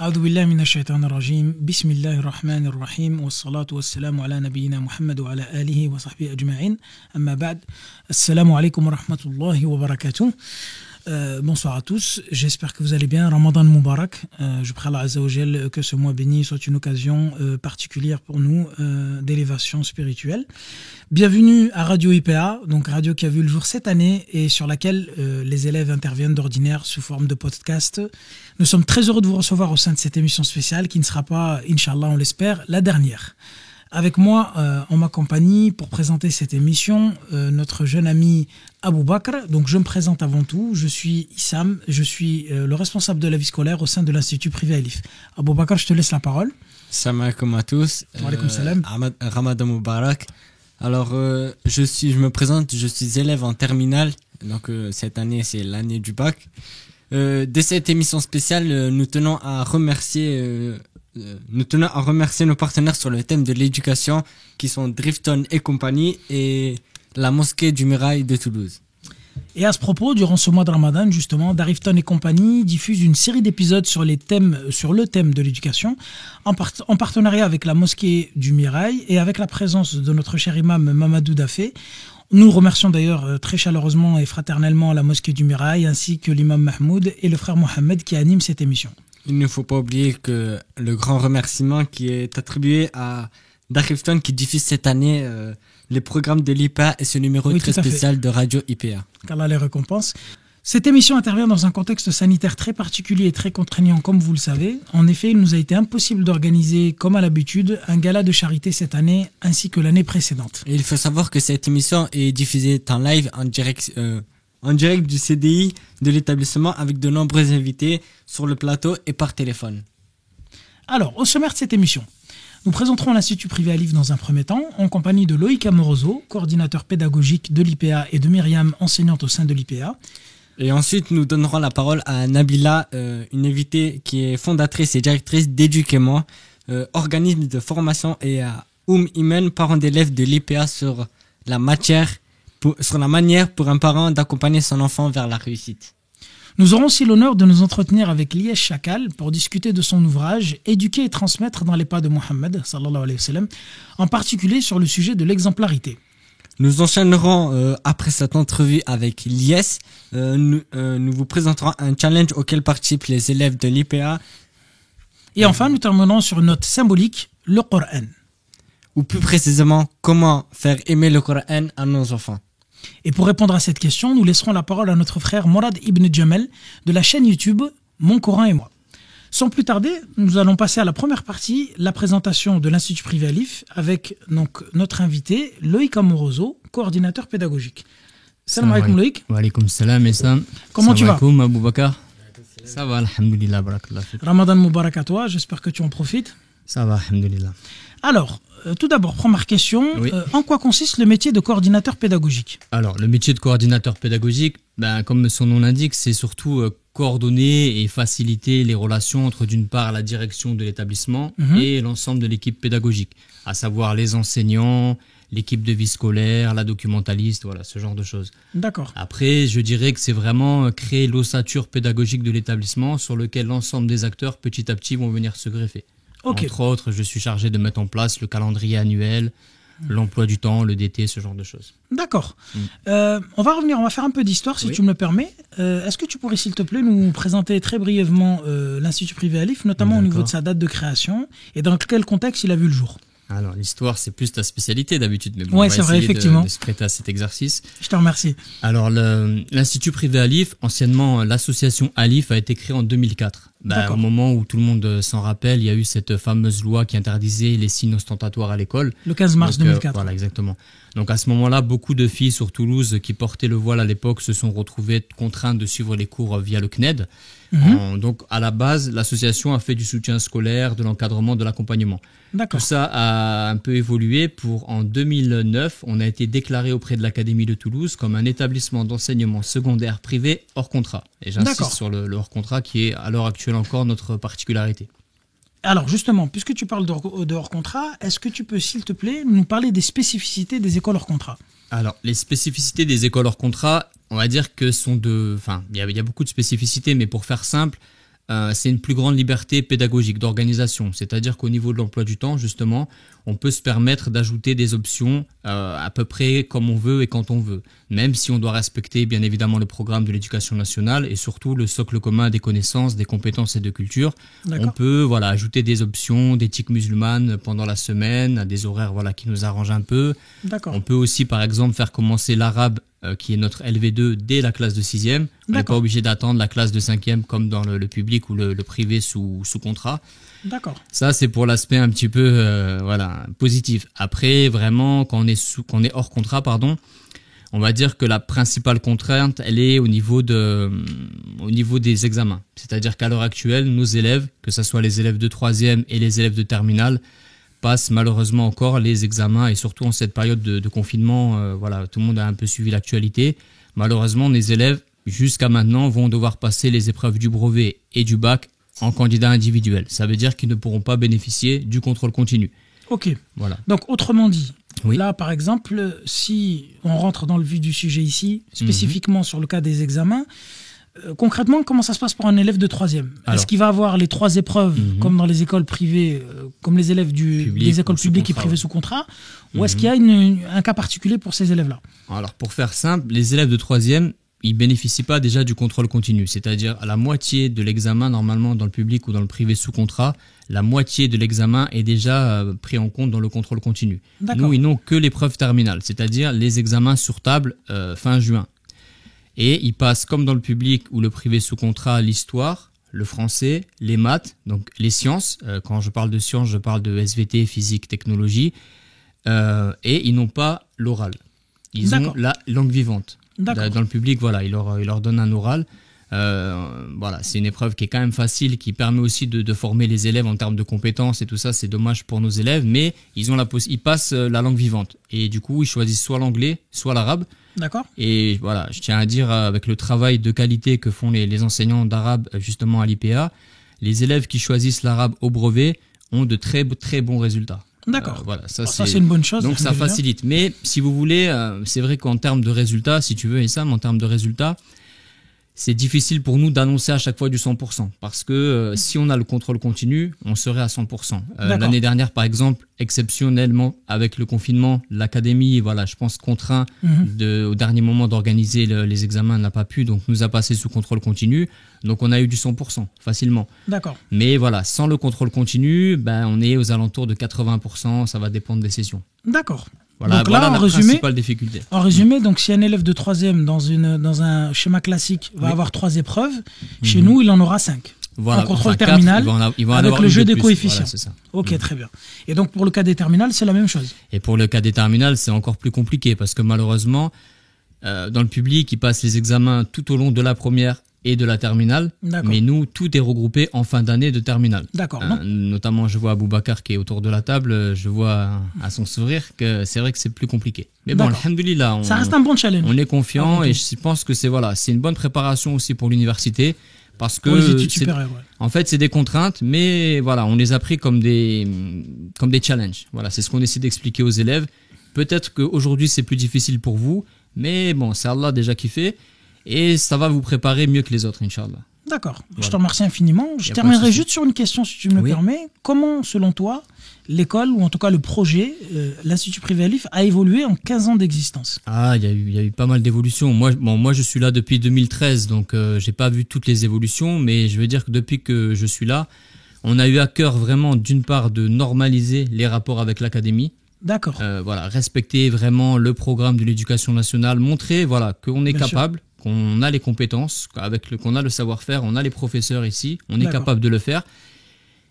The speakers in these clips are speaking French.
أعوذ بالله من الشيطان الرجيم بسم الله الرحمن الرحيم والصلاة والسلام على نبينا محمد وعلى آله وصحبه أجمعين أما بعد السلام عليكم ورحمة الله وبركاته. Bonsoir à tous, j'espère que vous allez bien. Ramadan Moubarak, je prie Allah Azza wa Jal que ce mois béni soit une occasion particulière pour nous d'élévation spirituelle. Bienvenue à Radio IPA, donc radio qui a vu le jour cette année et sur laquelle les élèves interviennent d'ordinaire sous forme de podcast. Nous sommes très heureux de vous recevoir au sein de cette émission spéciale qui ne sera pas, Inch'Allah, on l'espère, la dernière. Avec moi, en ma compagnie, pour présenter cette émission, notre jeune ami Abou Bakr. Donc, je me présente avant tout. Je suis Issam. Je suis le responsable de la vie scolaire au sein de l'Institut privé Alif. Abou Bakr, je te laisse la parole. Salam alaikum à tous. Wa alaikum salam. Ramadan Moubarak. Alors, je me présente. Je suis élève en terminale. Donc, cette année, c'est l'année du bac. De cette émission spéciale, nous tenons à remercier nos partenaires sur le thème de l'éducation qui sont Drifton et compagnie et la mosquée du Mirail de Toulouse. Et à ce propos, durant ce mois de Ramadan, justement, Drifton et compagnie diffuse une série d'épisodes sur le thème de l'éducation en partenariat avec la mosquée du Mirail et avec la présence de notre cher imam Mamadou Dafé. Nous remercions d'ailleurs très chaleureusement et fraternellement la mosquée du Mirail ainsi que l'imam Mahmoud et le frère Mohamed qui animent cette émission. Il ne faut pas oublier que le grand remerciement qui est attribué à Drifton qui diffuse cette année les programmes de l'IPA et ce numéro très spécial de Radio IPA. Qu'Allah les récompense. Cette émission intervient dans un contexte sanitaire très particulier et très contraignant, comme vous le savez. En effet, il nous a été impossible d'organiser, comme à l'habitude, un gala de charité cette année ainsi que l'année précédente. Et il faut savoir que cette émission est diffusée en live, en direct du CDI de l'établissement avec de nombreux invités sur le plateau et par téléphone. Alors, au sommaire de cette émission, nous présenterons l'Institut privé Alif dans un premier temps, en compagnie de Loïc Amoroso, coordinateur pédagogique de l'IPA, et de Myriam, enseignante au sein de l'IPA. Et ensuite, nous donnerons la parole à Nabila, une invitée qui est fondatrice et directrice d'Éduquement, organisme de formation, et à Imen, parent d'élèves de l'IPA sur la manière pour un parent d'accompagner son enfant vers la réussite. Nous aurons aussi l'honneur de nous entretenir avec Liège Chakal pour discuter de son ouvrage « Éduquer et transmettre dans les pas de Mohammed », sallallahu alayhi wa sallam, en particulier sur le sujet de l'exemplarité. Nous enchaînerons après cette entrevue avec Lies. Nous vous présenterons un challenge auquel participent les élèves de l'IPA. Et enfin, nous terminons sur une note symbolique, le Coran. Ou plus précisément, comment faire aimer le Coran à nos enfants. Et pour répondre à cette question, nous laisserons la parole à notre frère Morad Ibn Jamel de la chaîne YouTube Mon Coran et moi. Sans plus tarder, nous allons passer à la première partie, la présentation de l'Institut privé Alif, avec donc notre invité Loïc Amoroso, coordinateur pédagogique. Salam alaikum Loïc. Wa alaikum salam Issam. Comment tu vas? Salam alaikum Abou Bakr. Ça va, alhamdoulilah, barakallah. Ramadan Moubarak à toi, j'espère que tu en profites. Ça va, alhamdoulilah. Alors, tout d'abord, première question, oui. En quoi consiste le métier de coordinateur pédagogique? Alors, le métier de coordinateur pédagogique, comme son nom l'indique, c'est surtout coordonner et faciliter les relations entre d'une part la direction de l'établissement et l'ensemble de l'équipe pédagogique, à savoir les enseignants, l'équipe de vie scolaire, la documentaliste, voilà, ce genre de choses. D'accord. Après, je dirais que c'est vraiment créer l'ossature pédagogique de l'établissement sur lequel l'ensemble des acteurs, petit à petit, vont venir se greffer. Okay. Entre autres, je suis chargé de mettre en place le calendrier annuel, l'emploi du temps, le DT, ce genre de choses. D'accord. On va faire un peu d'histoire si tu me le permets. Est-ce que tu pourrais s'il te plaît nous présenter très brièvement l'Institut privé Alif, notamment au niveau de sa date de création et dans quel contexte il a vu le jour? Alors l'histoire c'est plus ta spécialité d'habitude, mais bon, ouais, on va c'est vrai, essayer effectivement. de se prêter à cet exercice. Je te remercie. Alors l'Institut privé Alif, anciennement l'association Alif, a été créée en 2004. Au moment où tout le monde s'en rappelle, il y a eu cette fameuse loi qui interdisait les signes ostentatoires à l'école. Le 15 mars 2004. Voilà, exactement. Donc à ce moment-là, beaucoup de filles sur Toulouse qui portaient le voile à l'époque se sont retrouvées contraintes de suivre les cours via le CNED. Donc à la base, l'association a fait du soutien scolaire, de l'encadrement, de l'accompagnement. D'accord. Tout ça a un peu évolué en 2009, on a été déclaré auprès de l'Académie de Toulouse comme un établissement d'enseignement secondaire privé hors contrat. Et j'insiste sur le hors contrat qui est à l'heure actuelle encore notre particularité. Alors justement, puisque tu parles de hors contrat, est-ce que tu peux s'il te plaît nous parler des spécificités des écoles hors contrat? Alors les spécificités des écoles hors contrat, on va dire que il y a beaucoup de spécificités, mais pour faire simple, c'est une plus grande liberté pédagogique d'organisation. C'est-à-dire qu'au niveau de l'emploi du temps, justement, on peut se permettre d'ajouter des options à peu près comme on veut et quand on veut. Même si on doit respecter bien évidemment le programme de l'éducation nationale et surtout le socle commun des connaissances, des compétences et de culture. On peut ajouter des options d'éthique musulmane pendant la semaine, à des horaires qui nous arrangent un peu. On peut aussi par exemple faire commencer l'arabe qui est notre LV2 dès la classe de 6e. On n'est pas obligé d'attendre la classe de 5e comme dans le public ou le privé sous contrat. D'accord. Ça, c'est pour l'aspect un petit peu positif. Après, vraiment, quand on est hors contrat, on va dire que la principale contrainte, elle est au niveau des examens. C'est-à-dire qu'à l'heure actuelle, nos élèves, que ce soit les élèves de 3e et les élèves de terminale, passent malheureusement encore les examens et surtout en cette période de confinement, tout le monde a un peu suivi l'actualité. Malheureusement, les élèves, jusqu'à maintenant, vont devoir passer les épreuves du brevet et du bac en candidat individuel. Ça veut dire qu'ils ne pourront pas bénéficier du contrôle continu. Ok. Voilà. Donc, autrement dit, oui. Là, par exemple, si on rentre dans le vif du sujet ici, spécifiquement sur le cas des examens, concrètement, comment ça se passe pour un élève de 3e? Est-ce qu'il va avoir les 3 épreuves, comme dans les écoles privées, comme les élèves des écoles publiques et privées sous contrat, ou est-ce qu'il y a un cas particulier pour ces élèves-là? Alors, pour faire simple, les élèves de 3e, ils bénéficient pas déjà du contrôle continu. C'est-à-dire à la moitié de l'examen, normalement, dans le public ou dans le privé sous contrat, la moitié de l'examen est déjà pris en compte dans le contrôle continu. Nous, ils n'ont que l'épreuve terminale, c'est-à-dire les examens sur table fin juin. Et ils passent, comme dans le public ou le privé sous contrat, l'histoire, le français, les maths, donc les sciences. Quand je parle de sciences, je parle de SVT, physique, technologie. Et ils n'ont pas l'oral. Ils ont la langue vivante. Dans le public, ils leur donnent un oral. C'est une épreuve qui est quand même facile, qui permet aussi de former les élèves en termes de compétences et tout ça. C'est dommage pour nos élèves, mais ils passent la langue vivante. Et du coup, ils choisissent soit l'anglais, soit l'arabe. D'accord. Et je tiens à dire, avec le travail de qualité que font les enseignants d'arabe justement à l'IPA, les élèves qui choisissent l'arabe au brevet ont de très très bons résultats. D'accord. Ça c'est une bonne chose. Donc ça facilite. Mais si vous voulez, c'est vrai qu'en termes de résultats, si tu veux, Issam, en termes de résultats, c'est difficile pour nous d'annoncer à chaque fois du 100%. Parce que si on a le contrôle continu, on serait à 100%. L'année dernière, par exemple, exceptionnellement, avec le confinement, l'académie, je pense, contraint au dernier moment d'organiser les examens, n'a pas pu, donc nous a passé sous contrôle continu. Donc on a eu du 100% facilement. D'accord. Mais sans le contrôle continu, on est aux alentours de 80%, ça va dépendre des sessions. D'accord. Donc là, en résumé, principale difficulté. En résumé, donc si un élève de 3e dans un schéma classique va avoir 3 épreuves, chez nous, il en aura 5. En contrôle terminal, avec le jeu des coefficients. C'est ça. Ok, très bien. Et donc pour le cas des terminales, c'est la même chose. Et pour le cas des terminales, c'est encore plus compliqué parce que malheureusement, dans le public, ils passent les examens tout au long de la première et de la terminale, mais nous, tout est regroupé en fin d'année de terminale. D'accord. Notamment, je vois Aboubacar qui est autour de la table, je vois à son sourire que c'est vrai que c'est plus compliqué. Mais bon, alhamdoulilah, ça reste un bon challenge. On est confiant et je pense que c'est une bonne préparation aussi pour l'université. Parce que les études supérieures, en fait, c'est des contraintes, mais on les a pris comme des challenges. C'est ce qu'on essaie d'expliquer aux élèves. Peut-être qu'aujourd'hui, c'est plus difficile pour vous, mais bon, c'est Allah déjà qui fait. Et ça va vous préparer mieux que les autres, Inch'Allah. D'accord. Je te remercie infiniment. Je terminerai juste sur une question, si tu me le permets. Comment, selon toi, l'école, ou en tout cas le projet, l'Institut privé Alif, a évolué en 15 ans d'existence? Il y a eu pas mal d'évolutions. Moi, je suis là depuis 2013, donc j'ai pas vu toutes les évolutions, mais je veux dire que depuis que je suis là, on a eu à cœur vraiment, d'une part, de normaliser les rapports avec l'académie. D'accord. Respecter vraiment le programme de l'éducation nationale, montrer qu'on est capable, qu'on a les compétences, qu'on a le savoir-faire, on a les professeurs ici, on est capable de le faire.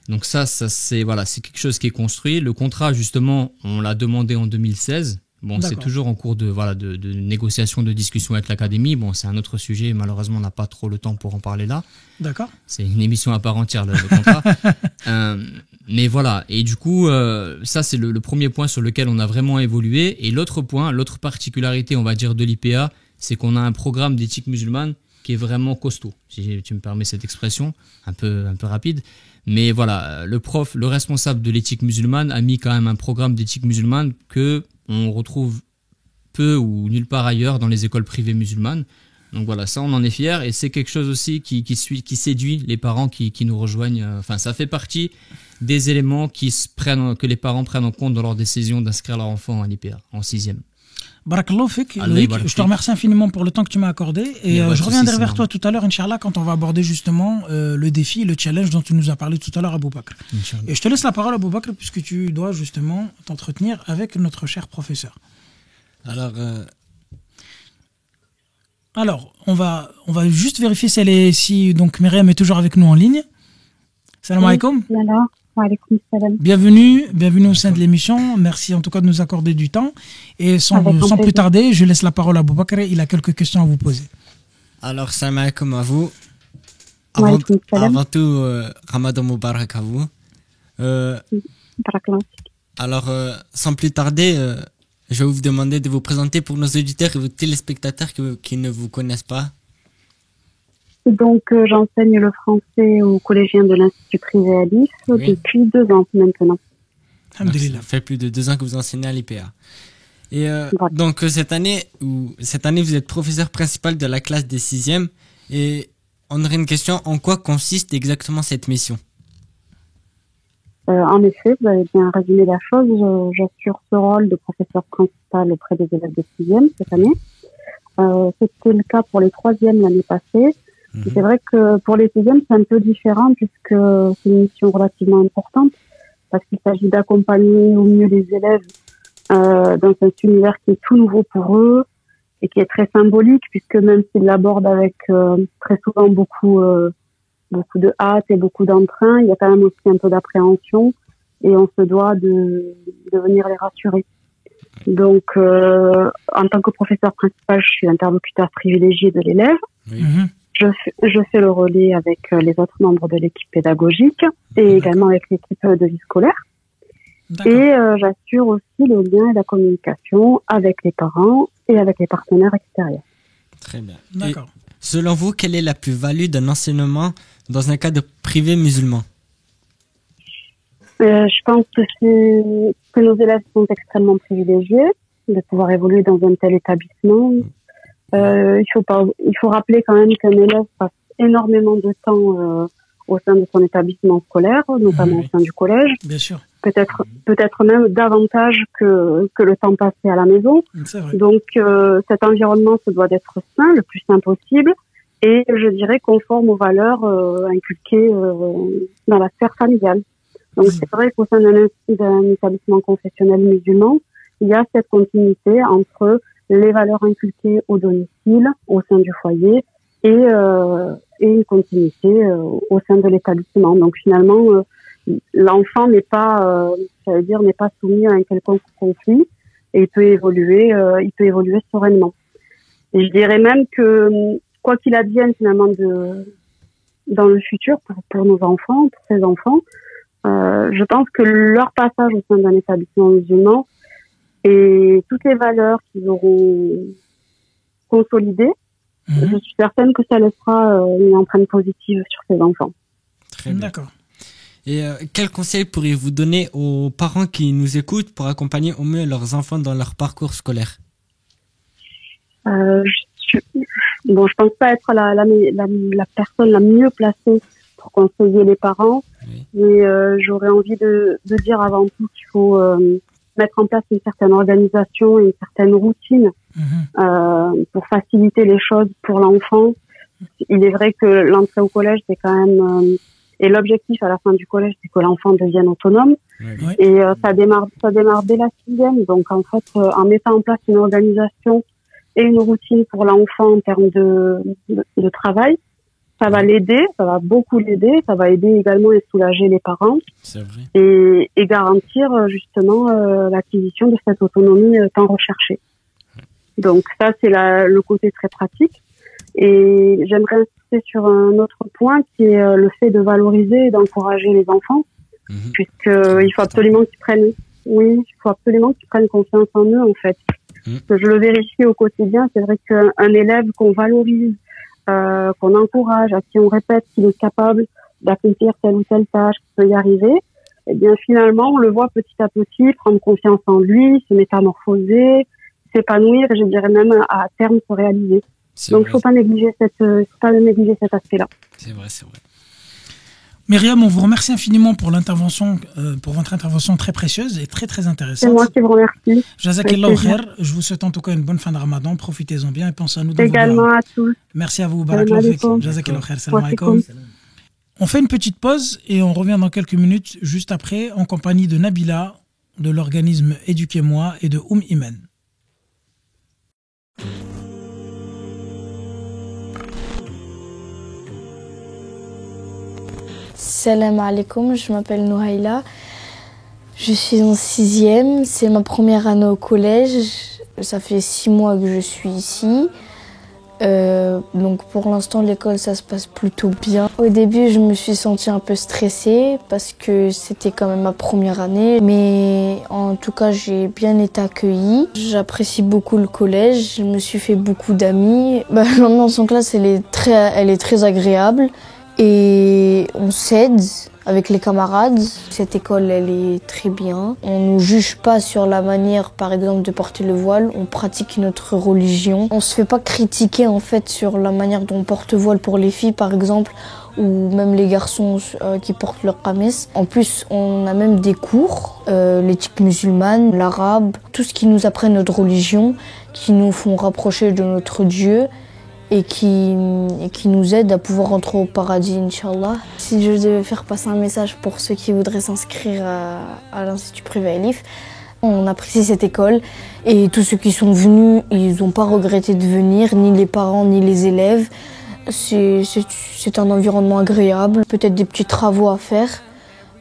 Donc ça c'est quelque chose qui est construit. Le contrat, justement, on l'a demandé en 2016. C'est toujours en cours de négociation, de discussion avec l'académie. C'est un autre sujet, malheureusement, on n'a pas trop le temps pour en parler là. D'accord. C'est une émission à part entière, le contrat. Mais et du coup, ça c'est le premier point sur lequel on a vraiment évolué. Et l'autre particularité, on va dire, de l'IPA, c'est qu'on a un programme d'éthique musulmane qui est vraiment costaud, si tu me permets cette expression, un peu rapide. Mais le responsable de l'éthique musulmane a mis quand même un programme d'éthique musulmane que on retrouve peu ou nulle part ailleurs dans les écoles privées musulmanes. Donc voilà, ça on en est fiers et c'est quelque chose aussi qui séduit les parents qui nous rejoignent. Enfin, ça fait partie des éléments que les parents prennent en compte dans leur décision d'inscrire leur enfant à l'IPA en 6e. Barakallahu fik, Loïc, je te remercie infiniment pour le temps que tu m'as accordé et je reviendrai vers toi tout à l'heure, Inch'Allah, quand on va aborder justement le défi, le challenge dont tu nous as parlé tout à l'heure, Abou Bakr. Et je te laisse la parole, Abou Bakr, puisque tu dois justement t'entretenir avec notre cher professeur. Alors, on va juste vérifier si donc Myriam est toujours avec nous en ligne. Salam alaikum. Bienvenue au sein de l'émission. Merci en tout cas de nous accorder du temps. Et sans plus tarder, je laisse la parole à Abou Bakr. Il a quelques questions à vous poser. Alors, salam alaikum à vous. Avant tout, Ramadan Mubarak à vous. Alors, sans plus tarder, je vais vous demander de vous présenter pour nos auditeurs et vos téléspectateurs qui ne vous connaissent pas. Donc, j'enseigne le français aux collégiens de l'Institut privé Alif depuis 2 ans maintenant. Ça fait plus de 2 ans que vous enseignez à l'IPA. Et donc, cette année, vous êtes professeur principal de la classe des 6e. Et on aurait une question, en quoi consiste exactement cette mission ? En effet, vous avez bien résumé la chose. J'assure ce rôle de professeur principal auprès des élèves de 6e cette année. C'était le cas pour les 3e l'année passée. C'est vrai que pour les 6e, c'est un peu différent puisque c'est une mission relativement importante parce qu'il s'agit d'accompagner au mieux les élèves dans cet univers qui est tout nouveau pour eux et qui est très symbolique puisque même s'ils l'abordent avec très souvent beaucoup de hâte et beaucoup d'entrain, il y a quand même aussi un peu d'appréhension et on se doit de venir les rassurer. Donc, en tant que professeur principal, je suis l'interlocuteur privilégié de l'élève. Oui. Je fais le relais avec les autres membres de l'équipe pédagogique et également avec l'équipe de vie scolaire. Et j'assure aussi le lien et la communication avec les parents et avec les partenaires extérieurs. Très bien. D'accord. Et selon vous, quelle est la plus-value d'un enseignement dans un cadre privé musulman ? Je pense que nos élèves sont extrêmement privilégiés de pouvoir évoluer dans un tel établissement. Il faut rappeler quand même qu'un élève passe énormément de temps au sein de son établissement scolaire, notamment au sein du collège. Bien sûr. Peut-être même davantage que le temps passé à la maison. C'est vrai. Donc cet environnement se doit d'être sain, le plus sain possible, et je dirais conforme aux valeurs inculquées dans la sphère familiale. Donc c'est vrai qu'au sein d'un établissement confessionnel musulman, il y a cette continuité entre les valeurs inculquées au domicile, au sein du foyer, et une continuité au sein de l'établissement. Donc finalement, l'enfant n'est pas soumis à un quelconque conflit et il peut évoluer sereinement. Et je dirais même que quoi qu'il advienne finalement dans le futur pour nos enfants, pour ces enfants, je pense que leur passage au sein d'un établissement musulman et toutes les valeurs qu'ils auront consolidées, je suis certaine que ça laissera une empreinte positive sur ces enfants. Très bien. D'accord. Et quel conseil pourriez-vous donner aux parents qui nous écoutent pour accompagner au mieux leurs enfants dans leur parcours scolaire ? Je pense pas être la personne la mieux placée pour conseiller les parents, mais j'aurais envie de dire avant tout qu'il faut mettre en place une certaine organisation et une certaine routine pour faciliter les choses pour l'enfant. Il est vrai que l'entrée au collège, c'est quand même et l'objectif à la fin du collège, c'est que l'enfant devienne autonome. Oui. Et ça démarre dès la 6e. Donc en fait, en mettant en place une organisation et une routine pour l'enfant en termes de travail, ça va l'aider, ça va beaucoup l'aider, ça va aider également et soulager les parents. C'est vrai. Et garantir justement l'acquisition de cette autonomie tant recherchée. Donc ça, c'est le côté très pratique. Et j'aimerais insister sur un autre point qui est le fait de valoriser et d'encourager les enfants, puisqu'il faut absolument qu'ils prennent confiance en eux en fait. Que je le vérifie au quotidien, c'est vrai qu'un élève qu'on valorise, qu'on encourage, à qui on répète qu'il est capable d'accomplir telle ou telle tâche, qu'il peut y arriver, eh bien finalement on le voit petit à petit prendre confiance en lui, se métamorphoser, s'épanouir et je dirais même à terme se réaliser. Donc, faut pas négliger cet aspect-là. C'est vrai, c'est vrai. Myriam, on vous remercie infiniment pour l'intervention, pour votre intervention très précieuse et très très intéressante. C'est moi qui vous remercie. Jazakallahu khair. Je vous souhaite en tout cas une bonne fin de Ramadan. Profitez-en bien et pensez à nous dans également à tous. Merci à vous. Barakallahu fik. Jazakallahu khair. Salam alaikum. On fait une petite pause et on revient dans quelques minutes juste après en compagnie de Nabila de l'organisme Éduquez-moi et de Iman. Salam alaikum, je m'appelle Nouhaïla, je suis en 6e, c'est ma première année au collège, ça fait 6 mois que je suis ici, donc pour l'instant l'école ça se passe plutôt bien. Au début je me suis sentie un peu stressée parce que c'était quand même ma première année, mais en tout cas j'ai bien été accueillie. J'apprécie beaucoup le collège, je me suis fait beaucoup d'amis, l'ambiance en classe elle est très agréable. Et on s'aide avec les camarades. Cette école, elle est très bien. On ne nous juge pas sur la manière, par exemple, de porter le voile. On pratique notre religion. On se fait pas critiquer, en fait, sur la manière dont on porte voile pour les filles, par exemple, ou même les garçons qui portent leur qamis. En plus, on a même des cours, l'éthique musulmane, l'arabe, tout ce qui nous apprend notre religion, qui nous font rapprocher de notre Dieu. Et qui nous aide à pouvoir rentrer au paradis, Inch'Allah. Si je devais faire passer un message pour ceux qui voudraient s'inscrire à l'Institut privé Elif, on apprécie cette école et tous ceux qui sont venus, ils n'ont pas regretté de venir, ni les parents, ni les élèves. C'est un environnement agréable, peut-être des petits travaux à faire,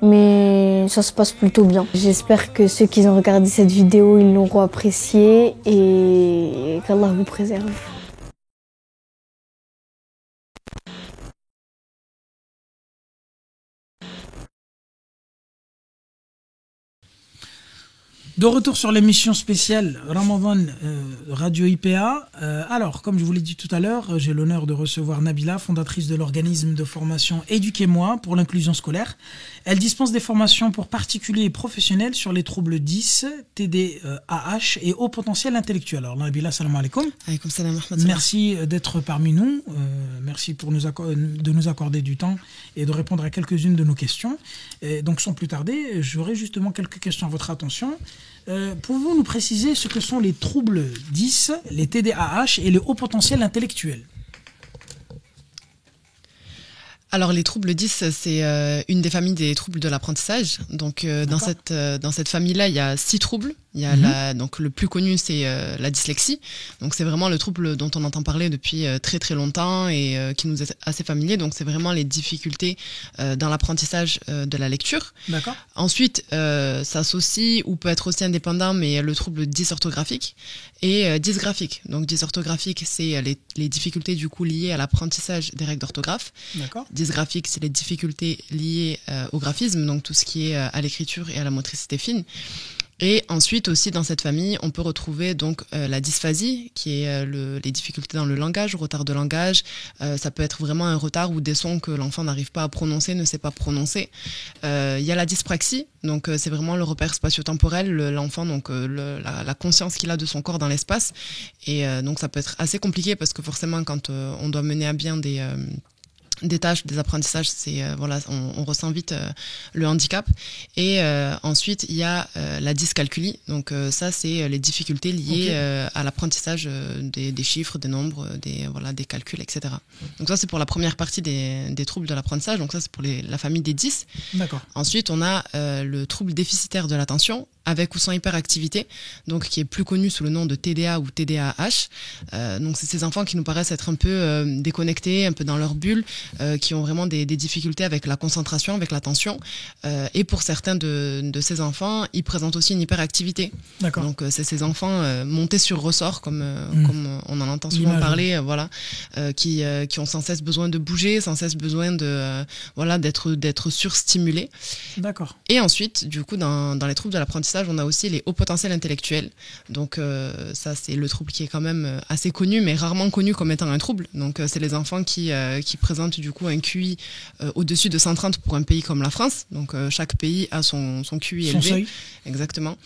mais ça se passe plutôt bien. J'espère que ceux qui ont regardé cette vidéo, ils l'auront appréciée et qu'Allah vous préserve. De retour sur l'émission spéciale Ramadan Radio IPA. Alors, comme je vous l'ai dit tout à l'heure, j'ai l'honneur de recevoir Nabila, fondatrice de l'organisme de formation Éduquez-moi pour l'inclusion scolaire. Elle dispense des formations pour particuliers et professionnels sur les troubles 10, TDAH et haut potentiel intellectuel. Alors Nabila, salam alaikum. Alaikum salam. Merci d'être parmi nous. Merci de nous accorder du temps et de répondre à quelques-unes de nos questions. Et donc, sans plus tarder, j'aurai justement quelques questions à votre attention. Pouvez-vous nous préciser ce que sont les troubles 10, les TDAH et les hauts potentiels intellectuels ? Alors les troubles 10, c'est une des familles des troubles de l'apprentissage. Donc dans cette famille-là, il y a 6 troubles. Il y a donc le plus connu, c'est la dyslexie. Donc c'est vraiment le trouble dont on entend parler depuis très très longtemps et qui nous est assez familier. Donc c'est vraiment les difficultés dans l'apprentissage de la lecture. D'accord. Ensuite, ça s'associe ou peut être aussi indépendant, mais le trouble dysorthographique et dysgraphique. Donc dysorthographique, c'est les difficultés du coup liées à l'apprentissage des règles d'orthographe. D'accord. Dysgraphique, c'est les difficultés liées au graphisme, donc tout ce qui est à l'écriture et à la motricité fine. Et ensuite aussi dans cette famille, on peut retrouver donc la dysphasie, qui est les difficultés dans le langage, retard de langage. Ça peut être vraiment un retard ou des sons que l'enfant n'arrive pas à prononcer, ne sait pas prononcer. Il y a la dyspraxie, donc c'est vraiment le repère spatio-temporel, l'enfant, donc la conscience qu'il a de son corps dans l'espace. Et donc ça peut être assez compliqué parce que forcément quand on doit mener à bien des tâches, des apprentissages, c'est on ressent vite le handicap. Et ensuite il y a la dyscalculie, donc ça c'est les difficultés liées à l'apprentissage des chiffres, des nombres, des calculs, etc. Donc ça c'est pour la première partie des troubles de l'apprentissage, donc ça c'est pour la famille des 10. D'accord. Ensuite on a le trouble déficitaire de l'attention avec ou sans hyperactivité, donc qui est plus connu sous le nom de TDA ou TDAH. Donc c'est ces enfants qui nous paraissent être un peu déconnectés, un peu dans leur bulle, qui ont vraiment des difficultés avec la concentration, avec l'attention. Et pour certains de ces enfants, ils présentent aussi une hyperactivité. D'accord. Donc c'est ces enfants montés sur ressort, comme on en entend souvent parler, qui ont sans cesse besoin de bouger, sans cesse besoin d'être surstimulés. D'accord. Et ensuite, du coup, dans les troubles de l'apprentissage, on a aussi les hauts potentiels intellectuels. Donc ça, c'est le trouble qui est quand même assez connu, mais rarement connu comme étant un trouble. Donc c'est les enfants qui présentent du coup un QI au-dessus de 130 pour un pays comme la France. Donc chaque pays a son QI élevé. Seuil. Exactement.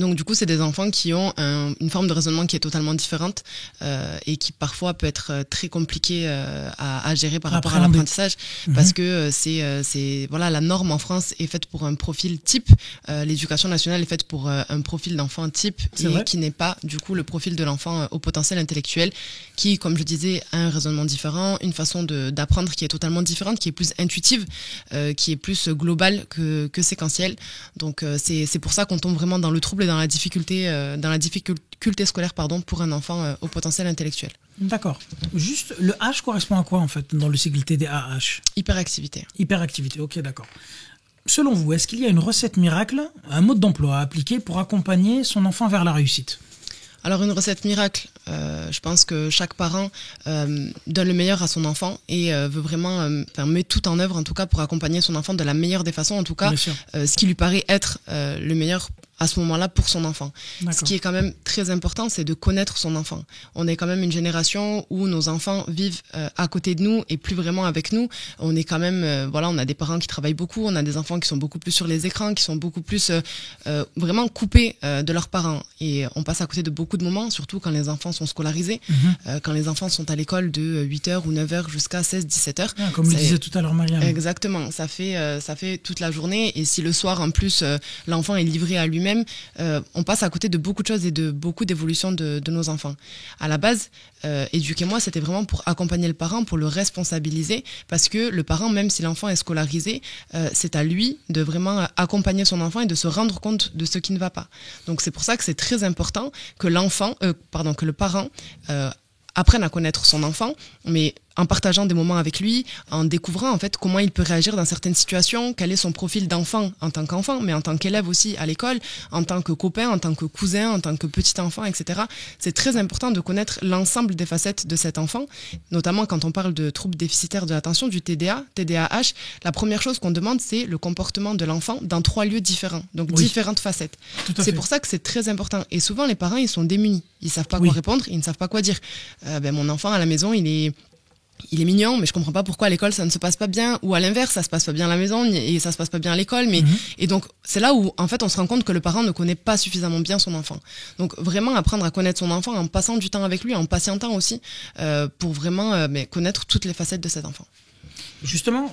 Donc du coup, c'est des enfants qui ont une forme de raisonnement qui est totalement différente et qui parfois peut être très compliqué à gérer par rapport à l'apprentissage, parce que c'est voilà, la norme en France est faite pour un profil type, l'éducation nationale est faite pour un profil d'enfant type qui n'est pas du coup le profil de l'enfant au potentiel intellectuel, qui, comme je disais, a un raisonnement différent, une façon d'apprendre qui est totalement différente, qui est plus intuitive, qui est plus globale que séquentielle. Donc c'est pour ça qu'on tombe vraiment dans le trouble et dans la difficulté scolaire pour un enfant au potentiel intellectuel. D'accord. Juste, le H correspond à quoi en fait dans le cycle TDAH? Hyperactivité. Hyperactivité, ok, d'accord. Selon vous, est-ce qu'il y a une recette miracle, un mode d'emploi à appliquer pour accompagner son enfant vers la réussite? Alors une recette miracle, je pense que chaque parent donne le meilleur à son enfant et veut vraiment met tout en œuvre en tout cas pour accompagner son enfant de la meilleure des façons, en tout cas ce qui lui paraît être le meilleur à ce moment-là pour son enfant. Ce qui est quand même très important, c'est de connaître son enfant. On est quand même une génération où nos enfants vivent à côté de nous et plus vraiment avec nous. On est quand même, on a des parents qui travaillent beaucoup, on a des enfants qui sont beaucoup plus sur les écrans, qui sont beaucoup plus vraiment coupés de leurs parents. Et on passe à côté de beaucoup de moments, surtout quand les enfants sont scolarisés, quand les enfants sont à l'école de 8h ou 9h jusqu'à 16-17h. Comme le disait tout à l'heure Mariam. Exactement, ça fait toute la journée. Et si le soir, en plus, l'enfant est livré à lui-même, on passe à côté de beaucoup de choses et de beaucoup d'évolutions de nos enfants. À la base, Éduquez-moi, c'était vraiment pour accompagner le parent, pour le responsabiliser, parce que le parent, même si l'enfant est scolarisé, c'est à lui de vraiment accompagner son enfant et de se rendre compte de ce qui ne va pas. Donc c'est pour ça que c'est très important que que le parent apprenne à connaître son enfant, mais en partageant des moments avec lui, en découvrant en fait comment il peut réagir dans certaines situations, quel est son profil d'enfant en tant qu'enfant, mais en tant qu'élève aussi à l'école, en tant que copain, en tant que cousin, en tant que petit enfant, etc. C'est très important de connaître l'ensemble des facettes de cet enfant, notamment quand on parle de troubles déficitaires de l'attention, du TDAH. La première chose qu'on demande, c'est le comportement de l'enfant dans 3 lieux différents, donc différentes facettes. C'est pour ça que c'est très important. Et souvent, les parents, ils sont démunis. Ils savent pas quoi répondre, ils ne savent pas quoi dire. Mon enfant à la maison, il est mignon, mais je comprends pas pourquoi à l'école ça ne se passe pas bien, ou à l'inverse, ça se passe pas bien à la maison et ça se passe pas bien à l'école, et donc c'est là où en fait on se rend compte que le parent ne connaît pas suffisamment bien son enfant. Donc vraiment apprendre à connaître son enfant en passant du temps avec lui, en patientant aussi, pour vraiment connaître toutes les facettes de cet enfant. Justement,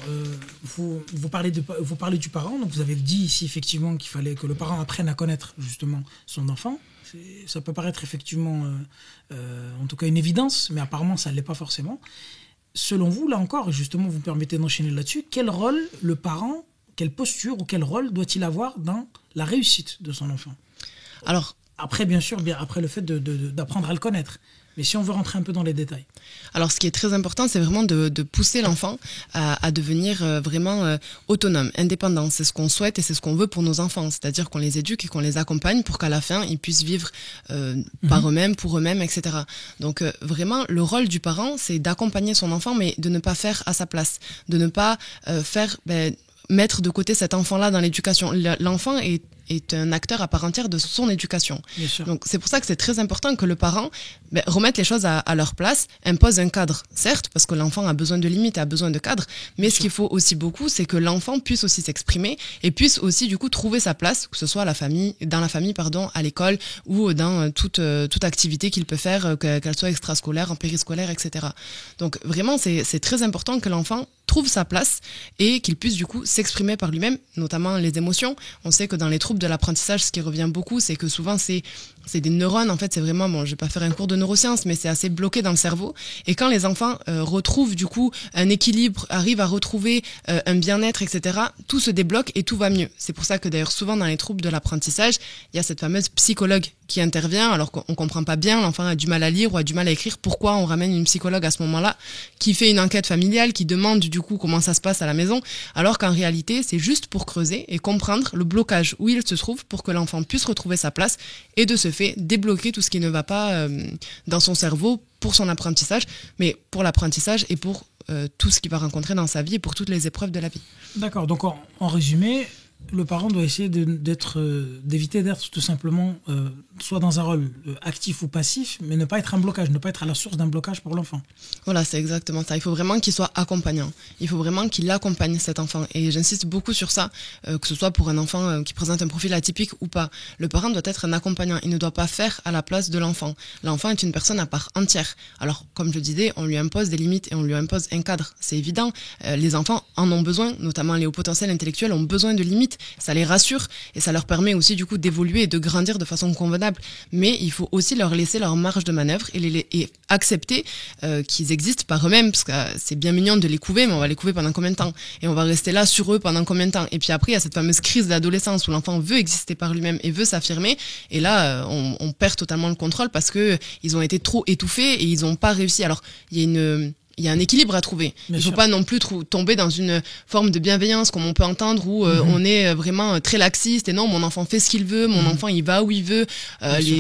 vous parlez du parent, donc vous avez dit ici effectivement qu'il fallait que le parent apprenne à connaître justement son enfant. Ça peut paraître effectivement, en tout cas une évidence, mais apparemment ça ne l'est pas forcément. Selon vous, là encore, justement, vous me permettez d'enchaîner là-dessus, quel rôle le parent, quelle posture ou quel rôle doit-il avoir dans la réussite de son enfant ? Alors, après, bien sûr, après le fait d'apprendre à le connaître. Mais si on veut rentrer un peu dans les détails. Alors, ce qui est très important, c'est vraiment de pousser l'enfant à devenir vraiment autonome, indépendant. C'est ce qu'on souhaite et c'est ce qu'on veut pour nos enfants. C'est-à-dire qu'on les éduque et qu'on les accompagne pour qu'à la fin, ils puissent vivre par eux-mêmes, pour eux-mêmes, etc. Donc, vraiment, le rôle du parent, c'est d'accompagner son enfant, mais de ne pas faire à sa place. De ne pas mettre de côté cet enfant-là dans l'éducation. L'enfant est un acteur à part entière de son éducation. Bien sûr. Donc c'est pour ça que c'est très important que le parent remette les choses à leur place, impose un cadre, certes, parce que l'enfant a besoin de limites, a besoin de cadre, mais ce qu'il faut aussi beaucoup, c'est que l'enfant puisse aussi s'exprimer et puisse aussi du coup trouver sa place, que ce soit dans la famille, à l'école ou dans toute activité qu'il peut faire, qu'elle soit extrascolaire, en périscolaire, etc. Donc vraiment c'est très important que l'enfant trouve sa place et qu'il puisse du coup s'exprimer par lui-même, notamment les émotions. On sait que dans les troubles de l'apprentissage, ce qui revient beaucoup, c'est que souvent c'est des neurones, en fait, c'est vraiment, je vais pas faire un cours de neurosciences, mais c'est assez bloqué dans le cerveau. Et quand les enfants retrouvent du coup un équilibre, arrivent à retrouver un bien-être, etc., tout se débloque et tout va mieux. C'est pour ça que d'ailleurs souvent dans les troubles de l'apprentissage, il y a cette fameuse psychologue qui intervient alors qu'on comprend pas bien, l'enfant a du mal à lire ou a du mal à écrire. Pourquoi on ramène une psychologue à ce moment-là qui fait une enquête familiale, qui demande du coup comment ça se passe à la maison, alors qu'en réalité c'est juste pour creuser et comprendre le blocage où il se trouve pour que l'enfant puisse retrouver sa place et de ce fait débloquer tout ce qui ne va pas dans son cerveau pour son apprentissage, mais pour l'apprentissage et pour tout ce qu'il va rencontrer dans sa vie et pour toutes les épreuves de la vie. D'accord, donc en résumé, le parent doit essayer d'éviter d'être tout simplement soit dans un rôle actif ou passif, mais ne pas être un blocage, ne pas être à la source d'un blocage pour l'enfant. Voilà, c'est exactement ça. Il faut vraiment qu'il soit accompagnant. Il faut vraiment qu'il accompagne cet enfant. Et j'insiste beaucoup sur ça, que ce soit pour un enfant qui présente un profil atypique ou pas. Le parent doit être un accompagnant. Il ne doit pas faire à la place de l'enfant. L'enfant est une personne à part entière. Alors, comme je disais, on lui impose des limites et on lui impose un cadre. C'est évident. Les enfants en ont besoin, notamment les hauts potentiels intellectuels ont besoin de limites. Ça les rassure et ça leur permet aussi du coup d'évoluer et de grandir de façon convenable. Mais il faut aussi leur laisser leur marge de manœuvre et accepter qu'ils existent par eux-mêmes, parce que c'est bien mignon de les couver, mais on va les couver pendant combien de temps? Et on va rester là sur eux pendant combien de temps? Et puis après, il y a cette fameuse crise d'adolescence où l'enfant veut exister par lui-même et veut s'affirmer. Et là, on perd totalement le contrôle parce que ils ont été trop étouffés et ils n'ont pas réussi. Alors, il y a un équilibre à trouver. Il faut pas non plus tomber dans une forme de bienveillance comme on peut entendre où on est vraiment très laxiste et non, mon enfant fait ce qu'il veut, mon enfant il va où il veut.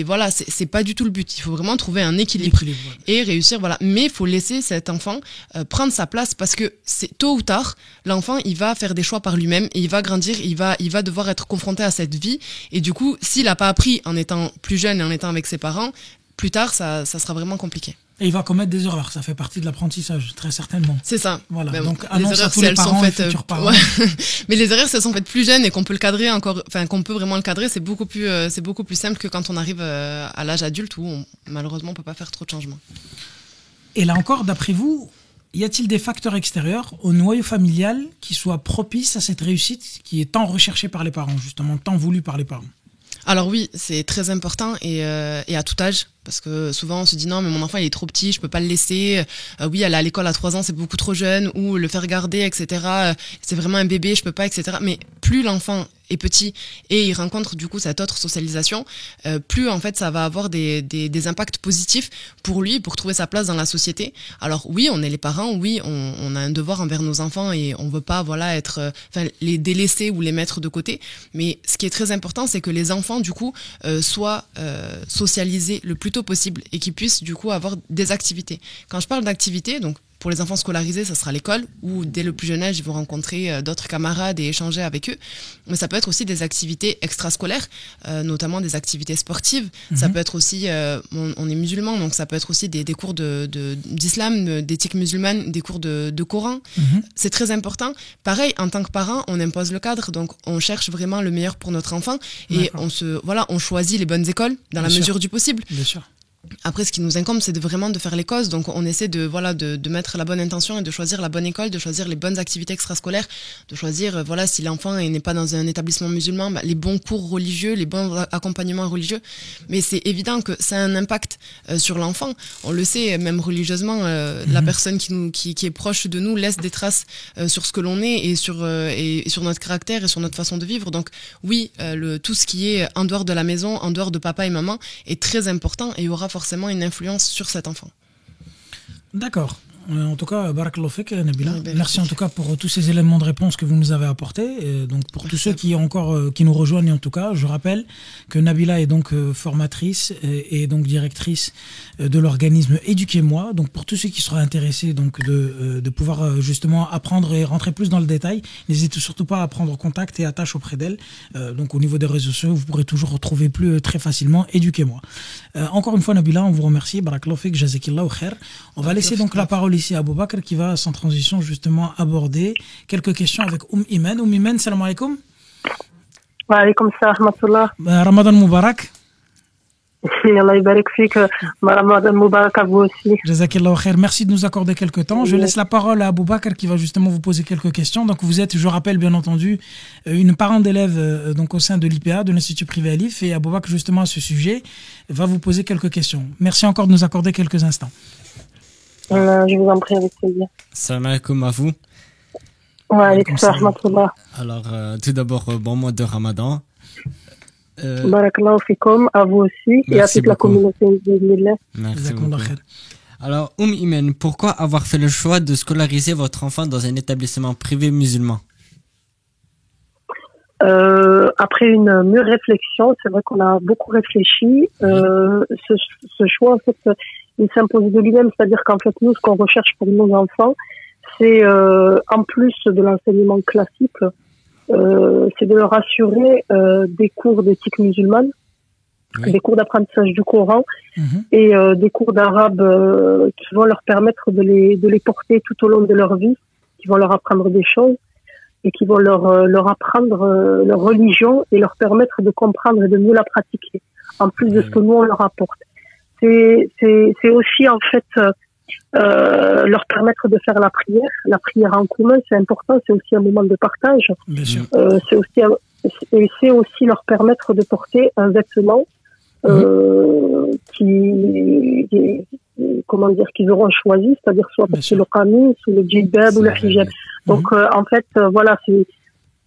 Voilà, c'est pas du tout le but. Il faut vraiment trouver un équilibre et réussir. Voilà, mais il faut laisser cet enfant prendre sa place parce que c'est tôt ou tard, l'enfant il va faire des choix par lui-même et il va grandir, il va devoir être confronté à cette vie et du coup, s'il a pas appris en étant plus jeune et en étant avec ses parents, plus tard ça sera vraiment compliqué. Et il va commettre des erreurs, ça fait partie de l'apprentissage, très certainement. C'est ça. Voilà. Ben, donc annonce à tous les parents et futurs parents. Ouais. Mais les erreurs, si elles sont faites plus jeunes et qu'on peut le cadrer qu'on peut vraiment le cadrer, c'est beaucoup plus simple que quand on arrive à l'âge adulte où malheureusement on peut pas faire trop de changements. Et là encore, d'après vous, y a-t-il des facteurs extérieurs au noyau familial qui soient propices à cette réussite qui est tant recherchée par les parents, justement, tant voulue par les parents? Alors oui, c'est très important et à tout âge. Parce que souvent on se dit non mais mon enfant il est trop petit, je peux pas le laisser, oui aller à l'école à 3 ans c'est beaucoup trop jeune, ou le faire garder etc, c'est vraiment un bébé, je peux pas etc. Mais plus l'enfant est petit et il rencontre du coup cette autre socialisation, plus en fait ça va avoir des impacts positifs pour lui, pour trouver sa place dans la société. Alors oui on est les parents, oui on a un devoir envers nos enfants et on veut pas être les délaisser ou les mettre de côté, mais ce qui est très important c'est que les enfants du coup soient socialisés le plus tôt possible et qu'ils puissent du coup avoir des activités. Quand je parle d'activités, donc pour les enfants scolarisés, ça sera l'école où dès le plus jeune âge, ils vont rencontrer d'autres camarades et échanger avec eux. Mais ça peut être aussi des activités extrascolaires, notamment des activités sportives. Ça peut être aussi, on est musulmans, donc ça peut être aussi des cours d'islam, d'éthique musulmane, des cours de Coran. C'est très important. Pareil, en tant que parent, on impose le cadre, donc on cherche vraiment le meilleur pour notre enfant et on choisit les bonnes écoles dans la mesure du possible. Bien sûr. Après, ce qui nous incombe, c'est vraiment de faire les causes. Donc, on essaie de mettre la bonne intention et de choisir la bonne école, de choisir les bonnes activités extrascolaires, de choisir, si l'enfant n'est pas dans un établissement musulman, les bons cours religieux, les bons accompagnements religieux. Mais c'est évident que ça a un impact sur l'enfant. On le sait, même religieusement, la personne qui est proche de nous laisse des traces sur ce que l'on est et sur notre caractère et sur notre façon de vivre. Donc, oui, tout ce qui est en dehors de la maison, en dehors de papa et maman, est très important et aura forcément une influence sur cet enfant. D'accord. En tout cas, barakallahu fik, Nabila. Merci en tout cas pour tous ces éléments de réponse que vous nous avez apportés. Et donc pour tous ceux qui nous rejoignent en tout cas, je rappelle que Nabila est donc formatrice et donc directrice de l'organisme Éduquez-moi. Donc pour tous ceux qui seraient intéressés donc de pouvoir justement apprendre et rentrer plus dans le détail, n'hésitez surtout pas à prendre contact et attache auprès d'elle. Donc au niveau des réseaux sociaux, vous pourrez toujours retrouver très facilement Éduquez-moi. Encore une fois Nabila, on vous remercie. Barakallahu fik, jazakillahu khair. On va laisser donc la parole ici à Aboubakr qui va sans transition justement aborder quelques questions avec Iman. Iman, salam alaikum. Wa alaikum salam wa Ramadan Moubarak. Allah yabarak fik. Ramadan Moubarak à vous aussi. Jazakillahu khair. Merci de nous accorder quelques temps. Je laisse la parole à Aboubakr qui va justement vous poser quelques questions. Donc vous êtes, je rappelle bien entendu, une parent d'élèves donc au sein de l'IPA, de l'Institut privé Alif, et Aboubakr justement à ce sujet va vous poser quelques questions. Merci encore de nous accorder quelques instants. Je vous en prie avec plaisir. Salam alaikum à vous. Wa alaikum salam. Alors, tout d'abord, bon mois de Ramadan. Barakallahu fikum, à vous aussi et à toute la communauté musulmane. Merci beaucoup. Alors, Imen, pourquoi avoir fait le choix de scolariser votre enfant dans un établissement privé musulman? Après une mûre réflexion, c'est vrai qu'on a beaucoup réfléchi. Ce choix, en fait, il s'impose de lui-même, c'est-à-dire qu'en fait, nous, ce qu'on recherche pour nos enfants, c'est en plus de l'enseignement classique, c'est de leur assurer des cours d'éthique musulmane, des cours d'apprentissage du Coran et des cours d'arabe qui vont leur permettre de les porter tout au long de leur vie, qui vont leur apprendre des choses et qui vont leur apprendre leur religion et leur permettre de comprendre et de mieux la pratiquer, en plus de ce que nous on leur apporte. C'est aussi en fait leur permettre de faire la prière en commun, c'est important, c'est aussi un moment de partage. Bien sûr. C'est aussi leur permettre de porter un vêtement qu'ils auront choisi, c'est-à-dire soit parce que le qamis ou le djilbab ou le hijab. Donc en fait voilà, nous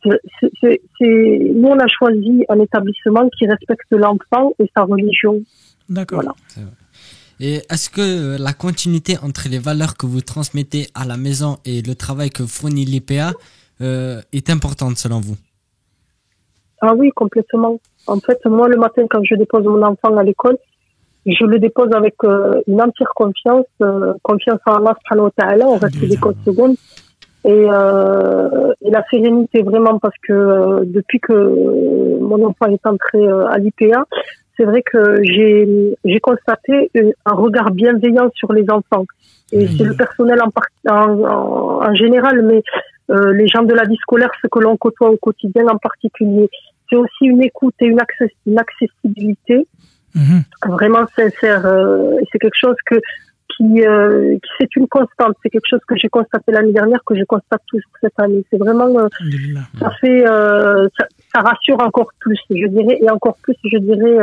on a choisi un établissement qui respecte l'enfant et sa religion. D'accord. Voilà. Et est-ce que la continuité entre les valeurs que vous transmettez à la maison et le travail que fournit l'IPA est importante selon vous? Ah oui, complètement. En fait, moi, le matin, quand je dépose mon enfant à l'école, je le dépose avec une entière confiance en Allah subhanahu wa ta'ala, on reste des secondes. Et la sérénité, vraiment, parce que depuis que mon enfant est entré à l'IPA, c'est vrai que j'ai constaté un regard bienveillant sur les enfants. Et c'est le personnel en général, mais les gens de la vie scolaire, ce que l'on côtoie au quotidien en particulier. C'est aussi une écoute et une accessibilité vraiment sincère. Et c'est quelque chose qui c'est une constante. C'est quelque chose que j'ai constaté l'année dernière, que je constate toujours cette année. C'est vraiment, ça fait, ça rassure encore plus, je dirais, et encore plus, je dirais,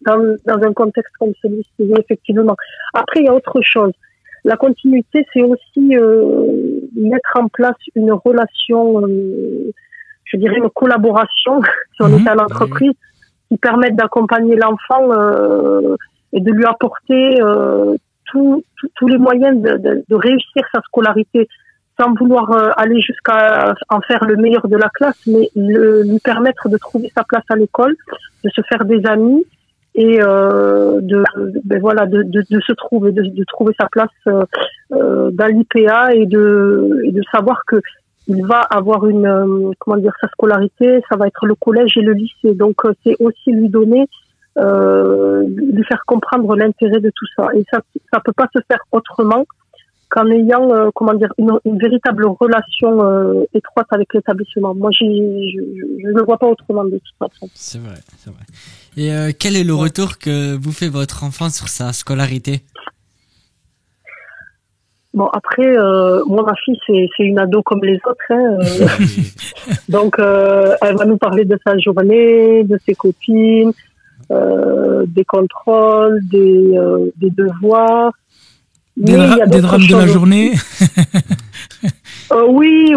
dans un contexte comme celui-ci, effectivement. Après, il y a autre chose. La continuité, c'est aussi mettre en place une relation, je dirais une collaboration, si on est à l'entreprise, qui permette d'accompagner l'enfant et de lui apporter tous les moyens de réussir sa scolarité, sans vouloir aller jusqu'à en faire le meilleur de la classe, mais lui permettre de trouver sa place à l'école, de se faire des amis et de se trouver, de trouver sa place dans l'IPA et de savoir que il va avoir sa scolarité, ça va être le collège et le lycée. Donc c'est aussi lui donner, lui faire comprendre l'intérêt de tout ça. Et ça peut pas se faire autrement qu'en ayant une véritable relation étroite avec l'établissement. Moi, je ne le vois pas autrement de toute façon. C'est vrai. Et quel est le retour que vous fait votre enfant sur sa scolarité? Bon, après, moi, ma fille, c'est une ado comme les autres. Donc, elle va nous parler de sa journée, de ses copines, des contrôles, des devoirs. Des drames de la journée. Oui,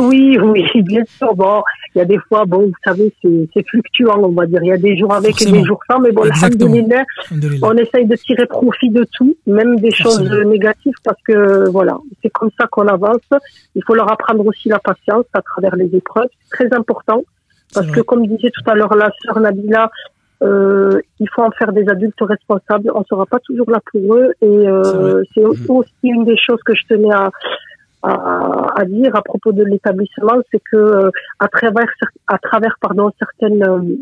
bien sûr. Bon, il y a des fois, vous savez, c'est fluctuant, on va dire. Il y a des jours avec et des jours sans, mais bon, alhamdoulilah, on essaye de tirer profit de tout, même des choses négatives, parce que voilà, c'est comme ça qu'on avance. Il faut leur apprendre aussi la patience à travers les épreuves. C'est très important, parce que comme disait tout à l'heure la sœur Nabila, il faut en faire des adultes responsables. On sera pas toujours là pour eux, et c'est aussi une des choses que je tenais à dire à propos de l'établissement, c'est que à travers certaines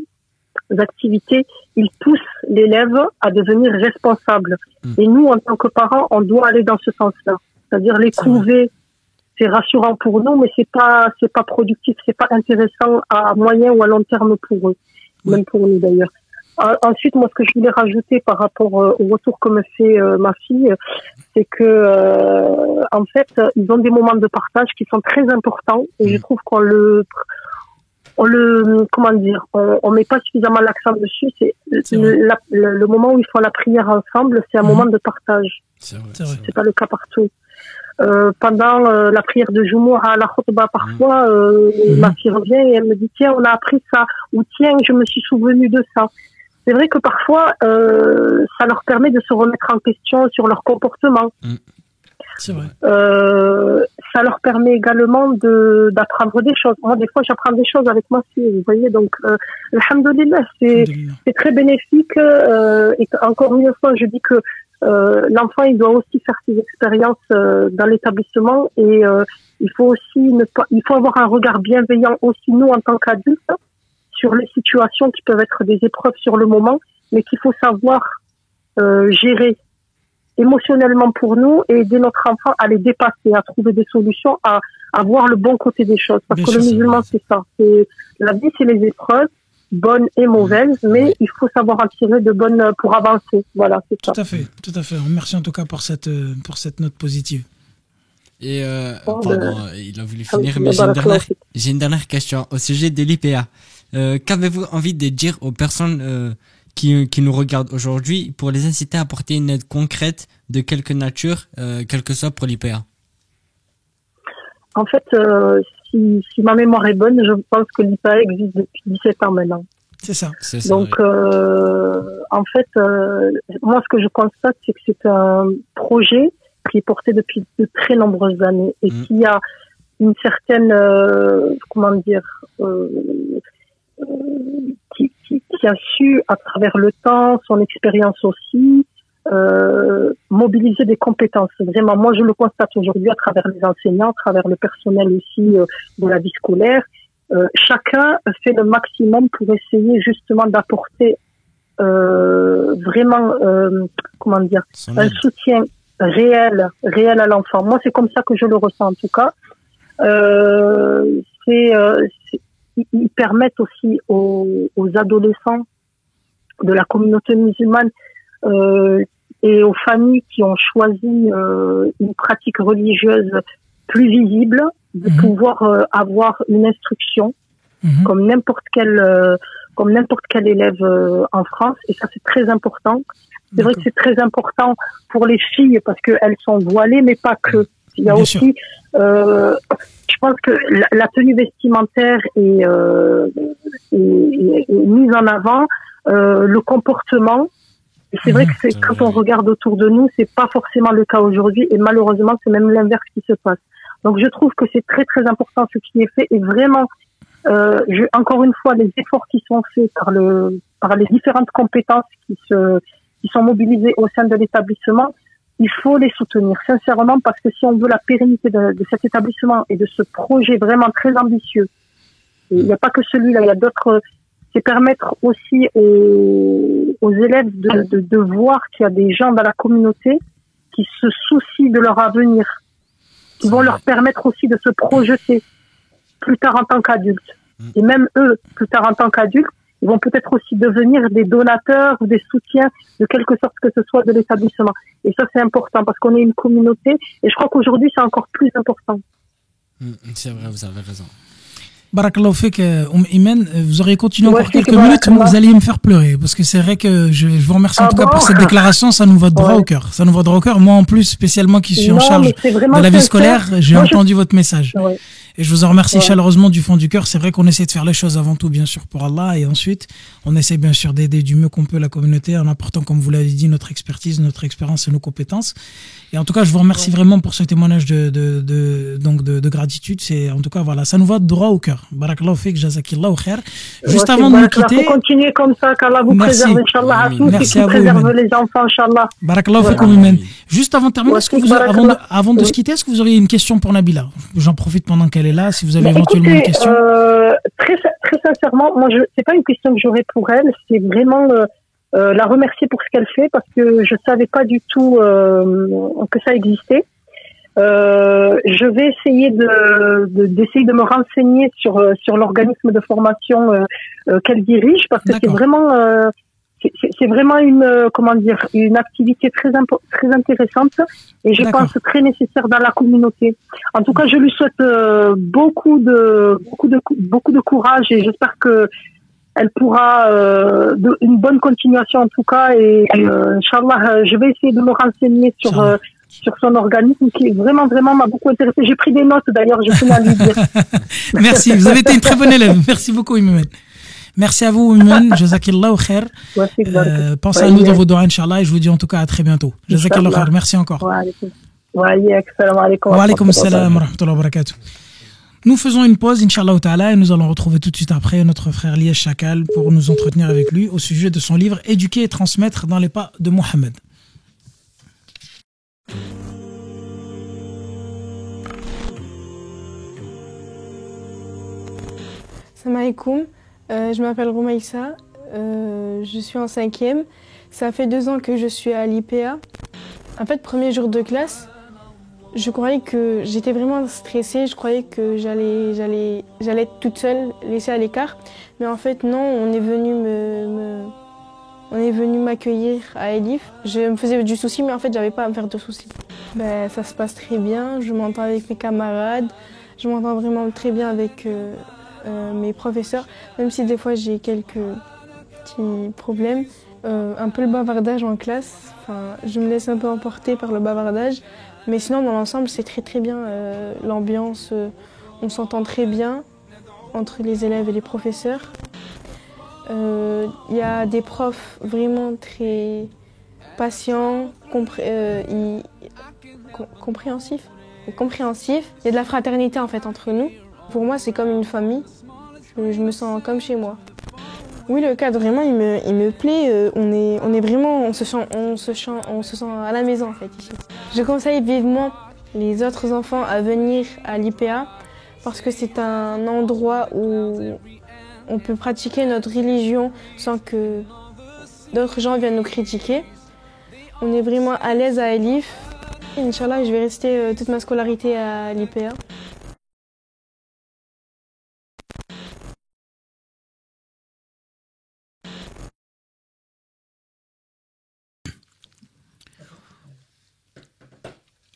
activités, ils poussent l'élève à devenir responsable. Et nous, en tant que parents, on doit aller dans ce sens-là. C'est-à-dire les couver, c'est rassurant pour nous, mais c'est pas productif, c'est pas intéressant à moyen ou à long terme pour eux, même pour nous d'ailleurs. Ensuite, moi, ce que je voulais rajouter par rapport au retour que me fait ma fille, c'est que en fait, ils ont des moments de partage qui sont très importants, et je trouve qu'on met pas suffisamment l'accent dessus. C'est le moment où ils font la prière ensemble, c'est un moment de partage. C'est pas le cas partout. Pendant la prière de Jumu'ah à la khutbah, parfois, ma fille revient et elle me dit, tiens, on a appris ça, ou tiens, je me suis souvenu de ça. C'est vrai que parfois, ça leur permet de se remettre en question sur leur comportement. C'est vrai. Ça leur permet également d'apprendre des choses. Moi, des fois, j'apprends des choses avec ma fille, vous voyez. Donc, alhamdoulilah, c'est très bénéfique. Et encore une fois, je dis que l'enfant, il doit aussi faire ses expériences dans l'établissement, et il faut aussi il faut avoir un regard bienveillant aussi, nous, en tant qu'adultes, sur les situations qui peuvent être des épreuves sur le moment, mais qu'il faut savoir gérer émotionnellement pour nous et aider notre enfant à les dépasser, à trouver des solutions, à voir le bon côté des choses. Parce que le musulman, c'est ça. La vie, c'est les épreuves, bonnes et mauvaises, mais il faut savoir en tirer de bonnes pour avancer. Voilà, c'est ça. Tout à fait, tout à fait. Merci en tout cas pour cette note positive. Et il a voulu finir, mais j'ai une dernière question au sujet de l'IPA. Qu'avez-vous envie de dire aux personnes qui nous regardent aujourd'hui pour les inciter à apporter une aide concrète de quelque nature, quelle que soit pour l'IPA? En fait, si ma mémoire est bonne, je pense que l'IPA existe depuis 17 ans maintenant. C'est ça. Donc, en fait, moi, ce que je constate, c'est que c'est un projet qui est porté depuis de très nombreuses années et qui a une certaine, qui a su, à travers le temps, son expérience aussi, mobiliser des compétences. Vraiment, moi, je le constate aujourd'hui à travers les enseignants, à travers le personnel aussi de la vie scolaire. Chacun fait le maximum pour essayer justement d'apporter vraiment, un soutien réel à l'enfant. Moi, c'est comme ça que je le ressens en tout cas. Ils permettent aussi aux adolescents de la communauté musulmane et aux familles qui ont choisi une pratique religieuse plus visible de pouvoir avoir une instruction comme n'importe quel élève en France, et ça c'est très important. C'est vrai que c'est très important pour les filles parce qu'elles sont voilées, mais pas que. Il y a aussi, je pense que la tenue vestimentaire est mise en avant, le comportement. Et c'est vrai que quand on regarde autour de nous, c'est pas forcément le cas aujourd'hui, et malheureusement, c'est même l'inverse qui se passe. Donc, je trouve que c'est très très important ce qui est fait, et vraiment, encore une fois, les efforts qui sont faits par les différentes compétences qui sont mobilisées au sein de l'établissement, il faut les soutenir sincèrement, parce que si on veut la pérennité de cet établissement et de ce projet vraiment très ambitieux, et il n'y a pas que celui-là, il y a d'autres, c'est permettre aussi aux élèves de voir qu'il y a des gens dans la communauté qui se soucient de leur avenir, qui vont leur permettre aussi de se projeter plus tard en tant qu'adultes. Et même eux, plus tard en tant qu'adultes, ils vont peut-être aussi devenir des donateurs ou des soutiens de quelque sorte que ce soit de l'établissement. Et ça, c'est important parce qu'on est une communauté, et je crois qu'aujourd'hui, c'est encore plus important. C'est vrai, vous avez raison. Barakallahu fik, Imen, vous auriez continué encore quelques minutes, vous alliez me faire pleurer, parce que c'est vrai que je vous remercie en tout cas pour cette déclaration, ça nous va droit au cœur. Ça nous va droit au cœur. Moi, en plus, spécialement qui suis en charge de la vie scolaire, j'ai entendu votre message. Ouais. Et je vous en remercie chaleureusement du fond du cœur. C'est vrai qu'on essaie de faire les choses avant tout, bien sûr, pour Allah, et ensuite, on essaie bien sûr d'aider du mieux qu'on peut la communauté en apportant, comme vous l'avez dit, notre expertise, notre expérience et nos compétences. Et en tout cas, je vous remercie vraiment pour ce témoignage de gratitude. C'est, en tout cas, voilà, ça nous va droit au cœur. Barakallahu fik, jazakillahu khair. Juste avant de nous quitter. Il faut continuer comme ça, qu'Allah vous préserve, Inch'Allah, à tous, et qu'il préserve les enfants, Inch'Allah. Barakallahu fik, Imen. Juste avant de terminer, avant de se quitter, est-ce que vous auriez une question pour Nabila? J'en profite pendant qu'elle est là, si vous avez éventuellement une question. Très sincèrement, moi, c'est pas une question que j'aurais pour elle, c'est vraiment la remercier pour ce qu'elle fait, parce que je savais pas du tout que ça existait. Je vais essayer d'essayer de me renseigner sur l'organisme de formation qu'elle dirige, parce que c'est vraiment une activité très intéressante, et je pense très nécessaire dans la communauté. En tout cas, je lui souhaite beaucoup de courage, et j'espère que elle pourra une bonne continuation en tout cas, et Inch'Allah, je vais essayer de me renseigner sur son organisme qui vraiment m'a beaucoup intéressé. J'ai pris des notes d'ailleurs, je peux la lui dire. Merci, vous avez été une très bonne élève. Merci beaucoup, Imen. Merci à vous, Imen. Jazakillahu khair. Pensez à nous dans vos doigts, Inch'Allah, et je vous dis en tout cas à très bientôt. Jazakillahu khair. Merci encore. Wa alaykum assalam wa rahmatullahi wa barakatuh. Nous faisons une pause, Inch'Allah ta'ala, et nous allons retrouver tout de suite après notre frère Liège Chakal pour nous entretenir avec lui au sujet de son livre Éduquer et transmettre dans les pas de Mohammed. Salam alaikum, je m'appelle Roumaïssa, je suis en 5e. Ça fait 2 ans que je suis à l'IPA. En fait, premier jour de classe, je croyais que j'étais vraiment stressée, je croyais que j'allais être toute seule, laissée à l'écart. Mais en fait, non, on est venu m'accueillir à Elif. Je me faisais du souci, mais en fait, j'avais pas à me faire de soucis. Ça se passe très bien, je m'entends avec mes camarades, je m'entends vraiment très bien avec mes professeurs, même si des fois j'ai quelques petits problèmes. Un peu le bavardage en classe, je me laisse un peu emporter par le bavardage, mais sinon dans l'ensemble c'est très très bien, l'ambiance, on s'entend très bien entre les élèves et les professeurs. Il y a des profs vraiment très patients, compréhensifs. Il y a de la fraternité en fait entre nous. Pour moi c'est comme une famille, je me sens comme chez moi. Oui, le cadre vraiment il me plaît, on est vraiment, on se sent à la maison en fait ici. Je conseille vivement les autres enfants à venir à l'IPA parce que c'est un endroit où on peut pratiquer notre religion sans que d'autres gens viennent nous critiquer. On est vraiment à l'aise à Elif. Inch'Allah, je vais rester toute ma scolarité à l'IPA.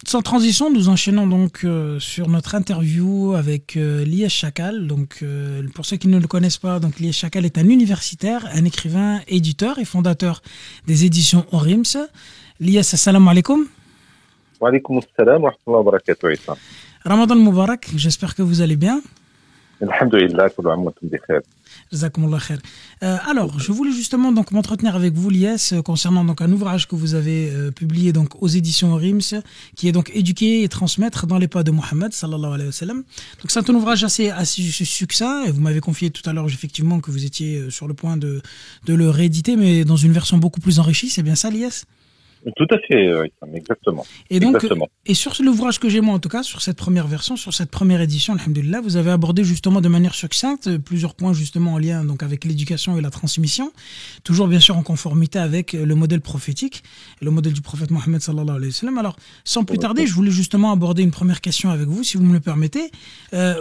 Sans transition, nous enchaînons donc sur notre interview avec Lies Chakal. Donc, pour ceux qui ne le connaissent pas, donc Lies Chakal est un universitaire, un écrivain, éditeur et fondateur des éditions Orims. Lies, assalamu alaikum. Wa alaikum assalam wa rahmatullahi wa barakatuh. Ramadan Moubarak, j'espère que vous allez bien. Alhamdulillah, kullu aam wa antum bi khair. Jazakumullah khair. Alors, je voulais justement donc m'entretenir avec vous, Lies, concernant donc un ouvrage que vous avez publié donc aux éditions Orims, qui est donc éduquer et transmettre dans les pas de Mohammed sallallahu alayhi wa sallam. Donc c'est un ouvrage assez succinct, et vous m'avez confié tout à l'heure effectivement que vous étiez sur le point de le rééditer, mais dans une version beaucoup plus enrichie. C'est bien ça, Lies? Tout à fait, exactement. Et donc, exactement. Et sur l'ouvrage que j'ai moi en tout cas, sur cette première version, sur cette première édition, alhamdoulilah, vous avez abordé justement de manière succincte plusieurs points justement en lien donc avec l'éducation et la transmission, toujours bien sûr en conformité avec le modèle prophétique, le modèle du prophète Mohammed sallallahu alayhi wa sallam. Alors, sans plus tarder, je voulais justement aborder une première question avec vous, si vous me le permettez.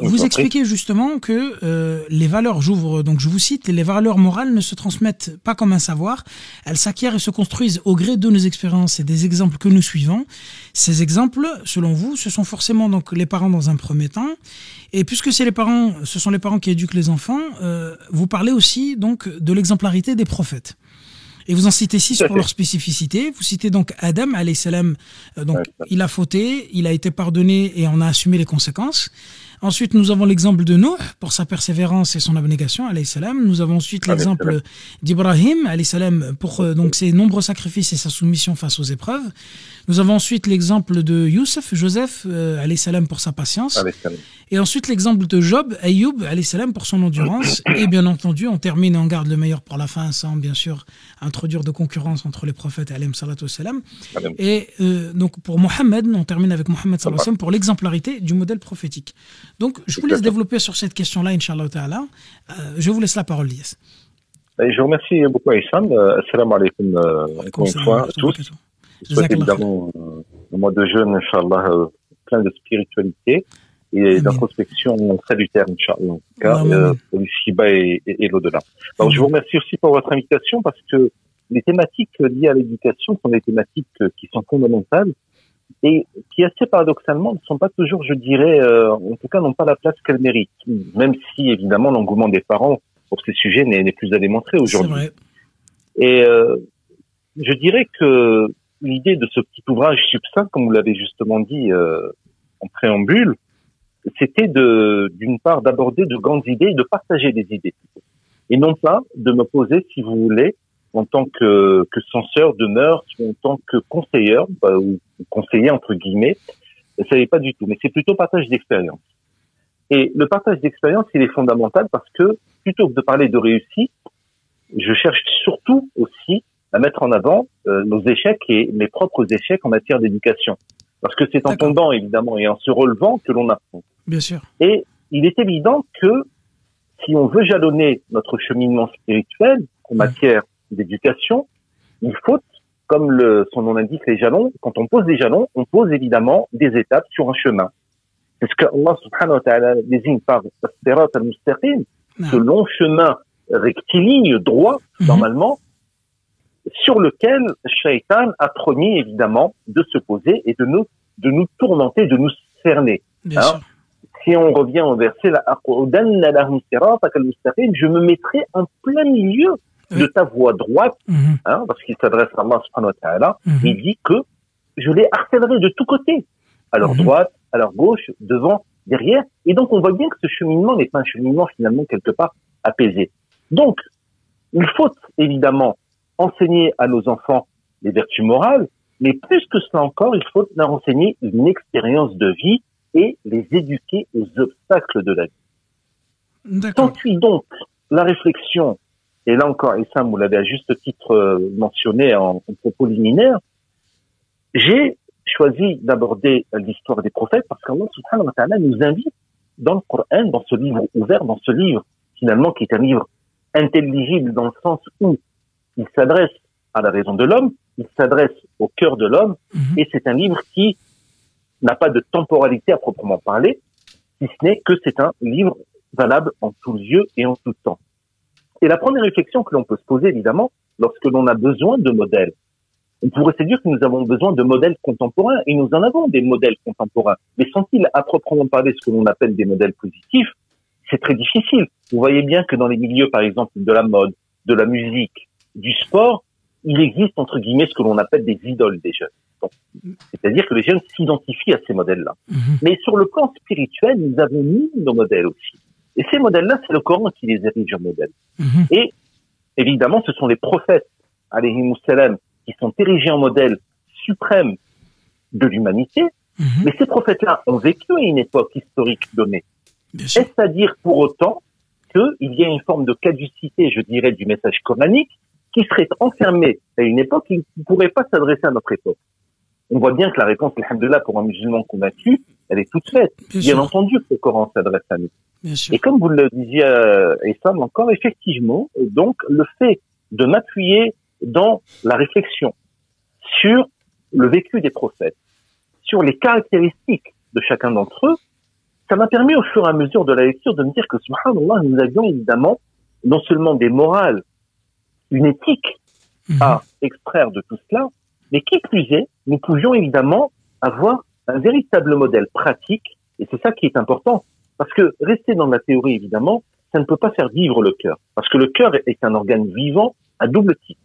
Vous expliquez justement que les valeurs, je vous cite, les valeurs morales ne se transmettent pas comme un savoir, elles s'acquièrent et se construisent au gré de nos expériences et des exemples que nous suivons. Ces exemples, selon vous, ce sont forcément donc les parents dans un premier temps. Et puisque ce sont les parents qui éduquent les enfants, vous parlez aussi donc de l'exemplarité des prophètes. Et vous en citez 6 pour leur spécificité. Vous citez donc Adam, alayhi salam, il a fauté, il a été pardonné et on a assumé les conséquences. Ensuite, nous avons l'exemple de Nuh pour sa persévérance et son abnégation, alayhi salam. Nous avons ensuite l'exemple d'Ibrahim, alayhi salam, pour donc ses nombreux sacrifices et sa soumission face aux épreuves. Nous avons ensuite l'exemple de Joseph, alayhi salam, pour sa patience. Et ensuite l'exemple de Job, Ayoub, alayhi salam, pour son endurance. Et bien entendu, on termine et on garde le meilleur pour la fin, sans bien sûr introduire de concurrence entre les prophètes, alayhi salam. Et donc pour Mohammed, on termine avec Mohammed sallallahu alayhi wa sallam pour l'exemplarité du modèle prophétique. Donc, je vous laisse développer sur cette question-là, Inch'Allah Ta'ala. Je vous laisse la parole, Lies. Je vous remercie beaucoup, Aïssam. Assalamu alaikum, encore une fois, à tous. Je souhaite évidemment un mois de jeûne, Inch'Allah, plein de spiritualité et d'introspection salutaire, Inch'Allah, en tout cas, pour l'ici-bas et l'au-delà. Alors, je vous remercie aussi pour votre invitation parce que les thématiques liées à l'éducation sont des thématiques qui sont fondamentales et qui, assez paradoxalement, ne sont pas toujours, je dirais, en tout cas, n'ont pas la place qu'elles méritent. Même si, évidemment, l'engouement des parents pour ces sujets n'est plus à démontrer aujourd'hui. C'est vrai. Et je dirais que l'idée de ce petit ouvrage succinct, comme vous l'avez justement dit en préambule, c'était d'une part d'aborder de grandes idées et de partager des idées. Et non pas de me poser, si vous voulez, en tant que censeur de mœurs ou en tant que conseilleur, ou conseiller entre guillemets, ça n'est pas du tout, mais c'est plutôt partage d'expérience. Et le partage d'expérience, il est fondamental parce que plutôt que de parler de réussite, je cherche surtout aussi à mettre en avant nos échecs et mes propres échecs en matière d'éducation. Parce que c'est en tombant, évidemment, et en se relevant que l'on apprend. Bien sûr. Et il est évident que si on veut jalonner notre cheminement spirituel en matière d'éducation, il faut, comme son nom l'indique, les jalons. Quand on pose des jalons, on pose évidemment des étapes sur un chemin. C'est ce que Allah subhanahu wa ta'ala désigne par as-sirat al-mustaqim, ce long chemin rectiligne, droit, normalement, sur lequel Shaitan a promis évidemment de se poser et de nous tourmenter, de nous cerner. Hein? Si on revient au verset, je me mettrai en plein milieu de ta voie droite, hein, parce qu'il s'adresse à Allah subhanahu wa ta'ala, il dit que je les harcèlerai de tous côtés, à leur droite, à leur gauche, devant, derrière, et donc on voit bien que ce cheminement n'est pas un cheminement finalement quelque part apaisé. Donc, il faut évidemment enseigner à nos enfants les vertus morales, mais plus que cela encore, il faut leur enseigner une expérience de vie et les éduquer aux obstacles de la vie. S'ensuit donc la réflexion, et là encore, Issam, vous l'avez à juste titre mentionné en propos liminaire, j'ai choisi d'aborder l'histoire des prophètes parce qu'Allah subhanahu wa ta'ala nous invite dans le Coran, dans ce livre ouvert, dans ce livre finalement qui est un livre intelligible dans le sens où il s'adresse à la raison de l'homme, il s'adresse au cœur de l'homme, et c'est un livre qui n'a pas de temporalité à proprement parler, si ce n'est que c'est un livre valable en tout lieu et en tout temps. Et la première réflexion que l'on peut se poser, évidemment, lorsque l'on a besoin de modèles, on pourrait se dire que nous avons besoin de modèles contemporains, et nous en avons des modèles contemporains. Mais sont-ils à proprement parler ce que l'on appelle des modèles positifs? C'est très difficile. Vous voyez bien que dans les milieux, par exemple, de la mode, de la musique, du sport, il existe, entre guillemets, ce que l'on appelle des idoles des jeunes. Donc, c'est-à-dire que les jeunes s'identifient à ces modèles-là. Mais sur le plan spirituel, nous avons mis nos modèles aussi. Et ces modèles-là, c'est le Coran qui les érige en modèles. Et évidemment, ce sont les prophètes, alayhimus salam, qui sont érigés en modèle suprême de l'humanité. Mais ces prophètes-là ont vécu à une époque historique donnée. Est-ce à dire pour autant qu'il y a une forme de caducité, je dirais, du message coranique qui serait enfermé à une époque qui ne pourrait pas s'adresser à notre époque? On voit bien que la réponse, alhamdoulilah, pour un musulman convaincu, elle est toute faite. Bien entendu que le Coran s'adresse à nous. Et comme vous le disiez, Essam, encore, effectivement, donc, le fait de m'appuyer dans la réflexion sur le vécu des prophètes, sur les caractéristiques de chacun d'entre eux, ça m'a permis au fur et à mesure de la lecture de me dire que, subhanallah, nous avions évidemment non seulement des morales, une éthique à extraire de tout cela, mais qui plus est, nous pouvions évidemment avoir un véritable modèle pratique, et c'est ça qui est important, parce que rester dans la théorie, évidemment, ça ne peut pas faire vivre le cœur, parce que le cœur est un organe vivant à double titre.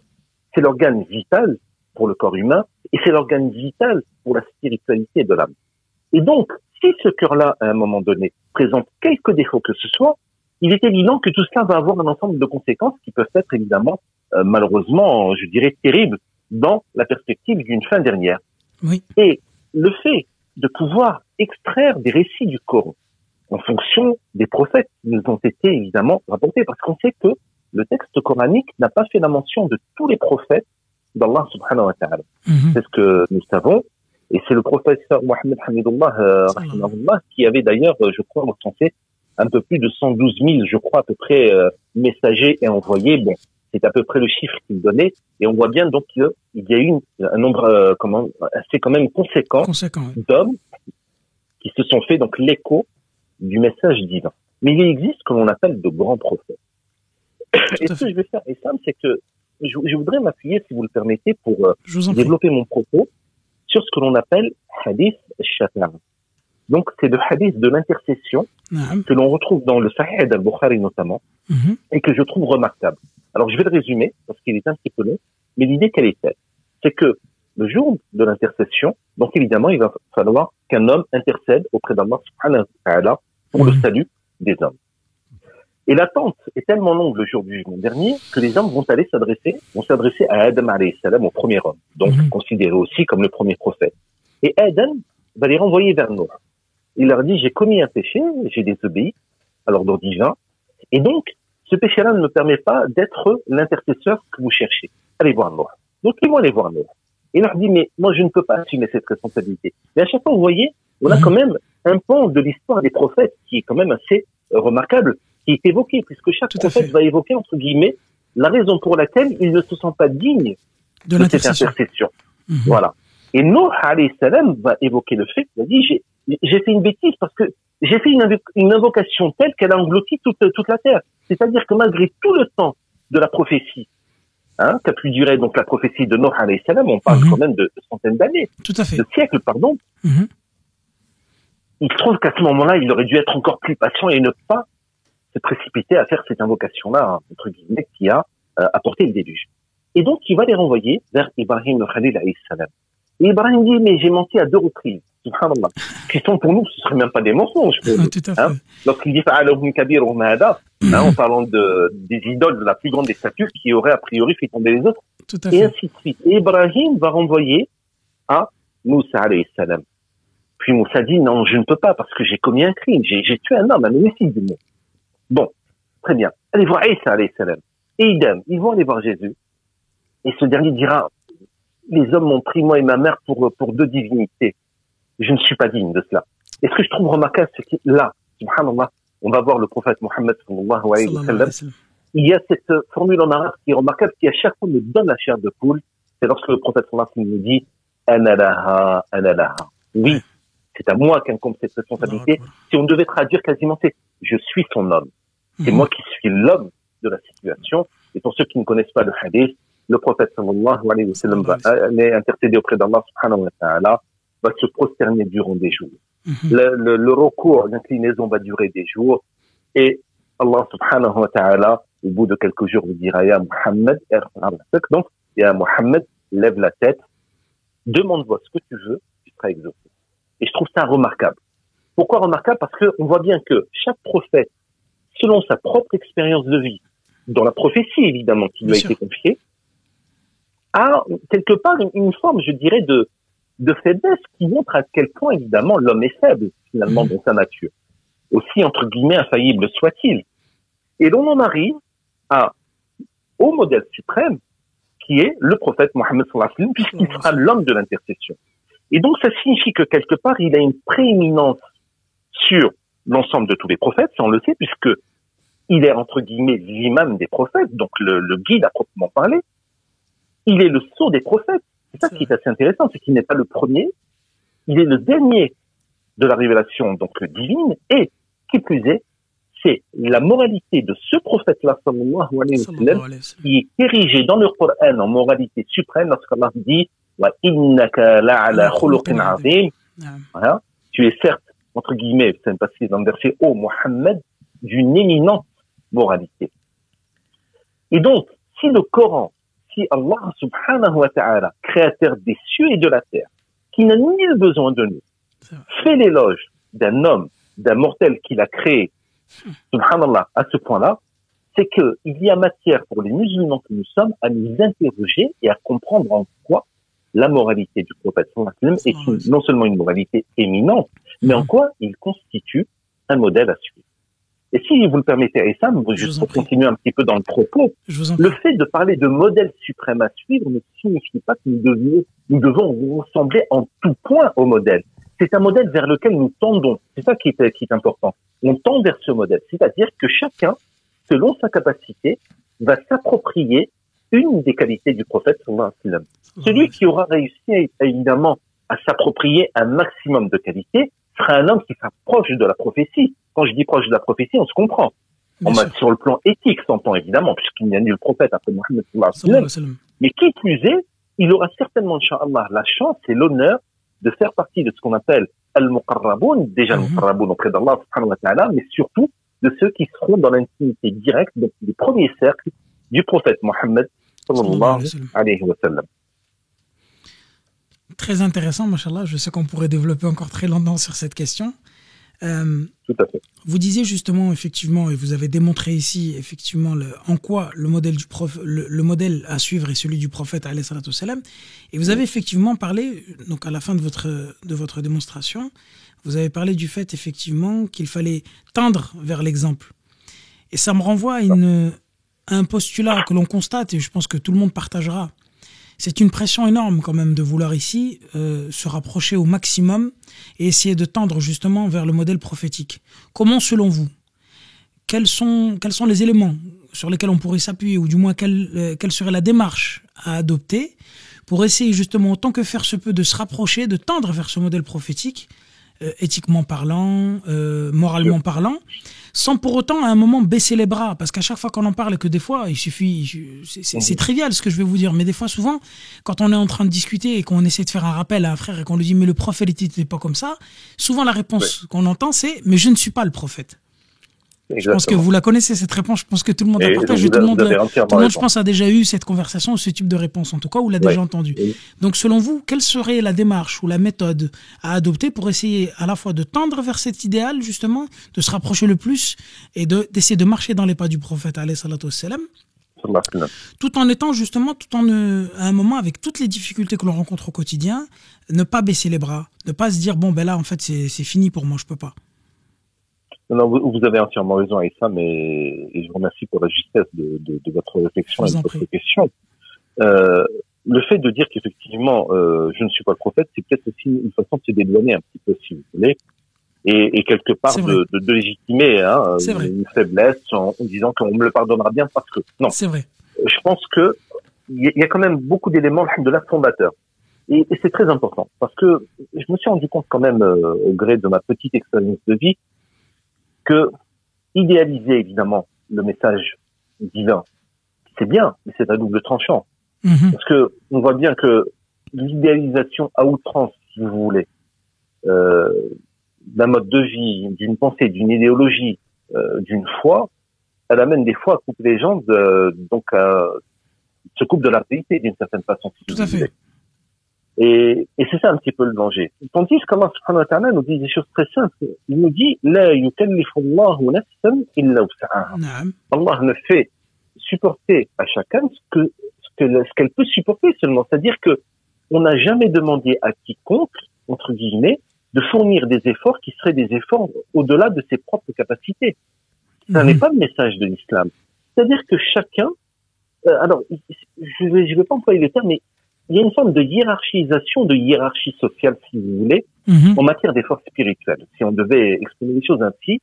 C'est l'organe vital pour le corps humain, et c'est l'organe vital pour la spiritualité de l'âme. Et donc, si ce cœur-là, à un moment donné, présente quelques défauts que ce soit, il est évident que tout cela va avoir un ensemble de conséquences qui peuvent être évidemment, malheureusement, je dirais, terribles dans la perspective d'une fin dernière. Et le fait de pouvoir extraire des récits du Coran en fonction des prophètes qui nous ont été évidemment rapportés, parce qu'on sait que le texte coranique n'a pas fait la mention de tous les prophètes d'Allah subhanahu wa ta'ala. C'est ce que nous savons. Et c'est le professeur Mohamed Hamidullah, qui avait d'ailleurs, je crois, recensé un peu plus de 112 000, je crois, à peu près, messagers et envoyés. Bon, c'est à peu près le chiffre qu'il donnait. Et on voit bien donc qu'il y a eu un nombre assez quand même conséquent d'hommes qui se sont fait donc l'écho du message divin. Mais il existe ce que l'on appelle de grands prophètes. Et ce que je vais faire, Essam, c'est que je voudrais m'appuyer, si vous le permettez, pour développer mon propos sur ce que l'on appelle hadith al-shafa'a. Donc, c'est le hadith de l'intercession que l'on retrouve dans le Sahih al-Bukhari notamment, et que je trouve remarquable. Alors, je vais le résumer, parce qu'il est un petit peu long, mais l'idée quelle est-elle? C'est que le jour de l'intercession, donc évidemment, il va falloir qu'un homme intercède auprès d'Allah subhanahu wa ta'ala pour le salut des hommes. Et l'attente est tellement longue le jour du jugement dernier que les hommes vont s'adresser à Adam alayhi salam, au premier homme, donc considéré aussi comme le premier prophète. Et Adam va les renvoyer vers Noé. Il leur dit, j'ai commis un péché, j'ai désobéi à l'ordre divin, et donc, ce péché-là ne me permet pas d'être l'intercesseur que vous cherchez. Allez voir Noé. Donc, ils vont aller voir Noé. Et il leur dit, mais moi, je ne peux pas assumer cette responsabilité. Mais à chaque fois, vous voyez, on a quand même un pan de l'histoire des prophètes qui est quand même assez remarquable, qui qui est évoquée, puisque chaque prophète va évoquer, entre guillemets, la raison pour laquelle il ne se sent pas digne de cette intercession. Voilà. Et Nuh, alayhi salam, va évoquer le fait qu'il a dit, j'ai fait une bêtise parce que j'ai fait une invocation telle qu'elle a englouti toute la terre. C'est-à-dire que malgré tout le temps de la prophétie, qu'a pu durer donc la prophétie de Nuh, alayhi salam, on parle quand même de centaines d'années, de siècles, pardon. Il trouve qu'à ce moment-là, il aurait dû être encore plus patient et ne pas se précipiter à faire cette invocation-là, entre guillemets, qui a apporté le déluge. Et donc, il va les renvoyer vers Ibrahim le Khalil alayhi salam. Et Ibrahim dit, mais j'ai menti à 2 reprises, subhanallah, qui sont pour nous, ce serait même pas des mensonges. Lorsqu'il dit, en parlant des idoles de la plus grande des statues qui auraient a priori fait tomber les autres, et ainsi de suite. Et Ibrahim va renvoyer à Moussa alayhi salam. Puis Moussa dit, non, je ne peux pas parce que j'ai commis un crime, j'ai tué un homme, un homicide. Bon, très bien. Allez voir Isa alayhi salam. Et idem, ils vont aller voir Jésus. Et ce dernier dira, les hommes m'ont pris moi et ma mère pour 2 divinités. Je ne suis pas digne de cela. Et ce que je trouve remarquable, c'est que là, subhanallah, on va voir le prophète Mohammed sallallahu alayhi wa sallam. Il y a cette formule en arabe qui est remarquable, qui à chaque fois me donne la chair de poule. C'est lorsque le prophète sallallahu alayhi wa sallam nous dit, ana laha, ana laha. Oui, c'est à moi qu'incombe cette responsabilité. Si on devait traduire quasiment, c'est je suis son homme. C'est moi qui suis l'homme de la situation. Et pour ceux qui ne connaissent pas le hadith, le prophète sallallahu alayhi wa sallam va aller intercéder auprès d'Allah subhanahu wa ta'ala, va se prosterner durant des jours. Le recours, l'inclinaison va durer des jours. Et Allah subhanahu wa ta'ala, au bout de quelques jours, vous dira, Ya Muhammad, donc, Ya Muhammad, lève la tête, demande-moi ce que tu veux, tu seras exaucé. Et je trouve ça remarquable. Pourquoi remarquable? Parce que on voit bien que chaque prophète, selon sa propre expérience de vie, dans la prophétie évidemment qui lui a été confiée, a quelque part une forme, je dirais, de faiblesse qui montre à quel point évidemment l'homme est faible finalement dans sa nature, aussi entre guillemets infaillible soit-il. Et l'on en arrive au modèle suprême qui est le prophète Mohammed sallallahu alayhi wa sallam, puisqu'il sera l'homme de l'intercession. Et donc, ça signifie que quelque part, il a une prééminence sur l'ensemble de tous les prophètes, ça on le sait, puisque il est, entre guillemets, l'imam des prophètes, donc le guide à proprement parler. Il est le sceau des prophètes. C'est ça qui est assez intéressant, c'est qu'il n'est pas le premier, il est le dernier de la révélation, donc divine, et, qui plus est, c'est la moralité de ce prophète-là, sallallahu alayhi wa sallam, qui est érigée dans le Coran en moralité suprême, lorsqu'Allah dit وَإِنَّكَ لَعَلَى خُلُقٍ عَظِيمٍ. Voilà. Tu es certes, entre guillemets, c'est un passage dans le verset, ô Mohammed, d'une éminente moralité. Et donc, si le Coran, si Allah subhanahu wa ta'ala, créateur des cieux et de la terre, qui n'a nul besoin de nous, fait l'éloge d'un homme, d'un mortel qu'il a créé, subhanallah, à ce point-là, c'est que il y a matière pour les musulmans que nous sommes à nous interroger et à comprendre en quoi la moralité du prophète sallallahu alayhi wa sallam est non seulement une moralité éminente, mais en quoi il constitue un modèle à suivre. Et si vous le permettez, Essam, juste pour continuer un petit peu dans le propos, le fait de parler de modèle suprême à suivre ne signifie pas que nous devons ressembler en tout point au modèle. C'est un modèle vers lequel nous tendons. C'est ça qui est important. On tend vers ce modèle. C'est-à-dire que chacun, selon sa capacité, va s'approprier une des qualités du prophète sallallahu alayhi wa sallam. Celui qui aura réussi évidemment à s'approprier un maximum de qualités sera un homme qui sera proche de la prophétie. Quand je dis proche de la prophétie, on se comprend. Sur le plan éthique, s'entend évidemment, puisqu'il n'y a ni le prophète après Mohammed sallallahu alayhi wa sallam. Mais qui plus est, il aura certainement, Inch'Allah, la chance et l'honneur de faire partie de ce qu'on appelle al-muqarraboun, déjà al-muqarraboun auprès d'Allah subhanahu wa ta'ala, mais surtout de ceux qui seront dans l'intimité directe, donc les premiers cercles du prophète Mohammed sallallahu alayhi wa sallam. Très intéressant, machallah. Je sais qu'on pourrait développer encore très longtemps sur cette question. Tout à fait. Vous disiez justement, effectivement, et vous avez démontré ici, effectivement, en quoi le modèle le modèle à suivre est celui du prophète, alayhi salatu wassalam. Et vous avez effectivement parlé, donc à la fin de votre démonstration, vous avez parlé du fait, effectivement, qu'il fallait tendre vers l'exemple. Et ça me renvoie à un postulat que l'on constate, et je pense que tout le monde partagera. C'est une pression énorme quand même de vouloir ici se rapprocher au maximum et essayer de tendre justement vers le modèle prophétique. Comment, selon vous, quels sont les éléments sur lesquels on pourrait s'appuyer, ou du moins quelle serait la démarche à adopter pour essayer justement, autant que faire se peut, de se rapprocher, de tendre vers ce modèle prophétique, éthiquement parlant, moralement parlant, sans pour autant à un moment baisser les bras, parce qu'à chaque fois qu'on en parle, et que des fois il suffit, c'est trivial ce que je vais vous dire, mais des fois souvent quand on est en train de discuter et qu'on essaie de faire un rappel à un frère et qu'on lui dit mais le prophète n'était pas comme ça, souvent la réponse qu'on entend c'est mais je ne suis pas le prophète. Exactement. Je pense que vous la connaissez cette réponse. Je pense que tout le monde a partagé. Tout le monde, je pense, a déjà eu cette conversation, ce type de réponse en tout cas, ou l'a déjà entendu. Donc, selon vous, quelle serait la démarche ou la méthode à adopter pour essayer à la fois de tendre vers cet idéal, justement, de se rapprocher le plus et d'essayer de marcher dans les pas du prophète, alayhi salatu wassalam, tout en étant justement, à un moment, avec toutes les difficultés que l'on rencontre au quotidien, ne pas baisser les bras, ne pas se dire bon ben là en fait c'est fini pour moi, je peux pas. Non, vous avez entièrement raison avec ça, et je vous remercie pour la justesse de votre réflexion et de votre question. Le fait de dire qu'effectivement, je ne suis pas le prophète, c'est peut-être aussi une façon de se dédouaner un petit peu, si vous voulez, et quelque part de légitimer une faiblesse en disant qu'on me le pardonnera bien parce que... Non, c'est vrai. Je pense que il y a quand même beaucoup d'éléments de la fondateur. Et c'est très important, parce que je me suis rendu compte quand même, au gré de ma petite expérience de vie, que idéaliser évidemment le message divin, c'est bien, mais c'est à double tranchant. Parce que on voit bien que l'idéalisation à outrance, si vous voulez, d'un mode de vie, d'une pensée, d'une idéologie, d'une foi, elle amène des fois à couper les gens, donc se coupe de la réalité d'une certaine façon. Si tout à fait. Et c'est ça un petit peu le danger. Tandis qu'Allah subhanahu wa ta'ala nous dit des choses très simples. Il nous dit, la yukallifu Allahu nafsan illa wus'aha. Allah ne fait supporter à chacun ce qu'elle peut supporter seulement. C'est-à-dire que on n'a jamais demandé à quiconque, entre guillemets, de fournir des efforts qui seraient des efforts au-delà de ses propres capacités. Ça n'est pas le message de l'islam. C'est-à-dire que chacun, alors, je vais pas employer le terme, mais il y a une forme de hiérarchisation, de hiérarchie sociale, si vous voulez, en matière d'efforts spirituels. Si on devait exprimer les choses ainsi,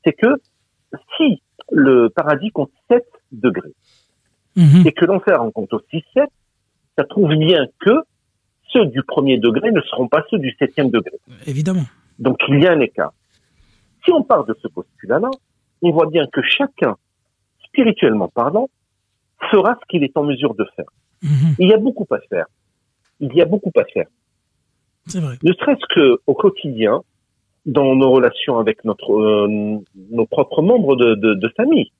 c'est que si le paradis compte 7 degrés, et que l'enfer en compte aussi 7, ça prouve bien que ceux du premier degré ne seront pas ceux du 7e degré. Évidemment. Donc il y a un écart. Si on part de ce postulat-là, on voit bien que chacun, spirituellement parlant, fera ce qu'il est en mesure de faire. Il y a beaucoup à faire. C'est vrai. Ne serait-ce que au quotidien, dans nos relations avec nos propres membres de famille,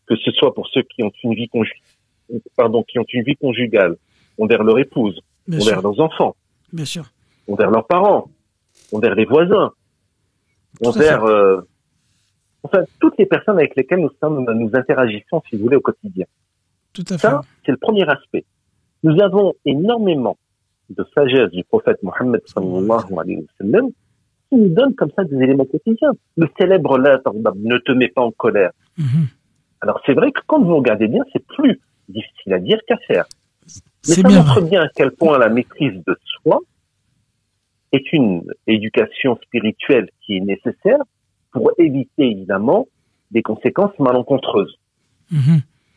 que ce soit pour ceux qui ont une vie conjugale, envers leur épouse, envers leurs enfants, bien sûr, envers leurs parents, envers les voisins, envers enfin toutes les personnes avec lesquelles nous interagissons, si vous voulez, au quotidien. Tout à fait. Ça, c'est le premier aspect. Nous avons énormément de sagesse du prophète Mohammed sallallahu alayhi wa sallam qui nous donne comme ça des éléments quotidiens. Le célèbre la taghdab, ne te mets pas en colère. Alors c'est vrai que quand vous regardez bien, c'est plus difficile à dire qu'à faire. Mais ça montre bien à quel point la maîtrise de soi est une éducation spirituelle qui est nécessaire pour éviter évidemment des conséquences malencontreuses.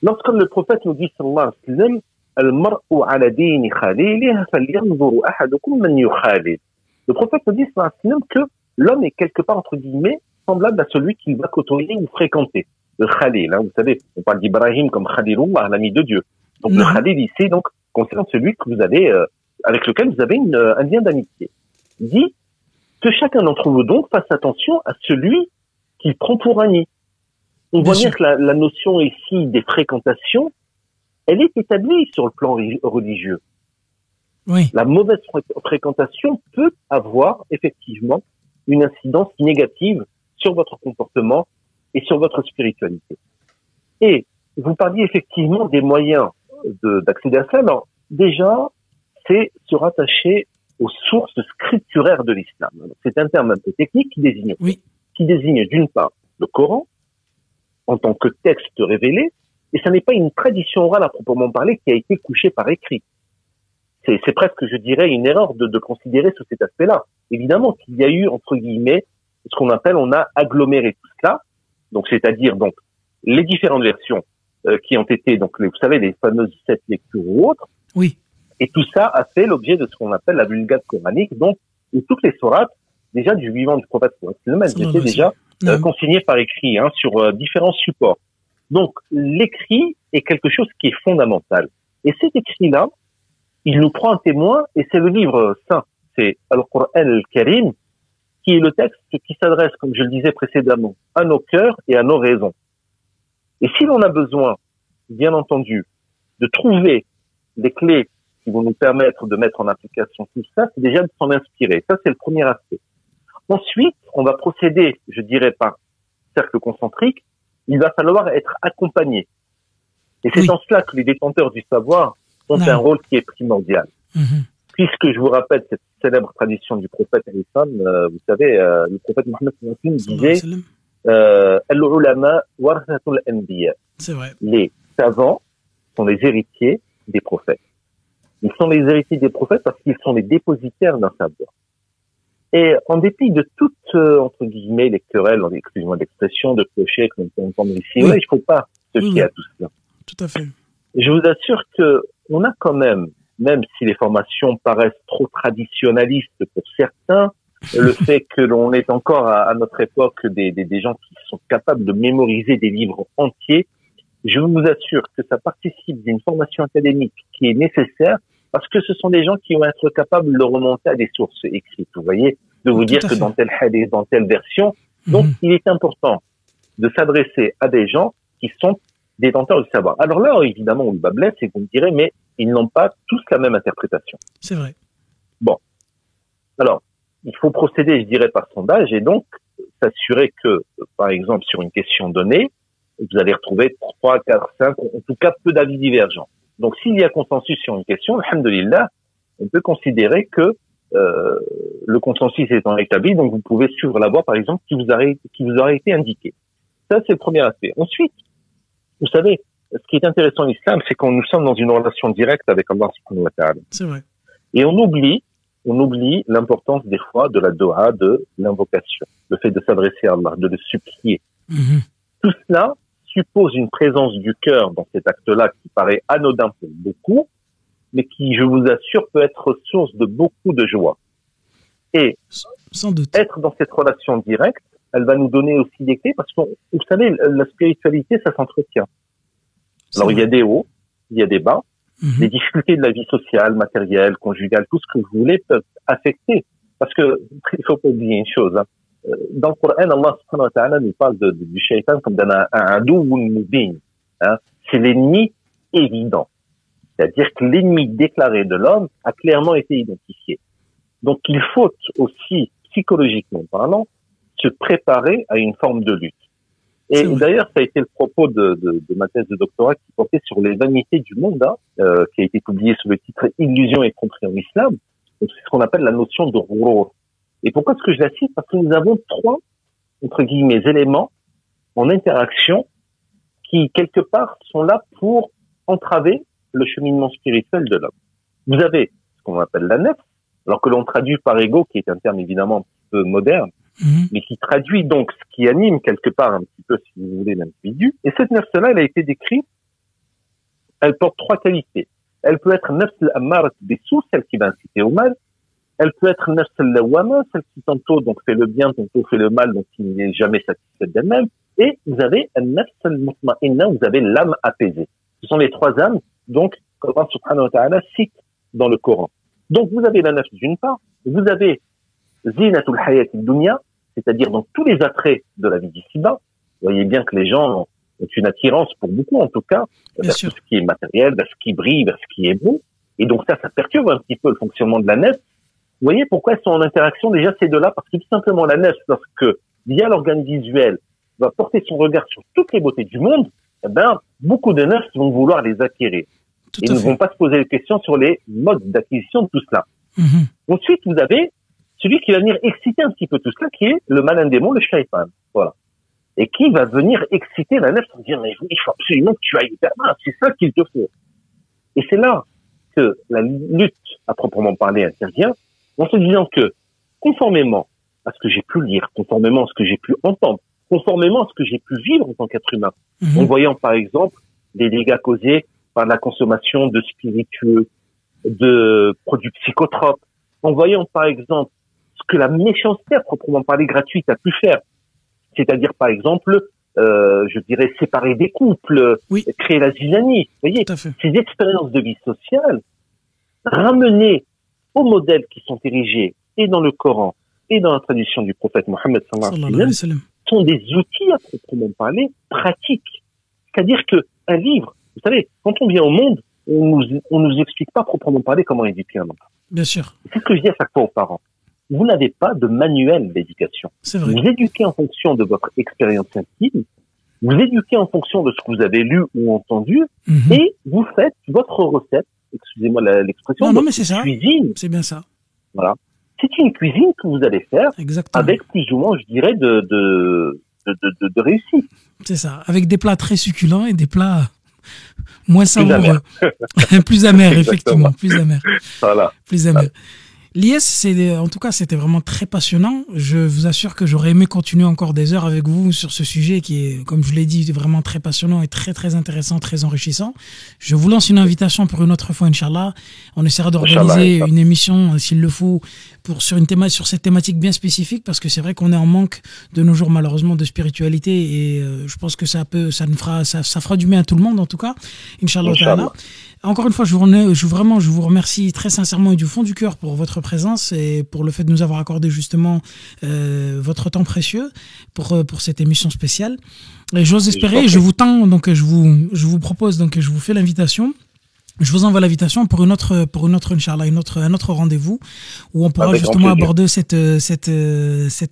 Lorsque le prophète nous dit sallallahu alayhi wa sallam, al-mar'u ala dini khalilihi falyanzur ahadukum man yukhalil. Le prophète nous dit sallallahu alayhi wa sallam que l'homme est quelque part entre guillemets semblable à celui qu'il va côtoyer ou fréquenter. Le khalil, vous savez, on parle d'Ibrahim comme khalilullah, l'ami de Dieu. Donc le khalil ici donc concerne celui que vous avez avec lequel vous avez un lien d'amitié. Il dit que chacun d'entre vous donc fasse attention à celui qu'il prend pour ami. On voit bien que la notion ici des fréquentations, elle est établie sur le plan religieux. Oui. La mauvaise fréquentation peut avoir effectivement une incidence négative sur votre comportement et sur votre spiritualité. Et vous parliez effectivement des moyens d'accéder à cela. Alors, déjà, c'est se rattacher aux sources scripturaires de l'islam. C'est un terme un peu technique qui désigne d'une part le Coran en tant que texte révélé, et ça n'est pas une tradition orale à proprement parler qui a été couchée par écrit. C'est presque, je dirais, une erreur de considérer sous cet aspect-là. Évidemment qu'il y a eu, entre guillemets, ce qu'on appelle, on a aggloméré tout cela, donc c'est-à-dire donc les différentes versions qui ont été donc vous savez les fameuses 7 lectures ou autres. Oui. Et tout ça a fait l'objet de ce qu'on appelle la Vulgate coranique, donc où toutes les sourates déjà du vivant du prophète elles étaient déjà consignées par écrit sur différents supports. Donc l'écrit est quelque chose qui est fondamental. Et cet écrit-là, il nous prend un témoin, et c'est le livre saint, c'est Al-Qur'an al-Karim, qui est le texte qui s'adresse, comme je le disais précédemment, à nos cœurs et à nos raisons. Et si l'on a besoin, bien entendu, de trouver des clés qui vont nous permettre de mettre en application tout ça, c'est déjà de s'en inspirer. Ça, c'est le premier aspect. Ensuite, on va procéder, je dirais, par cercle concentrique. Il va falloir être accompagné. Et c'est en cela que les détenteurs du savoir ont un rôle qui est primordial. Puisque je vous rappelle cette célèbre tradition du prophète Al-Islam, vous savez, le prophète Mohammed disait Al-ulama warathatul anbiya. C'est vrai. Les savants sont les héritiers des prophètes. Ils sont les héritiers des prophètes parce qu'ils sont les dépositaires d'un savoir. Et en dépit de toutes, entre guillemets, les querelles, excusez-moi l'expression, de clocher, comme on entend ici, il ne faut pas se fier à tout cela. Tout à fait. Je vous assure que on a quand même si les formations paraissent trop traditionnalistes pour certains, le fait que l'on est encore à notre époque des gens qui sont capables de mémoriser des livres entiers, je vous assure que ça participe d'une formation académique qui est nécessaire parce que ce sont des gens qui vont être capables de remonter à des sources écrites, vous voyez, de vous dire que dans tel hadith, dans telle version. Donc, il est important de s'adresser à des gens qui sont détenteurs du savoir. Alors là, évidemment, où le bas blesse, c'est que vous me direz, mais ils n'ont pas tous la même interprétation. C'est vrai. Bon. Alors, il faut procéder, je dirais, par sondage et donc s'assurer que, par exemple, sur une question donnée, vous allez retrouver 3, 4, 5, en tout cas peu d'avis divergents. Donc, s'il y a consensus sur une question, alhamdoulilah, on peut considérer que le consensus étant établi, donc vous pouvez suivre la voie, par exemple, qui vous aura été indiquée. Ça, c'est le premier aspect. Ensuite, vous savez, ce qui est intéressant en islam, c'est qu'on nous sommes dans une relation directe avec Allah subhanahu wa ta'ala. C'est vrai. Et on oublie l'importance des fois de la doha, de l'invocation, le fait de s'adresser à Allah, de le supplier. Tout cela suppose une présence du cœur dans cet acte-là qui paraît anodin pour beaucoup, mais qui, je vous assure, peut être source de beaucoup de joie. Et sans doute, être dans cette relation directe, elle va nous donner aussi des clés parce que, vous savez, la spiritualité, ça s'entretient. Alors, il y a des hauts, il y a des bas. Les difficultés de la vie sociale, matérielle, conjugale, tout ce que vous voulez peuvent affecter. Parce que, il faut pas oublier une chose, dans le Coran, Allah subhanahu wa ta'ala nous parle du shaitan comme d'un adouun mubin. C'est l'ennemi évident. C'est-à-dire que l'ennemi déclaré de l'homme a clairement été identifié. Donc, il faut aussi, psychologiquement parlant, se préparer à une forme de lutte. Et d'ailleurs, ça a été le propos de ma thèse de doctorat qui portait sur les vanités du monde, qui a été publié sous le titre Illusions et tromperies en islam. Donc, c'est ce qu'on appelle la notion de ghurur. Et pourquoi est-ce que je la cite? Parce que nous avons 3, entre guillemets, éléments en interaction qui, quelque part, sont là pour entraver le cheminement spirituel de l'homme. Vous avez ce qu'on appelle la nefs, alors que l'on traduit par ego, qui est un terme évidemment un petit peu moderne, mais qui traduit donc ce qui anime quelque part un petit peu, si vous voulez, l'individu. Et cette nefs-là, elle a été décrite, elle porte 3 qualités. Elle peut être nefs al-ammarat bis-sou, celle qui va inciter au mal. Elle peut être nefs al-lawama, celle qui tantôt donc fait le bien, tantôt fait le mal, donc qui n'est jamais satisfaite d'elle-même. Et vous avez nefs al-mutma'inna, vous avez l'âme apaisée. Ce sont les 3 âmes, donc, comme Allah subhanahu wa ta'ala cite dans le Coran. Donc, vous avez la nefs d'une part, vous avez zinatul hayat dunya, c'est-à-dire donc tous les attraits de la vie d'ici-bas. Vous voyez bien que les gens ont une attirance, pour beaucoup en tout cas, vers tout ce qui est matériel, vers ce qui brille, vers ce qui est beau. Et donc ça perturbe un petit peu le fonctionnement de la nef. Vous voyez pourquoi elles sont en interaction déjà ces deux-là? Parce que tout simplement la nef, lorsque via l'organe visuel, va porter son regard sur toutes les beautés du monde, eh ben, beaucoup de nefs vont vouloir les acquérir. Et ne vont pas se poser des questions sur les modes d'acquisition de tout cela. Ensuite, vous avez celui qui va venir exciter un petit peu tout cela, qui est le malin démon, le shaitan. Voilà. Et qui va venir exciter la nef pour dire, mais il faut absolument que tu ailles vers là, c'est ça qu'il te faut. Et c'est là que la lutte, à proprement parler, intervient, en se disant que, conformément à ce que j'ai pu lire, conformément à ce que j'ai pu entendre, conformément à ce que j'ai pu vivre en tant qu'être humain, en voyant par exemple des dégâts causés par la consommation de spiritueux, de produits psychotropes, en voyant par exemple ce que la méchanceté à proprement parler gratuite a pu faire, c'est-à-dire par exemple, je dirais séparer des couples, créer la zizanie, vous voyez, ces expériences de vie sociale ramenées aux modèles qui sont érigés et dans le Coran et dans la tradition du prophète Mohammed sallallahu alayhi wa sallam sont des outils à proprement parler pratiques. C'est-à-dire que un livre, vous savez, quand on vient au monde, on nous explique pas proprement parler comment éduquer un enfant. Bien sûr. C'est ce que je dis à chaque fois aux parents. Vous n'avez pas de manuel d'éducation. C'est vrai. Vous éduquez en fonction de votre expérience intime, vous éduquez en fonction de ce que vous avez lu ou entendu, et vous faites votre recette, excusez-moi l'expression, non, mais c'est ça. Cuisine. C'est bien ça. Voilà. C'est une cuisine que vous allez faire avec plus ou moins, je dirais, de réussite. C'est ça. Avec des plats très succulents et des plats moins savoureux. Plus amers, effectivement. Plus amers. Voilà. Plus amers. L'IS, en tout cas, c'était vraiment très passionnant. Je vous assure que j'aurais aimé continuer encore des heures avec vous sur ce sujet qui est, comme je l'ai dit, vraiment très passionnant et très, très intéressant, très enrichissant. Je vous lance une invitation pour une autre fois, Inch'Allah. On essaiera d'organiser une émission, s'il le faut, sur cette thématique bien spécifique, parce que c'est vrai qu'on est en manque de nos jours, malheureusement, de spiritualité, et je pense que ça fera du bien à tout le monde, en tout cas. Inch'Allah. Encore une fois, je vous remercie très sincèrement et du fond du cœur pour votre présence et pour le fait de nous avoir accordé justement votre temps précieux pour cette émission spéciale. Et j'ose espérer, je vous propose, je vous fais l'invitation. Je vous envoie l'invitation pour une autre Inch'Allah, un autre rendez-vous où on pourra justement aborder cette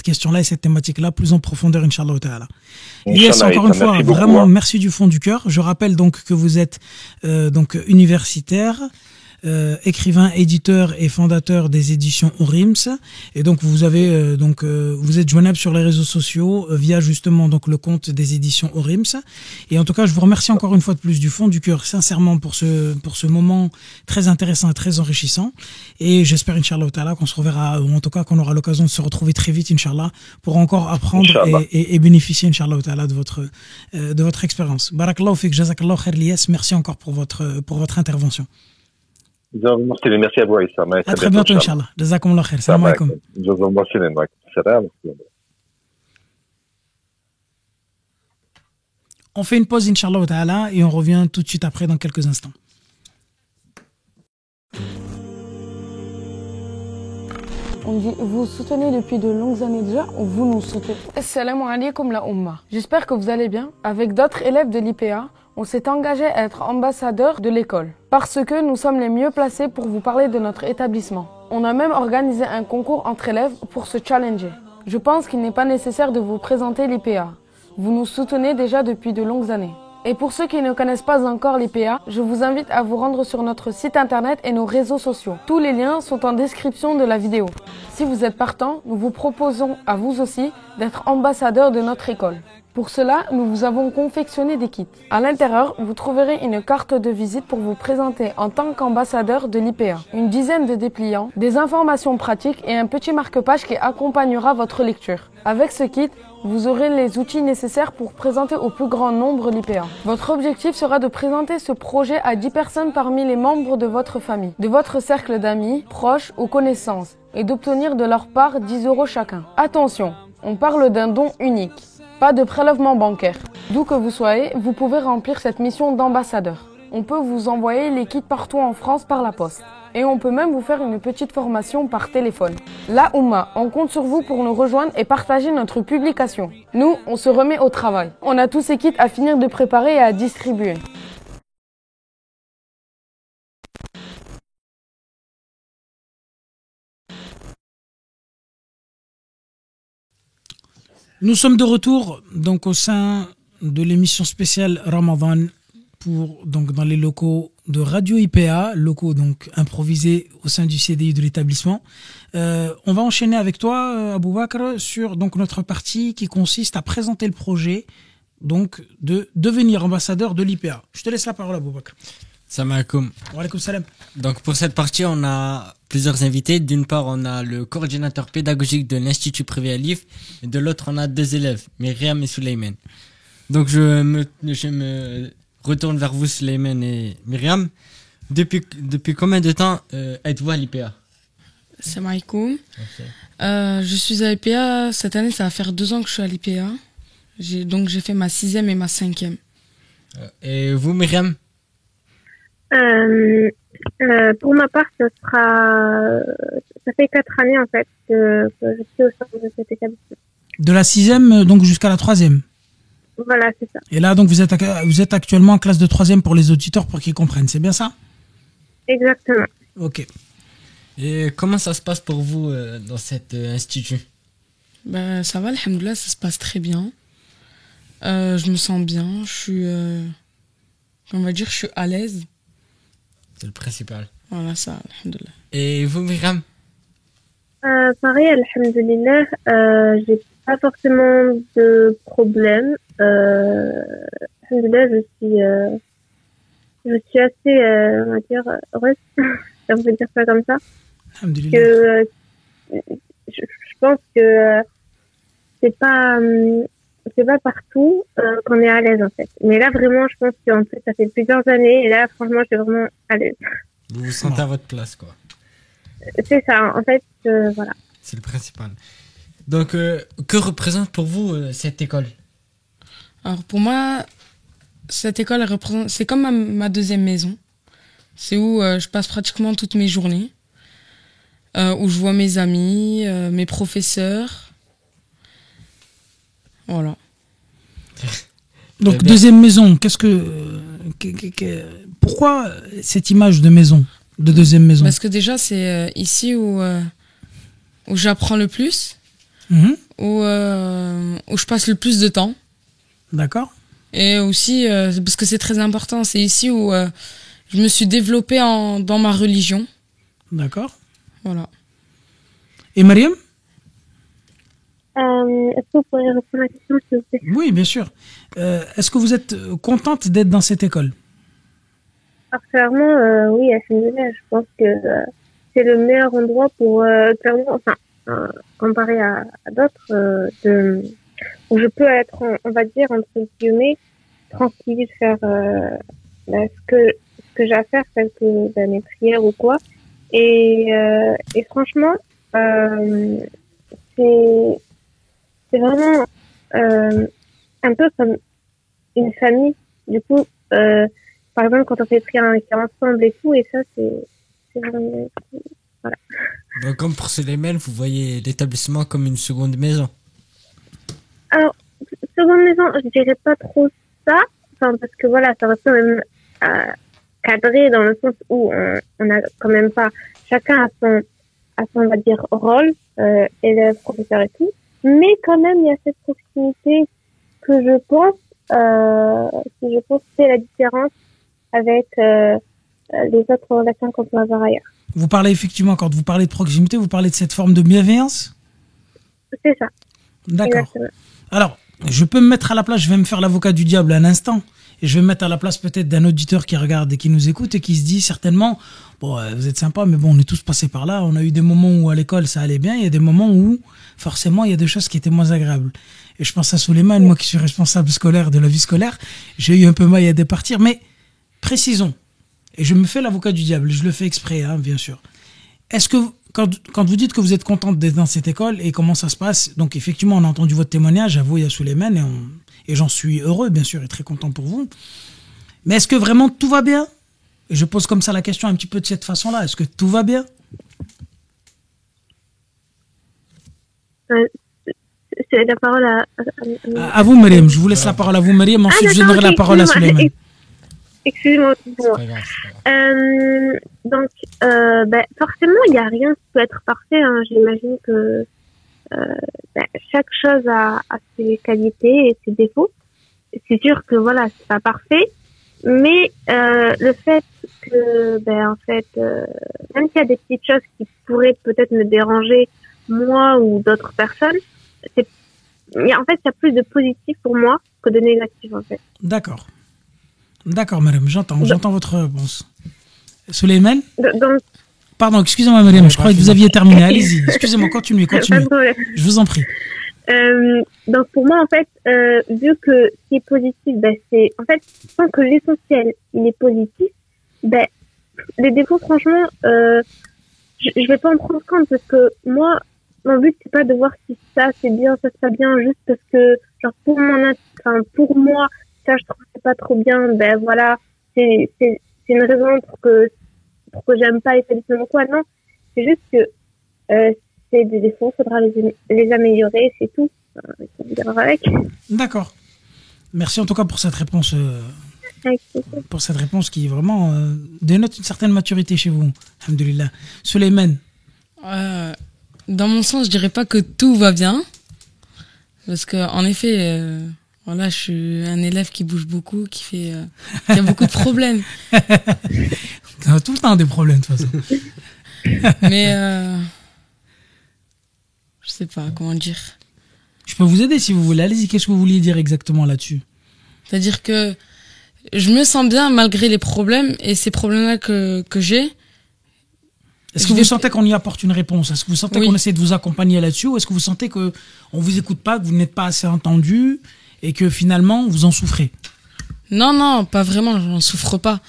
question-là et cette thématique-là plus en profondeur, Inch'Allah ta'ala. Yes, encore une fois, vraiment merci du fond du cœur. Je rappelle donc que vous êtes universitaire, écrivain, éditeur et fondateur des éditions Orims, et donc vous avez vous êtes joignable sur les réseaux sociaux via justement donc le compte des éditions Orims. Et en tout cas, je vous remercie encore une fois de plus du fond du cœur, sincèrement, pour ce moment très intéressant et très enrichissant. Et j'espère, Inch'Allah ta'ala, qu'on se reverra, ou en tout cas qu'on aura l'occasion de se retrouver très vite, Inch'Allah, pour encore apprendre et bénéficier, Inch'Allah ta'ala, de votre expérience. Barakallahu fik, jazakallahu khair Lies. Merci encore pour votre intervention. Merci à vous, Aïssa. À très bientôt, Inch'Allah. Jazakumullah khair. Salam alaikum. On fait une pause, Inch'Allah ta'ala, et on revient tout de suite après dans quelques instants. On dit, vous soutenez depuis de longues années déjà, ou vous nous soutenez? Assalamu alaikum la Ummah. J'espère que vous allez bien. Avec d'autres élèves de l'IPA, on s'est engagé à être ambassadeur de l'école. Parce que nous sommes les mieux placés pour vous parler de notre établissement. On a même organisé un concours entre élèves pour se challenger. Je pense qu'il n'est pas nécessaire de vous présenter l'IPA. Vous nous soutenez déjà depuis de longues années. Et pour ceux qui ne connaissent pas encore l'IPA, je vous invite à vous rendre sur notre site internet et nos réseaux sociaux. Tous les liens sont en description de la vidéo. Si vous êtes partant, nous vous proposons à vous aussi d'être ambassadeur de notre école. Pour cela, nous vous avons confectionné des kits. À l'intérieur, vous trouverez une carte de visite pour vous présenter en tant qu'ambassadeur de l'IPA. Une dizaine de dépliants, des informations pratiques et un petit marque-page qui accompagnera votre lecture. Avec ce kit, vous aurez les outils nécessaires pour présenter au plus grand nombre l'IPA. Votre objectif sera de présenter ce projet à 10 personnes parmi les membres de votre famille, de votre cercle d'amis, proches ou connaissances, et d'obtenir de leur part 10 € chacun. Attention, on parle d'un don unique. Pas de prélèvement bancaire. D'où que vous soyez, vous pouvez remplir cette mission d'ambassadeur. On peut vous envoyer les kits partout en France par la poste. Et on peut même vous faire une petite formation par téléphone. La Oumma, on compte sur vous pour nous rejoindre et partager notre publication. Nous, on se remet au travail. On a tous ces kits à finir de préparer et à distribuer. Nous sommes de retour donc au sein de l'émission spéciale Ramadan dans les locaux de Radio IPA, locaux donc improvisés au sein du CDI de l'établissement. On va enchaîner avec toi, Abou Bakr, sur donc notre partie qui consiste à présenter le projet donc de devenir ambassadeur de l'IPA. Je te laisse la parole, Abou Bakr. Salam alaikum. Wa alaikum salam. Donc pour cette partie, on a plusieurs invités. D'une part, on a le coordinateur pédagogique de l'Institut privé Alif, et de l'autre, on a 2 élèves, Myriam et Souleymane. Donc je me retourne vers vous, Souleymane et Myriam. Depuis combien de temps êtes-vous à l'IPA? Salam alaikum. Je suis à l'IPA, cette année ça va faire 2 ans que je suis à l'IPA. Donc j'ai fait ma 6e et ma 5e. Et vous, Myriam? Pour ma part, ça fait 4 années en fait que je suis au sein de cet établissement. De la 6e donc jusqu'à la 3e. Voilà, c'est ça. Et là donc vous êtes actuellement en classe de 3e pour les auditeurs pour qu'ils comprennent, c'est bien ça? Exactement. Ok. Et comment ça se passe pour vous dans cet institut? Ça va, alhamdoulilah, ça se passe très bien. Je me sens bien, je suis à l'aise. C'est le principal. Voilà, ça, alhamdoulilah. Et vous, Myriam? Pareil, alhamdoulilah, j'ai pas forcément de problème. Alhamdoulilah, je suis assez, on va dire, heureuse, si on peut dire ça comme ça. Que, je pense que c'est pas partout qu'on est à l'aise en fait. Mais là vraiment, je pense qu'en fait ça fait plusieurs années et là franchement, je suis vraiment à l'aise. Vous vous sentez à votre place, quoi. C'est ça, en fait, voilà. C'est le principal. Donc, que représente pour vous cette école? Alors pour moi, cette école c'est comme ma 2e maison. C'est où je passe pratiquement toutes mes journées, où je vois mes amis, mes professeurs. Voilà. Donc 2e maison, pourquoi cette image de maison, de 2e maison? Parce que déjà c'est ici où j'apprends le plus, où je passe le plus de temps. D'accord. Et aussi parce que c'est très important, c'est ici où je me suis développée dans ma religion. D'accord. Voilà. Et Mariam? Est-ce que vous pourriez répondre à la question, s'il vous plaît? Oui, bien sûr. Est-ce que vous êtes contente d'être dans cette école? Alors, clairement, oui, alhamdoulilah, je pense que c'est le meilleur endroit pour, clairement, enfin, comparé à d'autres, où je peux être, on va dire, entre guillemets, tranquille, faire ce que j'ai à faire, telles que mes prières ou quoi. Et franchement, c'est vraiment un peu comme une famille. Du coup, par exemple, quand on fait prière ensemble et tout, et ça, c'est vraiment... Voilà. Donc, comme pour Souleymane, vous voyez l'établissement comme une seconde maison? Alors, seconde maison, je dirais pas trop ça, enfin, parce que voilà, ça reste quand même cadré dans le sens où on a quand même pas... Chacun a son on va dire, rôle, élève, professeur et tout. Mais quand même, il y a cette proximité que je pense c'est la différence avec les autres relations qu'on peut avoir ailleurs. Vous parlez effectivement, quand vous parlez de proximité, vous parlez de cette forme de bienveillance? C'est ça. D'accord. Exactement. Alors, je peux me mettre à la place, je vais me faire l'avocat du diable un instant, et je vais me mettre à la place peut-être d'un auditeur qui regarde et qui nous écoute et qui se dit certainement, bon, vous êtes sympa, mais bon, on est tous passés par là, on a eu des moments où à l'école ça allait bien, il y a des moments où forcément il y a des choses qui étaient moins agréables. Et je pense à Souleymane, moi qui suis responsable scolaire de la vie scolaire, j'ai eu un peu mal à départir, mais précisons, et je me fais l'avocat du diable, je le fais exprès, hein, bien sûr. Est-ce que, quand vous dites que vous êtes contente d'être dans cette école et comment ça se passe, donc effectivement on a entendu votre témoignage, à vous et à Souleymane, et j'en suis heureux bien sûr et très content pour vous, mais est-ce que vraiment tout va bien? Et je pose comme ça la question un petit peu de cette façon-là, est-ce que tout va bien? C'est la parole à vous, Mariam. Je vous laisse la parole à vous, Mariam. Ensuite, je donnerai la parole à Souleymane. Excusez-moi. Donc, forcément, il n'y a rien qui peut être parfait. Hein. J'imagine que chaque chose a ses qualités et ses défauts. C'est sûr que voilà, c'est pas parfait, mais le fait que, même s'il y a des petites choses qui pourraient peut-être me déranger moi ou d'autres personnes, en fait, il y a plus de positif pour moi que de négatif, en fait. D'accord. D'accord, madame, j'entends votre réponse. Souleymane? Donc, Pardon, excusez-moi, madame, je croyais que vous aviez terminé. Allez-y, excusez-moi, continuez. pas de problème. Je vous en prie. Donc pour moi en fait, vu que ce qui est positif, c'est en fait tant que l'essentiel il est positif, les défauts franchement, je vais pas en prendre compte parce que moi mon but c'est pas de voir si ça c'est bien, ça c'est pas bien juste parce que genre pour moi ça je trouve que c'est pas trop bien, voilà c'est une raison pour que j'aime pas l'établissement quoi, non, c'est juste que c'est des défauts, faudra les améliorer, c'est tout. Avec. D'accord. Merci en tout cas pour cette réponse. Pour cette réponse qui vraiment dénote une certaine maturité chez vous. Alhamdoulilah. Souleymane. Dans mon sens, je dirais pas que tout va bien. Parce que, en effet, voilà, je suis un élève qui bouge beaucoup, qui a beaucoup de problèmes. On a tout le temps des problèmes, de toute façon. Mais, je sais pas comment dire. Je peux vous aider si vous voulez. Allez-y, qu'est-ce que vous vouliez dire exactement là-dessus? C'est-à-dire que je me sens bien malgré les problèmes et ces problèmes-là que j'ai. Est-ce que vous sentez qu'on y apporte une réponse? Est-ce que vous sentez qu'on essaie de vous accompagner là-dessus? Ou est-ce que vous sentez qu'on ne vous écoute pas, que vous n'êtes pas assez entendu et que finalement vous en souffrez? Non, pas vraiment, j'en souffre pas.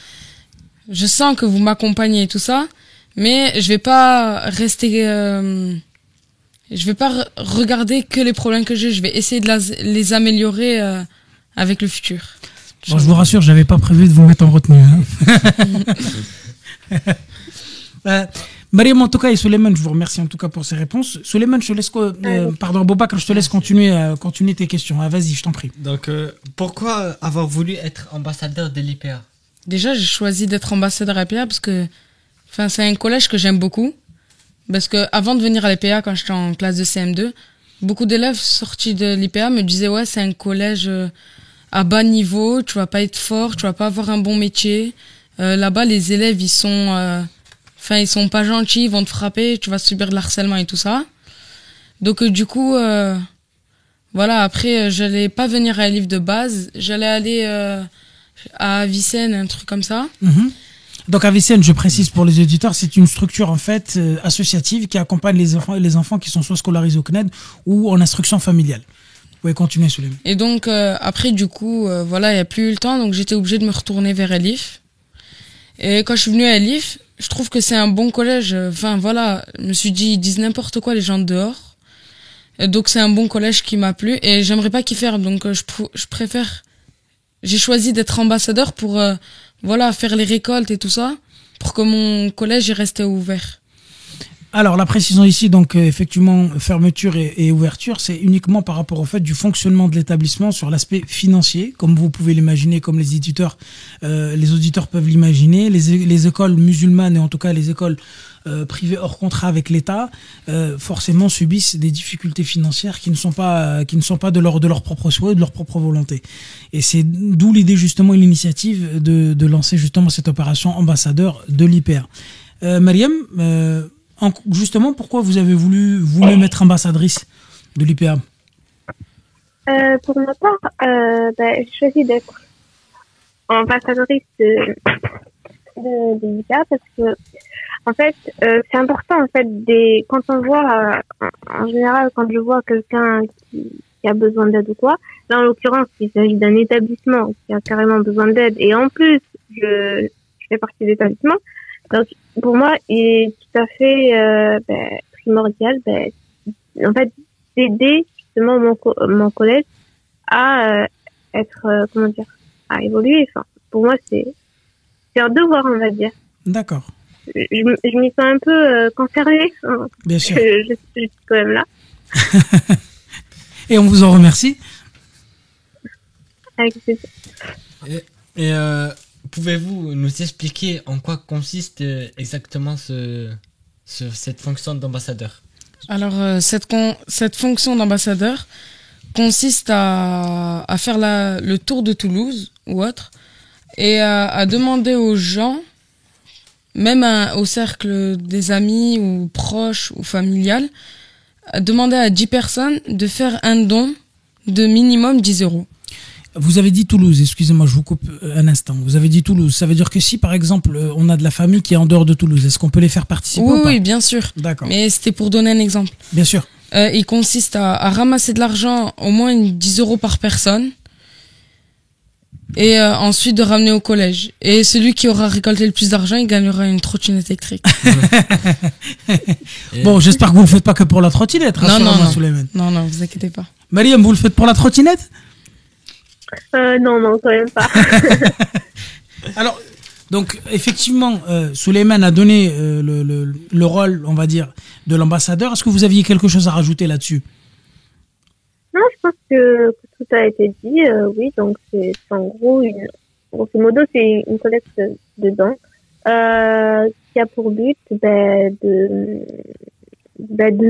Je sens que vous m'accompagnez et tout ça, mais je vais pas rester... je vais pas regarder que les problèmes que j'ai, je vais essayer de les améliorer avec le futur. Bon, je vous rassure, j'avais pas prévu de vous mettre en retenue. Mariam, en tout cas, et Souleymane, je vous remercie en tout cas pour ces réponses. Souleymane, je te laisse, pardon, Boubacar, je te laisse continuer tes questions. Vas-y, je t'en prie. Donc, pourquoi avoir voulu être ambassadeur de l'IPA? Déjà, j'ai choisi d'être ambassadeur à l'IPA parce que, c'est un collège que j'aime beaucoup. Parce que avant de venir à l'IPA, quand j'étais en classe de CM2, beaucoup d'élèves sortis de l'IPA me disaient ouais, c'est un collège à bas niveau, tu vas pas être fort, tu vas pas avoir un bon métier. Là-bas, les élèves, ils sont pas gentils, ils vont te frapper, tu vas subir de l'harcèlement et tout ça. Donc du coup, voilà, après, j'allais pas venir à Elif de base, j'allais aller à Avicenne, un truc comme ça. Mm-hmm. Donc Avicenne, je précise pour les auditeurs, c'est une structure en fait associative qui accompagne les enfants qui sont soit scolarisés au CNED ou en instruction familiale. Vous pouvez continuer, Souleymane. Et donc après du coup, voilà, il y a plus eu le temps, donc j'étais obligée de me retourner vers Elif. Et quand je suis venue à Elif, je trouve que c'est un bon collège. Voilà, je me suis dit, ils disent n'importe quoi les gens de dehors. Et donc c'est un bon collège qui m'a plu et j'aimerais pas qu'il ferme. Donc je préfère. J'ai choisi d'être ambassadeur pour faire les récoltes et tout ça, pour que mon collège y reste ouvert. Alors la précision ici, donc effectivement, fermeture et ouverture, c'est uniquement par rapport au fait du fonctionnement de l'établissement sur l'aspect financier, comme vous pouvez l'imaginer, comme les auditeurs peuvent l'imaginer. Les écoles musulmanes et en tout cas les écoles privées hors contrat avec l'État, forcément subissent des difficultés financières qui ne sont pas de leur propre souhait, de leur propre volonté. Et c'est d'où l'idée justement et l'initiative de lancer justement cette opération ambassadeur de l'IPR. Mariam, justement, pourquoi vous avez voulu vous-même être ambassadrice de l'IPA? Pour ma part, j'ai choisi d'être ambassadrice de l'IPA parce que, en fait, c'est important, en fait, quand on voit, en général, quand je vois quelqu'un qui a besoin d'aide ou quoi, là, en l'occurrence, il s'agit d'un établissement qui a carrément besoin d'aide et en plus, je fais partie de l'établissement. Donc, pour moi, il est tout à fait primordial, en fait, d'aider justement mon collège à être, à évoluer. Enfin, pour moi, c'est un devoir, on va dire. D'accord. Je m'y sens un peu concernée. Bien sûr. Je suis quand même là. Et on vous en remercie. Avec plaisir. Et pouvez-vous nous expliquer en quoi consiste exactement cette fonction d'ambassadeur? Alors, cette fonction d'ambassadeur consiste à faire le tour de Toulouse ou autre et à demander aux gens, même au cercle des amis ou proches ou familial, à demander à 10 personnes de faire un don de minimum 10 €. Vous avez dit Toulouse, excusez-moi, je vous coupe un instant. Vous avez dit Toulouse, ça veut dire que si par exemple on a de la famille qui est en dehors de Toulouse, est-ce qu'on peut les faire participer ou pas? Oui, bien sûr. D'accord. Mais c'était pour donner un exemple. Bien sûr. Il consiste à ramasser de l'argent, au moins 10 € par personne, et ensuite de ramener au collège. Et celui qui aura récolté le plus d'argent, il gagnera une trottinette électrique. Bon, j'espère que vous le faites pas que pour la trottinette. Non, Souleymane. non, vous inquiétez pas. Mariam, vous le faites pour la trottinette? Non, quand même pas. Alors, donc, effectivement, Souleymane a donné le rôle, on va dire, de l'ambassadeur. Est-ce que vous aviez quelque chose à rajouter là-dessus? Non, je pense que tout a été dit. Oui, donc c'est en gros, grosso modo, c'est une collecte de dons qui a pour but de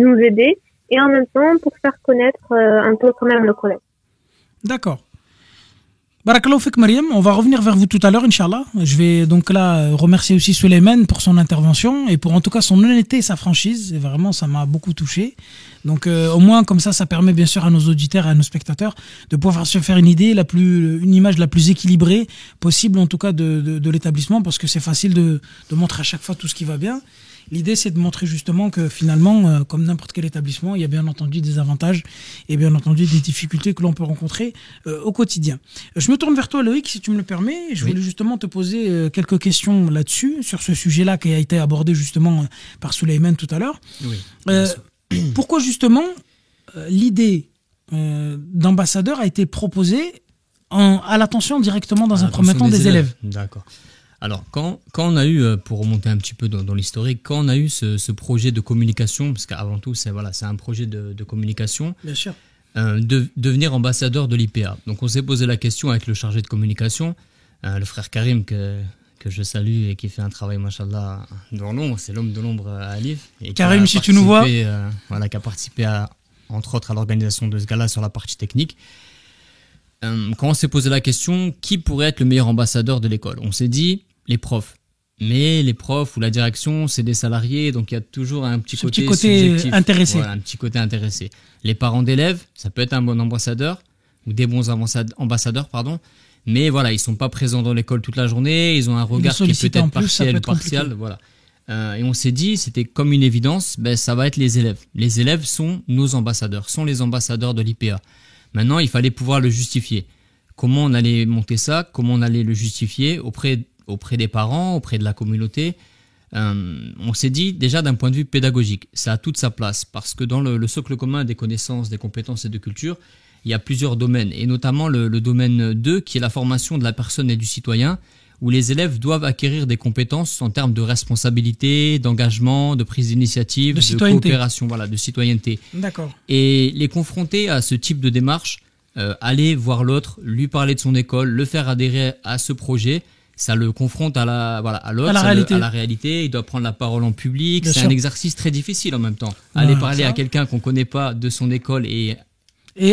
nous aider et en même temps pour faire connaître un peu quand même le collège. D'accord. Barakallahu fik Mariam, on va revenir vers vous tout à l'heure, Inch'Allah. Je vais donc là remercier aussi Souleymane pour son intervention et pour en tout cas son honnêteté et sa franchise. Et vraiment, ça m'a beaucoup touché. Donc au moins, comme ça permet bien sûr à nos auditeurs et à nos spectateurs de pouvoir se faire une idée, une image la plus équilibrée possible en tout cas de l'établissement, parce que c'est facile de montrer à chaque fois tout ce qui va bien. L'idée, c'est de montrer justement que finalement, comme n'importe quel établissement, il y a bien entendu des avantages et bien entendu des difficultés que l'on peut rencontrer au quotidien. Je me tourne vers toi, Loïc, si tu me le permets. Je voulais justement te poser quelques questions là-dessus, sur ce sujet-là qui a été abordé justement par Souleymane tout à l'heure. Oui. Pourquoi justement l'idée d'ambassadeur a été proposée à l'attention directement dans un premier temps des élèves? D'accord. Alors, quand on a eu, pour remonter un petit peu dans l'historique, quand on a eu ce projet de communication, parce qu'avant tout, c'est un projet de communication, bien sûr, de devenir ambassadeur de l'IPA. Donc, on s'est posé la question avec le chargé de communication, le frère Karim, que je salue et qui fait un travail, machallah, dans l'ombre, c'est l'homme de l'ombre à Alif. Karim, si tu nous vois. Qui a participé, entre autres, à l'organisation de ce gala sur la partie technique. Quand on s'est posé la question, qui pourrait être le meilleur ambassadeur de l'école? On s'est dit, les profs. Mais les profs ou la direction, c'est des salariés, donc il y a toujours un petit côté subjectif. Intéressé. Voilà, un petit côté intéressé. Les parents d'élèves, ça peut être un bon ambassadeur, ou des bons ambassadeurs, pardon. Mais voilà, ils sont pas présents dans l'école toute la journée, ils ont un regard qui est peut-être partiel ou partial. Voilà. Et on s'est dit, c'était comme une évidence, ça va être les élèves. Les élèves sont nos ambassadeurs, sont les ambassadeurs de l'IPA. Maintenant, il fallait pouvoir le justifier. Comment on allait monter ça? Comment on allait le justifier auprès des parents, auprès de la communauté? On s'est dit, déjà d'un point de vue pédagogique, ça a toute sa place, parce que dans le socle commun des connaissances, des compétences et de culture, il y a plusieurs domaines, et notamment le domaine 2, qui est la formation de la personne et du citoyen, où les élèves doivent acquérir des compétences en termes de responsabilité, d'engagement, de prise d'initiative, de coopération, de citoyenneté. D'accord. Et les confronter à ce type de démarche, aller voir l'autre, lui parler de son école, le faire adhérer à ce projet, ça le confronte à l'autre, à la réalité. Il doit prendre la parole en public. C'est un exercice très difficile en même temps. Aller parler à quelqu'un qu'on ne connaît pas de son école et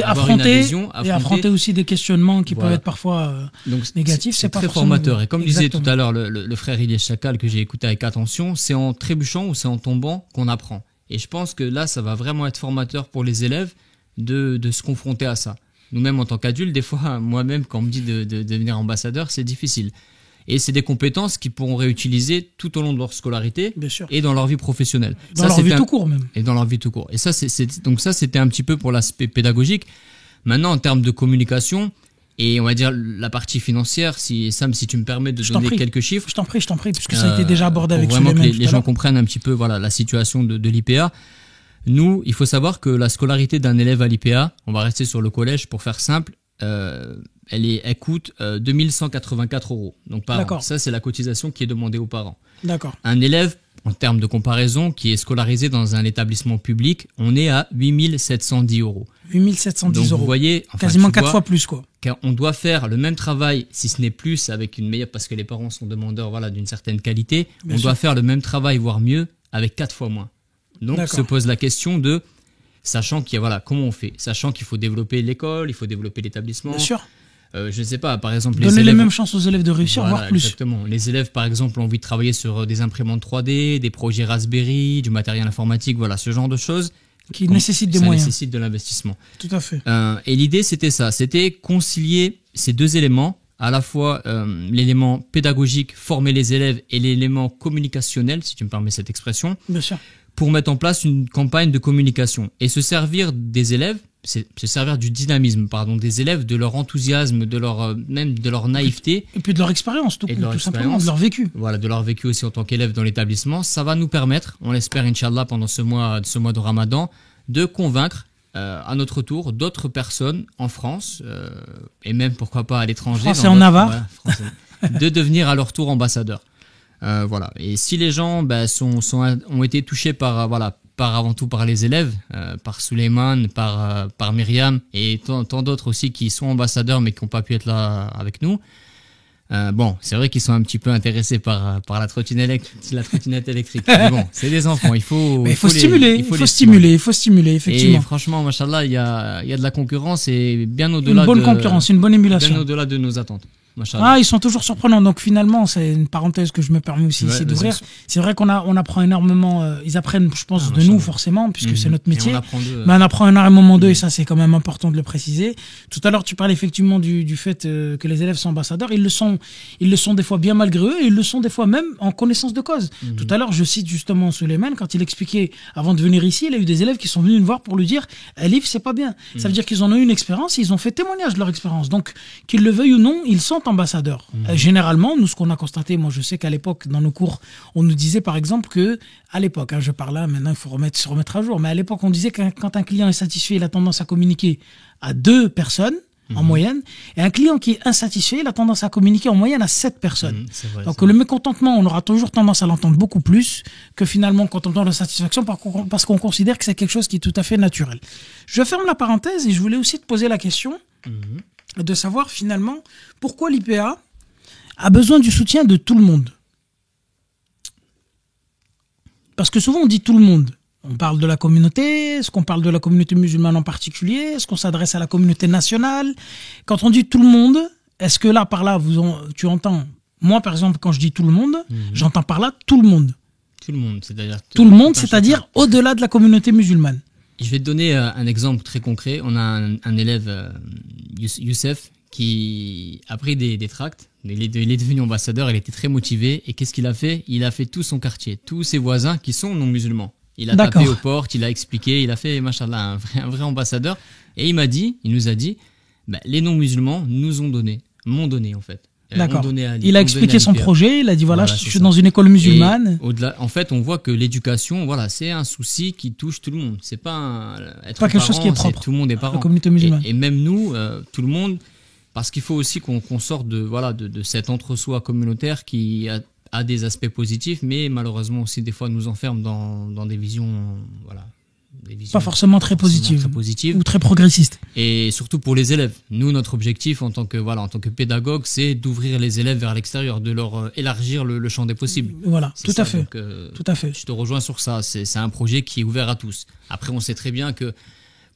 affronter aussi des questionnements qui peuvent être parfois négatifs. C'est pas très formateur. Et comme disait tout à l'heure le frère Ilyes Chakal, que j'ai écouté avec attention, c'est en trébuchant ou c'est en tombant qu'on apprend. Et je pense que là, ça va vraiment être formateur pour les élèves de se confronter à ça. Nous-mêmes, en tant qu'adultes, des fois, moi-même, quand on me dit de devenir ambassadeur, c'est difficile. Et c'est des compétences qu'ils pourront réutiliser tout au long de leur scolarité et dans leur vie professionnelle. Dans leur vie tout court même. Et dans leur vie tout court. Et ça, donc ça, c'était un petit peu pour l'aspect pédagogique. Maintenant, en termes de communication et on va dire la partie financière, Sam, si tu me permets de donner quelques chiffres. Je t'en prie, puisque ça a été déjà abordé avec Souleymane. Vraiment que les gens comprennent un petit peu la situation de l'IPA. Nous, il faut savoir que la scolarité d'un élève à l'IPA, on va rester sur le collège pour faire simple, elle coûte 2184 €. Donc par an. Ça, c'est la cotisation qui est demandée aux parents. D'accord. Un élève, en termes de comparaison, qui est scolarisé dans un établissement public, on est à 8710 €. 8710 €. Donc vous voyez, quasiment 4 fois plus, quoi. Car on doit faire le même travail, si ce n'est plus, avec une meilleure, parce que les parents sont demandeurs, d'une certaine qualité. Bien sûr. Doit faire le même travail, voire mieux, avec 4 fois moins. Donc se pose la question de, sachant qu'il y a, comment on fait, sachant qu'il faut développer l'école, il faut développer l'établissement. Bien sûr. Je ne sais pas, par exemple, donner les mêmes chances aux élèves de réussir, voire plus. Exactement. Les élèves, par exemple, ont envie de travailler sur des imprimantes 3D, des projets Raspberry, du matériel informatique, ce genre de choses. Qui nécessitent des moyens. Ça nécessite de l'investissement. Tout à fait. Et l'idée, c'était ça. C'était concilier ces deux éléments, à la fois l'élément pédagogique, former les élèves, et l'élément communicationnel, si tu me permets cette expression, Bien sûr. pour mettre en place une campagne de communication et se servir des élèves, se servir du dynamisme, des élèves, de leur enthousiasme, de leur même de leur naïveté. Et puis de leur expérience, tout simplement, de leur vécu. Voilà, de leur vécu aussi en tant qu'élève dans l'établissement. Ça va nous permettre, on l'espère, Inch'Allah, pendant ce mois de Ramadan, de convaincre à notre tour d'autres personnes en France et même pourquoi pas à l'étranger, France et en Navarre, de devenir à leur tour ambassadeurs. Voilà. Et si les gens ont été touchés par avant tout par les élèves, par Souleymane, par Myriam et tant d'autres aussi qui sont ambassadeurs mais qui n'ont pas pu être là avec nous. C'est vrai qu'ils sont un petit peu intéressés par la trottinette électrique. Mais bon, c'est des enfants, il faut stimuler, il faut stimuler, effectivement. Et franchement, machallah, il y a de la concurrence et bien au-delà une bonne concurrence, une bonne émulation. Bien au-delà de nos attentes. Ils sont toujours surprenants. Donc finalement, c'est une parenthèse que je me permets aussi ici d'ouvrir. C'est vrai qu'on apprend énormément. Ils apprennent, je pense, de nous forcément, puisque c'est notre métier. Mais on apprend énormément d'eux et ça, c'est quand même important de le préciser. Tout à l'heure, tu parlais effectivement du fait que les élèves sont ambassadeurs. Ils le sont des fois bien malgré eux et ils le sont des fois même en connaissance de cause. Tout à l'heure, je cite justement Souleymane quand il expliquait avant de venir ici, il a eu des élèves qui sont venus me voir pour lui dire Elif, c'est pas bien. Ça veut dire qu'ils en ont eu une expérience, ils ont fait témoignage de leur expérience. Donc, qu'ils le veuillent ou non, ils sont ambassadeurs. Généralement, nous, ce qu'on a constaté, moi, je sais qu'à l'époque, dans nos cours, on nous disait, par exemple, que, à l'époque, je parle là, maintenant, il faut se remettre à jour, mais à l'époque, on disait que quand un client est satisfait, il a tendance à communiquer à 2 personnes, en moyenne, et un client qui est insatisfait, il a tendance à communiquer en moyenne à 7 personnes. Donc, le mécontentement, on aura toujours tendance à l'entendre beaucoup plus que finalement, quand on entend la satisfaction, parce qu'on considère que c'est quelque chose qui est tout à fait naturel. Je ferme la parenthèse et je voulais aussi te poser la question de savoir finalement pourquoi l'IPA a besoin du soutien de tout le monde. Parce que souvent on dit tout le monde. On parle de la communauté, est-ce qu'on parle de la communauté musulmane en particulier? Est-ce qu'on s'adresse à la communauté nationale? Quand on dit tout le monde, est-ce que là, par là, tu entends... Moi, par exemple, quand je dis tout le monde, j'entends par là tout le monde. Tout le monde, c'est-à-dire... Tout le monde, c'est-à-dire au-delà de la communauté musulmane. Je vais te donner un exemple très concret. On a un élève, Youssef, qui a pris des tracts. Il est devenu ambassadeur, il était très motivé. Et qu'est-ce qu'il a fait? Il a fait tout son quartier, tous ses voisins qui sont non musulmans. Il a tapé aux portes, il a expliqué, il a fait, machallah, un vrai ambassadeur. Et il nous a dit, les non-musulmans m'ont donné en fait. D'accord. Il a expliqué son projet, il a dit voilà je suis dans une école musulmane. Au-delà, en fait, on voit que l'éducation, c'est un souci qui touche tout le monde. C'est pas être pas quelque chose qui est propre. Tout le monde est parent. La communauté musulmane. Et même nous, tout le monde, parce qu'il faut aussi qu'on sorte de cet entre-soi communautaire qui a des aspects positifs, mais malheureusement aussi des fois nous enferme dans des visions, pas forcément très positives ou très progressistes. Et surtout pour les élèves. Nous, notre objectif en tant que pédagogue, c'est d'ouvrir les élèves vers l'extérieur, de leur élargir le champ des possibles. Voilà, tout à fait. Tout à fait. Je te rejoins sur ça. C'est un projet qui est ouvert à tous. Après, on sait très bien que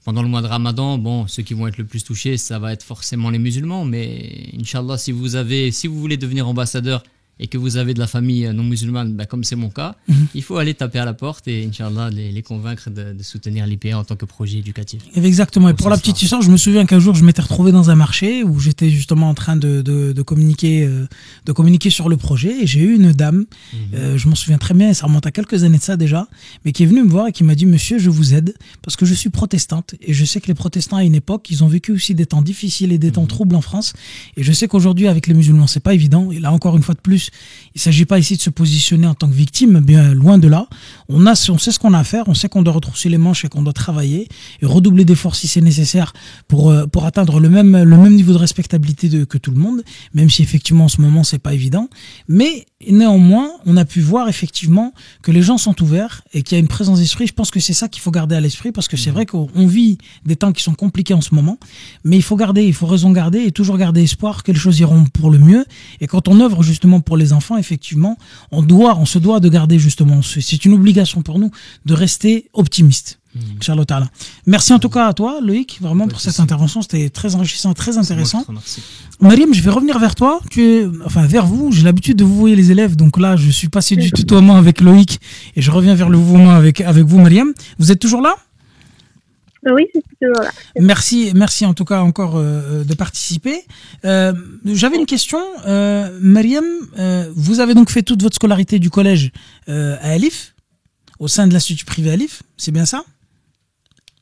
pendant le mois de Ramadan, ceux qui vont être le plus touchés, ça va être forcément les musulmans. Mais Inch'Allah, si vous voulez devenir ambassadeur et que vous avez de la famille non musulmane, comme c'est mon cas, il faut aller taper à la porte et Inch'Allah les convaincre de soutenir l'IPA en tant que projet éducatif. Exactement. Et pour la petite histoire, je me souviens qu'un jour je m'étais retrouvé dans un marché où j'étais justement en train de communiquer sur le projet et j'ai eu une dame, je m'en souviens très bien, ça remonte à quelques années de ça déjà, mais qui est venue me voir et qui m'a dit monsieur, je vous aide parce que je suis protestante et je sais que les protestants à une époque, ils ont vécu aussi des temps difficiles et des temps troubles en France et je sais qu'aujourd'hui avec les musulmans, c'est pas évident et là encore une fois de plus, il ne s'agit pas ici de se positionner en tant que victime, bien loin de là. On sait ce qu'on a à faire, on sait qu'on doit retrousser les manches et qu'on doit travailler et redoubler d'efforts si c'est nécessaire pour atteindre le même niveau de respectabilité que tout le monde, même si effectivement en ce moment c'est pas évident. Mais néanmoins, on a pu voir effectivement que les gens sont ouverts et qu'il y a une présence d'esprit. Je pense que c'est ça qu'il faut garder à l'esprit parce que c'est vrai qu'on vit des temps qui sont compliqués en ce moment, mais il faut raison garder et toujours garder espoir que les choses iront pour le mieux. Et quand on œuvre justement pour les enfants, effectivement, on se doit de garder justement, c'est une obligation pour nous de rester optimiste. Inch'Allah Ta'ala. Merci en tout cas à toi, Loïc, vraiment pour cette intervention. C'était très enrichissant, très intéressant. Mariam, je vais revenir vers toi. Vers vous. J'ai l'habitude de vous voyer les élèves, donc là, je suis passé du tutoiement avec Loïc et je reviens vers le vouvoiement avec vous, Mariam. Vous êtes toujours là? Oui, c'est toujours là. Merci en tout cas encore de participer. J'avais une question. Mariam, vous avez donc fait toute votre scolarité du collège à Alif, au sein de l'institut privé Alif, c'est bien ça?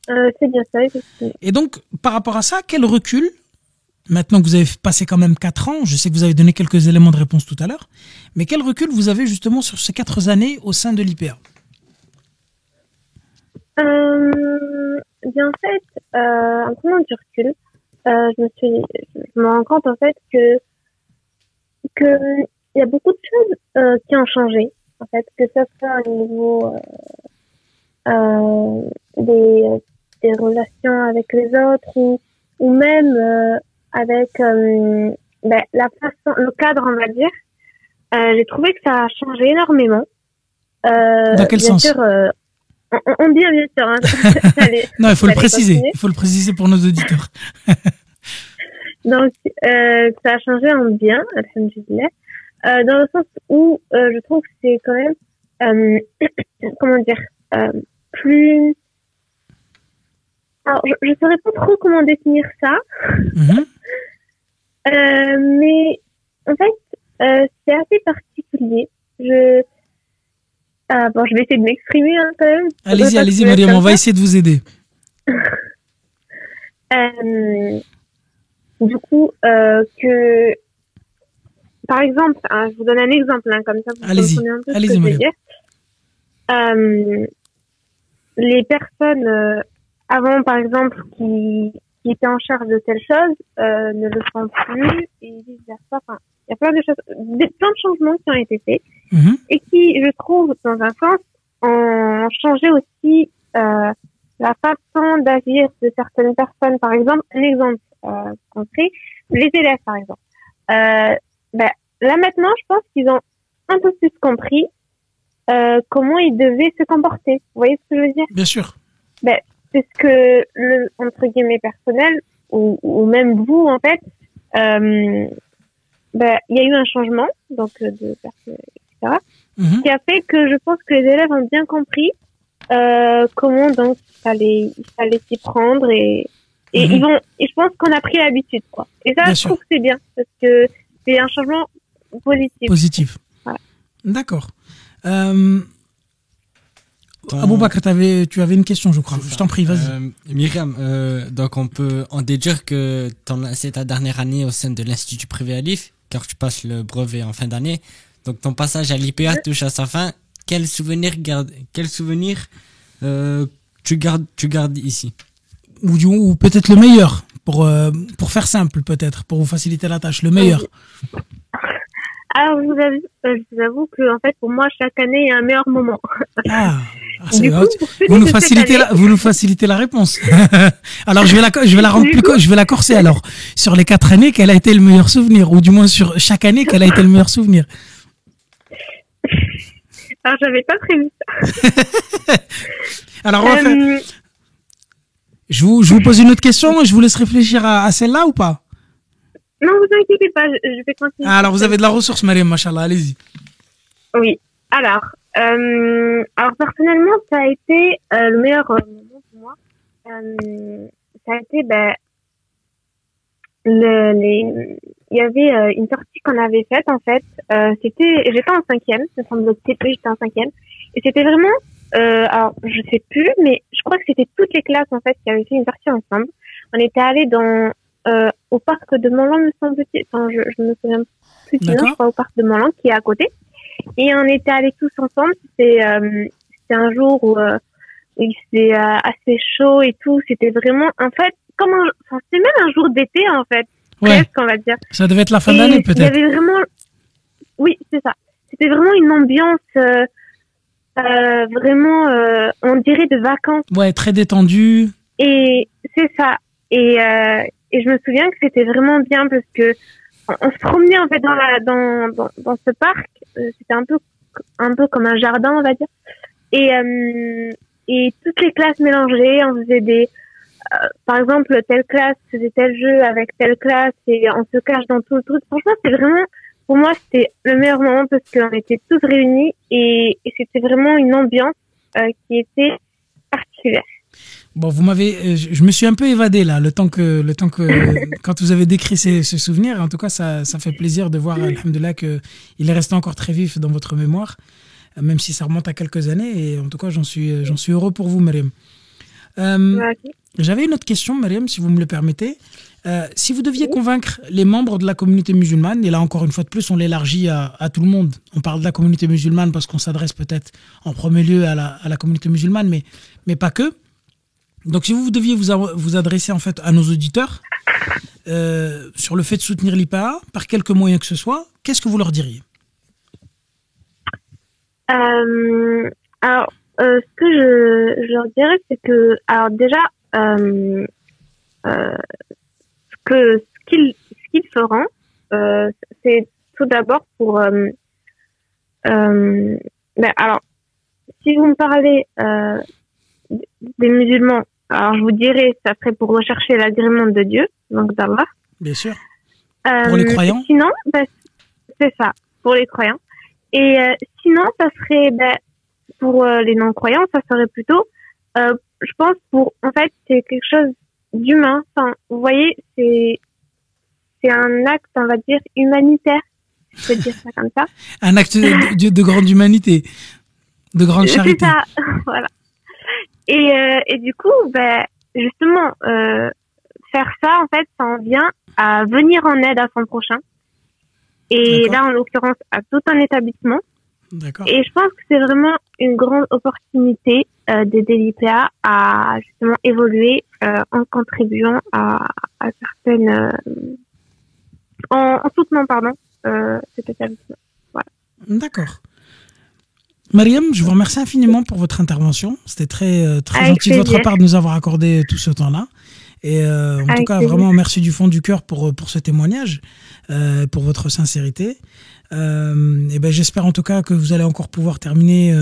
C'est bien ça, effectivement. Et donc, par rapport à ça, quel recul, maintenant que vous avez passé quand même 4 ans, je sais que vous avez donné quelques éléments de réponse tout à l'heure, mais quel recul vous avez justement sur ces 4 années au sein de l'IPA? Bien en fait, en prenant du recul, je me rends compte en fait que il y a beaucoup de choses qui ont changé, en fait, que ça soit au niveau des relations avec les autres ou même avec la façon, le cadre, on va dire. J'ai trouvé que ça a changé énormément. Dans quel bien sens? sûr, on dit bien sûr. Hein, non, il faut le préciser. Continuer. Il faut le préciser pour nos auditeurs. Donc, ça a changé en bien, alhamdoulilah, dans le sens où je trouve que c'est quand même, comment dire, plus... Alors, je saurais pas trop comment définir ça, mais en fait, c'est assez particulier. Bon, je vais essayer de m'exprimer hein, quand même. Allez-y, Mariam, on va essayer de vous aider. Du coup, que, par exemple, hein, je vous donne un exemple, hein, comme ça vous comprenez un peu ce que je veux dire. Les personnes avant, par exemple, qui étaient en charge de telle chose, ne le sont plus, et vice-versa. Enfin, il y a plein de choses, plein de changements qui ont été faits, et qui, je trouve, dans un sens, ont changé aussi la façon d'agir de certaines personnes. Par exemple, un exemple concret, les élèves, par exemple. Là, maintenant, je pense qu'ils ont un peu plus compris comment ils devaient se comporter. Vous voyez ce que je veux dire? Bien sûr. C'est ce que le, entre guillemets, personnel, ou même vous, en fait, il y a eu un changement, donc, de personnel, etc., qui a fait que je pense que les élèves ont bien compris comment, donc, il fallait s'y prendre et je pense qu'on a pris l'habitude, quoi. Et ça, je trouve que c'est bien, parce que c'est un changement positif. Voilà. D'accord. Aboubakr, tu avais une question, je crois. Je t'en prie, vas-y. Myriam, donc on peut en déduire que c'est ta dernière année au sein de l'Institut privé Alif, car tu passes le brevet en fin d'année. Donc ton passage à l'IPA touche à sa fin. Quel souvenir tu gardes ici? Ou peut-être le meilleur, pour faire simple, peut-être, pour vous faciliter la tâche, le meilleur. Alors, je vous avoue que, en fait, pour moi, chaque année est un meilleur moment. Vous nous facilitez la réponse. Alors, je vais la rendre je vais la corser, alors. Sur les 4 années, quel a été le meilleur souvenir? Ou du moins, sur chaque année, quel a été le meilleur souvenir? Alors, j'avais pas prévu ça. Alors, on va faire... Je vous pose une autre question et je vous laisse réfléchir à celle-là ou pas? Non, vous inquiétez pas, je vais continuer. Alors, vous avez de la ressource, Mariam, machallah, allez-y. Oui. Alors, personnellement, ça a été le meilleur moment pour moi. Ça a été, il y avait une sortie qu'on avait faite, en fait. J'étais en 5e, ça semble j'étais en 5e. Et c'était vraiment, alors, je sais plus, mais je crois que c'était toutes les classes, en fait, qui avaient fait une sortie ensemble. On était allés au parc de Montland, me semble-t-il. Enfin, je me souviens plus du nom, je crois, au parc de Montland, qui est à côté. Et on était allés tous ensemble. C'était un jour où il faisait assez chaud et tout. C'était vraiment, en fait, c'était même un jour d'été, en fait. Presque, on va dire. Ça devait être la fin d'année, peut-être. Il y avait vraiment, oui, c'est ça. C'était vraiment une ambiance, vraiment, on dirait de vacances. Ouais, très détendue. Et c'est ça. Et je me souviens que c'était vraiment bien parce que on se promenait en fait dans ce parc. C'était un peu comme un jardin, on va dire. Et toutes les classes mélangées, on faisait par exemple, telle classe faisait tel jeu avec telle classe et on se cache dans tout le truc. Franchement, c'est vraiment, pour moi, c'était le meilleur moment parce qu'on était tous réunis et c'était vraiment une ambiance qui était particulière. Bon, je me suis un peu évadé là, le temps que quand vous avez décrit ce souvenir. En tout cas, ça fait plaisir de voir, alhamdoulilah, qu'il est resté encore très vif dans votre mémoire, même si ça remonte à quelques années. Et en tout cas, j'en suis heureux pour vous, Mariam. J'avais une autre question, Mariam, si vous me le permettez. Si vous deviez convaincre les membres de la communauté musulmane, et là encore une fois de plus, on l'élargit à tout le monde. On parle de la communauté musulmane parce qu'on s'adresse peut-être en premier lieu à la communauté musulmane, mais pas que. Donc, si vous deviez vous adresser en fait à nos auditeurs sur le fait de soutenir l'IPA par quelque moyen que ce soit, qu'est-ce que vous leur diriez? Alors, ce que je leur dirais, c'est que, alors déjà, ce qu'ils feront, c'est tout d'abord pour, alors, si vous me parlez des musulmans, alors je vous dirais, ça serait pour rechercher l'agrément de Dieu, donc d'Allah. Bien sûr. Pour les croyants. Sinon, c'est ça, pour les croyants. Et sinon, ça serait, pour les non-croyants, ça serait plutôt, je pense, en fait, c'est quelque chose d'humain. Enfin, vous voyez, c'est un acte, on va dire, humanitaire. Je peux dire ça comme ça. Un acte de grande humanité, de grande charité. C'est ça, voilà. Et du coup, justement, faire ça, en fait, ça en vient à venir en aide à son prochain. Et là, en l'occurrence, à tout un établissement. D'accord. Et je pense que c'est vraiment une grande opportunité d'aider l'IPA à justement évoluer en contribuant à certaines... en soutenant, cet établissement. Voilà. D'accord. Mariam, je vous remercie infiniment pour votre intervention. C'était très gentil de votre part de nous avoir accordé tout ce temps-là. Et en tout cas, vraiment, merci du fond du cœur pour ce témoignage, pour votre sincérité. Et j'espère en tout cas que vous allez encore pouvoir terminer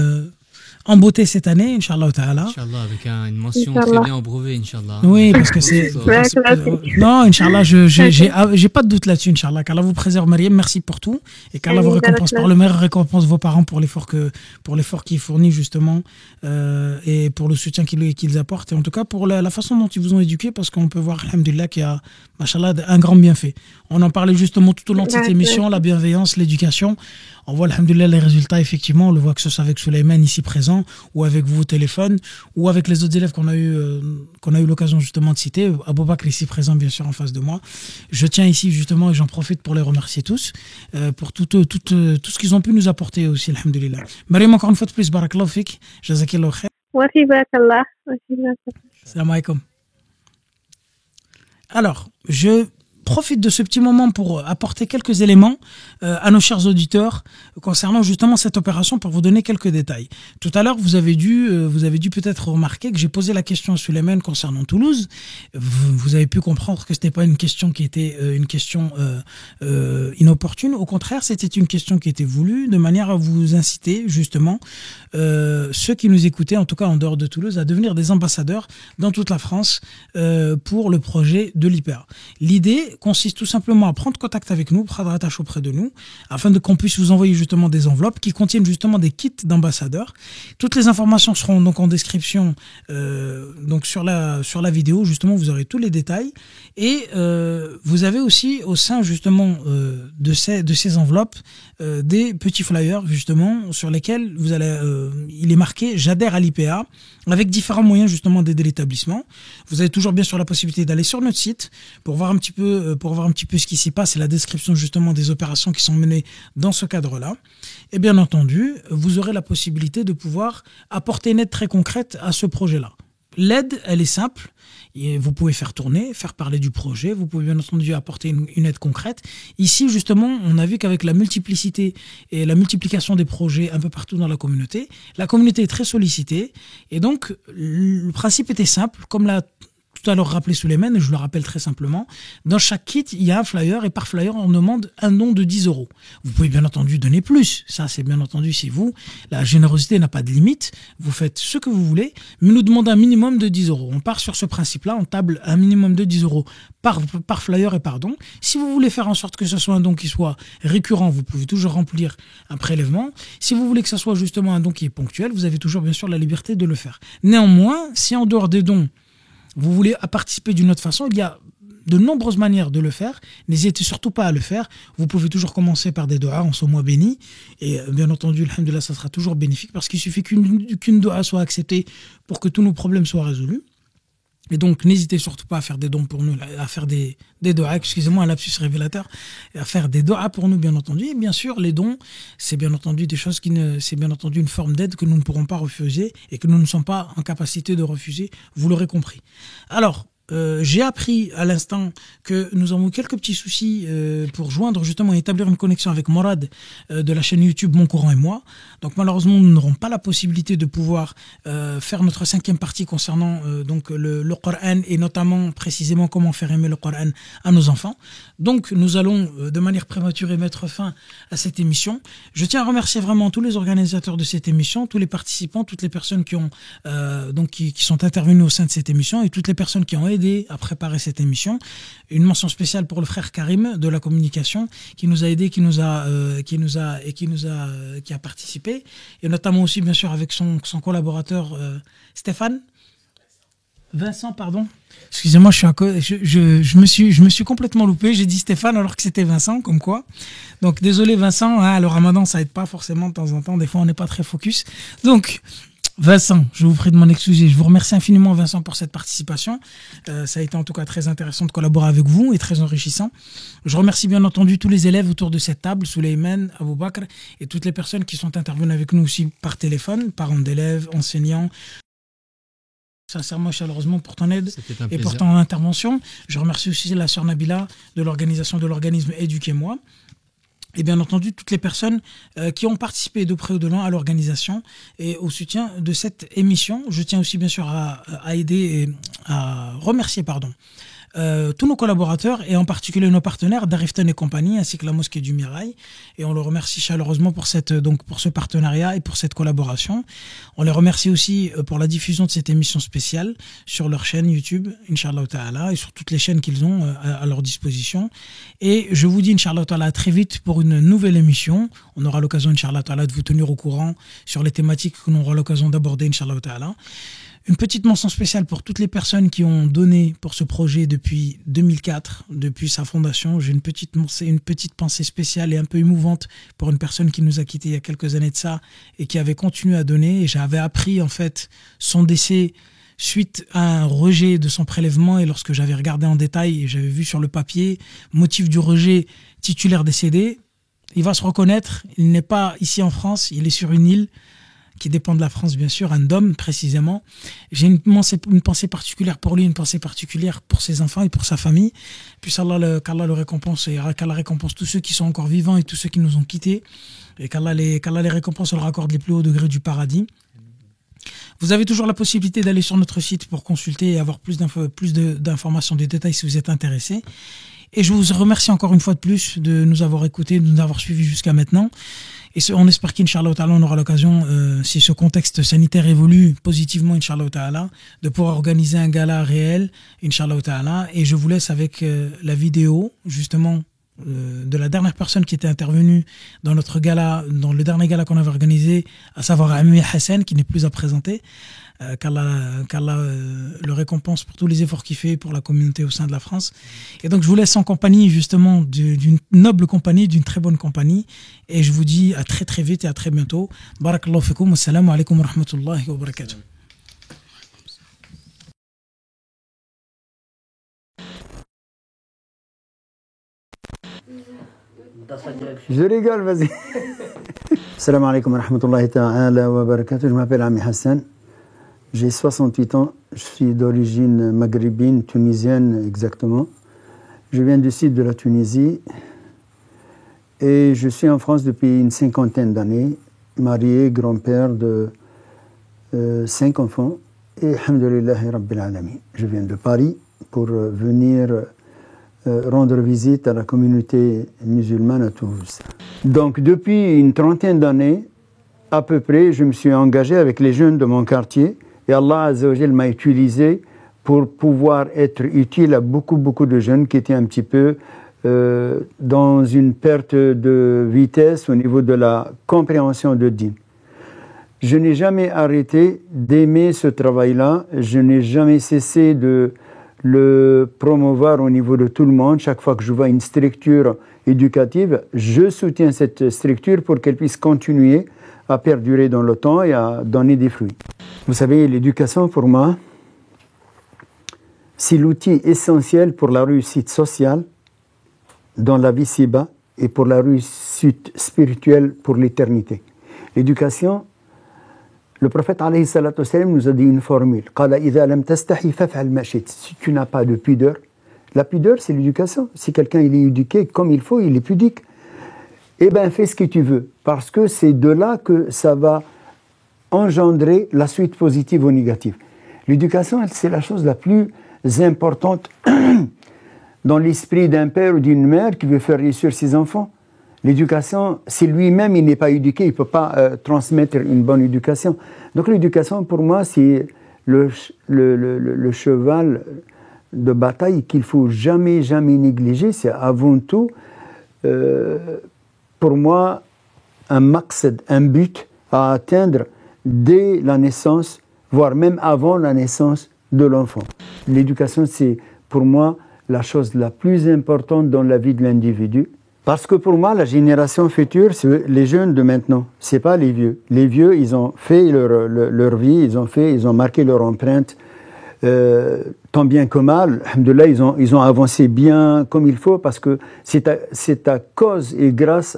en beauté cette année, Inch'Allah ta'ala. Inch'Allah, avec une mention très bien au brevet, Inch'Allah. Oui, parce que c'est... non, Inch'Allah, j'ai pas de doute là-dessus, Inch'Allah. Qu'Allah vous préserve, Mariam, merci pour tout. Et qu'Allah vous récompense par le meilleur, récompense vos parents pour l'effort qu'ils fournissent, justement, et pour le soutien qu'ils apportent. Et en tout cas, pour la façon dont ils vous ont éduqué, parce qu'on peut voir, alhamdoulilah, qu'il y a, machallah, un grand bienfait. On en parlait justement tout au long de cette émission, la bienveillance, l'éducation. On voit, alhamdoulilah, les résultats, effectivement. On le voit que ce soit avec Souleymane ici présent, ou avec vous au téléphone, ou avec les autres élèves qu'on a eu l'occasion justement de citer. Aboubakr ici présent, bien sûr, en face de moi. Je tiens ici justement, et j'en profite pour les remercier tous, pour tout ce qu'ils ont pu nous apporter aussi, alhamdoulilah. Mariam, encore une fois de plus, barakallahu fik, jazakillahu khair. Wa fi barakallah. Salam alaikum. Alors, je profite de ce petit moment pour apporter quelques éléments à nos chers auditeurs concernant justement cette opération, pour vous donner quelques détails. Tout à l'heure, vous avez dû peut-être remarquer que j'ai posé la question à Souleymane concernant Toulouse. Vous avez pu comprendre que ce n'était pas une question qui était une question inopportune. Au contraire, c'était une question qui était voulue de manière à vous inciter justement ceux qui nous écoutaient, en tout cas en dehors de Toulouse, à devenir des ambassadeurs dans toute la France pour le projet de l'IPA. L'idée consiste tout simplement à prendre contact avec nous, prendre attache auprès de nous, afin de qu'on puisse vous envoyer justement des enveloppes qui contiennent justement des kits d'ambassadeurs. Toutes les informations seront donc en description, donc sur la vidéo, justement, vous aurez tous les détails. Et vous avez aussi au sein justement de ces enveloppes des petits flyers justement sur lesquels il est marqué j'adhère à l'IPA, avec différents moyens justement d'aider l'établissement. Vous avez toujours bien sûr la possibilité d'aller sur notre site pour voir un petit peu ce qui s'y passe et la description justement des opérations qui sont menées dans ce cadre-là. Et bien entendu, vous aurez la possibilité de pouvoir apporter une aide très concrète à ce projet-là. L'aide, elle est simple. Et vous pouvez faire parler du projet. Vous pouvez bien entendu apporter une aide concrète. Ici, justement, on a vu qu'avec la multiplicité et la multiplication des projets un peu partout dans la communauté est très sollicitée. Et donc, le principe était simple. Comme l'a tout à l'heure rappelé Souleymane, et je le rappelle très simplement, dans chaque kit, il y a un flyer, et par flyer, on demande un don de 10 €. Vous pouvez bien entendu donner plus. Ça, c'est bien entendu, c'est vous. La générosité n'a pas de limite. Vous faites ce que vous voulez, mais nous demandons un minimum de 10 €. On part sur ce principe-là, on table un minimum de 10 € par flyer et par don. Si vous voulez faire en sorte que ce soit un don qui soit récurrent, vous pouvez toujours remplir un prélèvement. Si vous voulez que ce soit justement un don qui est ponctuel, vous avez toujours bien sûr la liberté de le faire. Néanmoins, si en dehors des dons, vous voulez participer d'une autre façon, il y a de nombreuses manières de le faire. N'hésitez surtout pas à le faire. Vous pouvez toujours commencer par des doigts en ce mois béni. Et bien entendu, alhamdoulilah, ça sera toujours bénéfique parce qu'il suffit qu'une doigt soit acceptée pour que tous nos problèmes soient résolus. Et donc, n'hésitez surtout pas à faire des dons pour nous, à faire des doigts, excusez-moi, un lapsus révélateur, à faire des doigts pour nous, bien entendu. Et bien sûr, les dons, c'est bien entendu des choses c'est bien entendu une forme d'aide que nous ne pourrons pas refuser et que nous ne sommes pas en capacité de refuser, vous l'aurez compris. Alors, j'ai appris à l'instant que nous avons quelques petits soucis pour joindre justement et établir une connexion avec Morad de la chaîne YouTube Mon Coran et moi. Donc malheureusement nous n'aurons pas la possibilité de pouvoir faire notre 5e partie concernant donc le Coran et notamment précisément comment faire aimer le Coran à nos enfants. Donc nous allons de manière prématurée mettre fin à cette émission. Je tiens à remercier vraiment tous les organisateurs de cette émission, tous les participants, toutes les personnes qui ont qui sont intervenues au sein de cette émission et toutes les personnes qui ont aidé à préparer cette émission. Une mention spéciale pour le frère Karim de la communication qui nous a aidé, qui a participé, et notamment aussi bien sûr avec son collaborateur Vincent, pardon. Excusez-moi, je me suis complètement loupé. J'ai dit Stéphane alors que c'était Vincent, comme quoi. Donc désolé Vincent, le Ramadan ça aide pas forcément de temps en temps. Des fois on n'est pas très focus. Donc Vincent, je vous prie de m'en excuser. Je vous remercie infiniment, Vincent, pour cette participation. Ça a été en tout cas très intéressant de collaborer avec vous et très enrichissant. Je remercie bien entendu tous les élèves autour de cette table, Souleymane, Abou Bakr, et toutes les personnes qui sont intervenues avec nous aussi par téléphone, parents d'élèves, enseignants. Sincèrement, chaleureusement pour ton aide et pour ton intervention. Je remercie aussi la sœur Nabila de l'organisation de l'organisme Éduquez-moi. Et bien entendu, toutes les personnes qui ont participé de près ou de loin à l'organisation et au soutien de cette émission. Je tiens aussi bien sûr à aider et à remercier tous nos collaborateurs et en particulier nos partenaires Darifton et compagnie ainsi que la mosquée du Mirail, et on le remercie chaleureusement pour ce partenariat et pour cette collaboration. On les remercie aussi pour la diffusion de cette émission spéciale sur leur chaîne YouTube Inch'Allah Ta'ala et sur toutes les chaînes qu'ils ont à leur disposition. Et je vous dis Inch'Allah Ta'ala à très vite pour une nouvelle émission. On aura l'occasion Inch'Allah Ta'ala de vous tenir au courant sur les thématiques que l'on aura l'occasion d'aborder Inch'Allah Ta'ala. Une petite mention spéciale pour toutes les personnes qui ont donné pour ce projet depuis 2004, depuis sa fondation. J'ai une petite pensée spéciale et un peu émouvante pour une personne qui nous a quittés il y a quelques années de ça et qui avait continué à donner. Et j'avais appris en fait son décès suite à un rejet de son prélèvement. Et lorsque j'avais regardé en détail et j'avais vu sur le papier motif du rejet, titulaire décédé, il va se reconnaître. Il n'est pas ici en France, il est sur une île qui dépend de la France, bien sûr, un Dom précisément. J'ai une pensée particulière pour lui, une pensée particulière pour ses enfants et pour sa famille. Puis qu'Allah le récompense et qu'Allah récompense tous ceux qui sont encore vivants et tous ceux qui nous ont quittés. Et qu'Allah les récompense et leur accorde les plus hauts degrés du paradis. Vous avez toujours la possibilité d'aller sur notre site pour consulter et avoir plus d'informations, de détails si vous êtes intéressé. Et je vous remercie encore une fois de plus de nous avoir écoutés, de nous avoir suivis jusqu'à maintenant. Et on espère qu'Inch'Allah Ta'ala, on aura l'occasion, si ce contexte sanitaire évolue positivement, Inch'Allah Ta'ala, de pouvoir organiser un gala réel, Inch'Allah Ta'ala. Et je vous laisse avec la vidéo, justement, de la dernière personne qui était intervenue dans notre gala, dans le dernier gala qu'on avait organisé, à savoir Ami Hassan, qui n'est plus à présenter. Qu'Allah le récompense pour tous les efforts qu'il fait pour la communauté au sein de la France. Et donc je vous laisse en compagnie justement d'une noble compagnie, d'une très bonne compagnie, et je vous dis à très très vite et à très bientôt. Barakallahu fikoum, assalamu alaikum wa rahmatullahi wa barakatuh. Je rigole, vas-y. Assalamu alaikum wa rahmatullahi ta'ala wa barakatuh. Je m'appelle Ami Hassan. J'ai 68 ans, je suis d'origine maghrébine, tunisienne exactement. Je viens du sud de la Tunisie et je suis en France depuis une 50aine d'années, marié, grand-père de 5 enfants et alhamdulillahi rabbil alamin. Je viens de Paris pour venir rendre visite à la communauté musulmane à Toulouse. Donc depuis une trentaine d'années, à peu près, je me suis engagé avec les jeunes de mon quartier et Allah Azza wa Jal m'a utilisé pour pouvoir être utile à beaucoup de jeunes qui étaient un petit peu dans une perte de vitesse au niveau de la compréhension de Din. Je n'ai jamais arrêté d'aimer ce travail-là, je n'ai jamais cessé de le promouvoir au niveau de tout le monde. Chaque fois que je vois une structure éducative, je soutiens cette structure pour qu'elle puisse continuer à perdurer dans le temps et à donner des fruits. Vous savez, l'éducation pour moi, c'est l'outil essentiel pour la réussite sociale dans la vie ci-bas et pour la réussite spirituelle pour l'éternité. L'éducation, le prophète alayhi salatu wassalam nous a dit une formule. Si tu n'as pas de pudeur, la pudeur c'est l'éducation. Si quelqu'un il est éduqué comme il faut, il est pudique, eh bien fais ce que tu veux. Parce que c'est de là que ça va engendrer la suite positive ou négative. L'éducation, c'est la chose la plus importante dans l'esprit d'un père ou d'une mère qui veut faire réussir ses enfants. L'éducation, si lui-même il n'est pas éduqué, il ne peut pas transmettre une bonne éducation. Donc l'éducation, pour moi, c'est le cheval de bataille qu'il ne faut jamais négliger. C'est avant tout, pour moi, un maqsad, un but à atteindre dès la naissance, voire même avant la naissance de l'enfant. L'éducation, c'est pour moi la chose la plus importante dans la vie de l'individu. Parce que pour moi, la génération future, c'est les jeunes de maintenant, c'est pas les vieux. Les vieux, ils ont fait leur vie, ils ont marqué leur empreinte, tant bien que mal. Alhamdoulilah, ils ont avancé bien comme il faut, parce que c'est à cause et grâce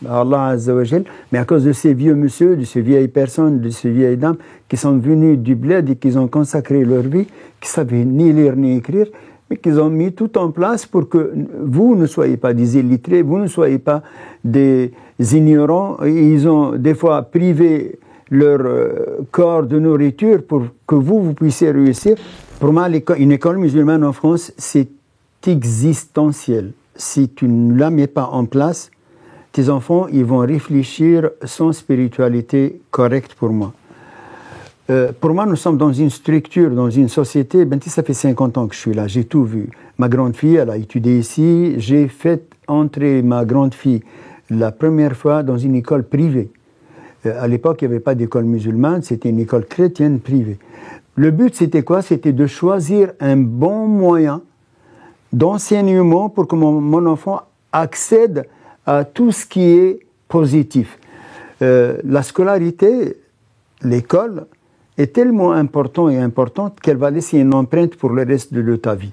à Allah Azza wa Jal, mais à cause de ces vieux monsieur, de ces vieilles personnes, de ces vieilles dames qui sont venus du bled et qui ont consacré leur vie, qui savaient ni lire ni écrire, mais qu'ils ont mis tout en place pour que vous ne soyez pas des illettrés, vous ne soyez pas des ignorants. Ils ont des fois privé leur corps de nourriture pour que vous puissiez réussir. Pour moi, une école musulmane en France, c'est existentiel. Si tu ne la mets pas en place, tes enfants, ils vont réfléchir sans spiritualité correcte pour moi. Pour moi, nous sommes dans une structure, dans une société, ça fait 50 ans que je suis là, j'ai tout vu. Ma grande fille, elle a étudié ici, j'ai fait entrer ma grande fille la première fois dans une école privée. À l'époque, il n'y avait pas d'école musulmane, c'était une école chrétienne privée. Le but, c'était quoi? C'était de choisir un bon moyen d'enseignement pour que mon enfant accède à tout ce qui est positif. La scolarité, l'école, est tellement importante qu'elle va laisser une empreinte pour le reste de ta vie.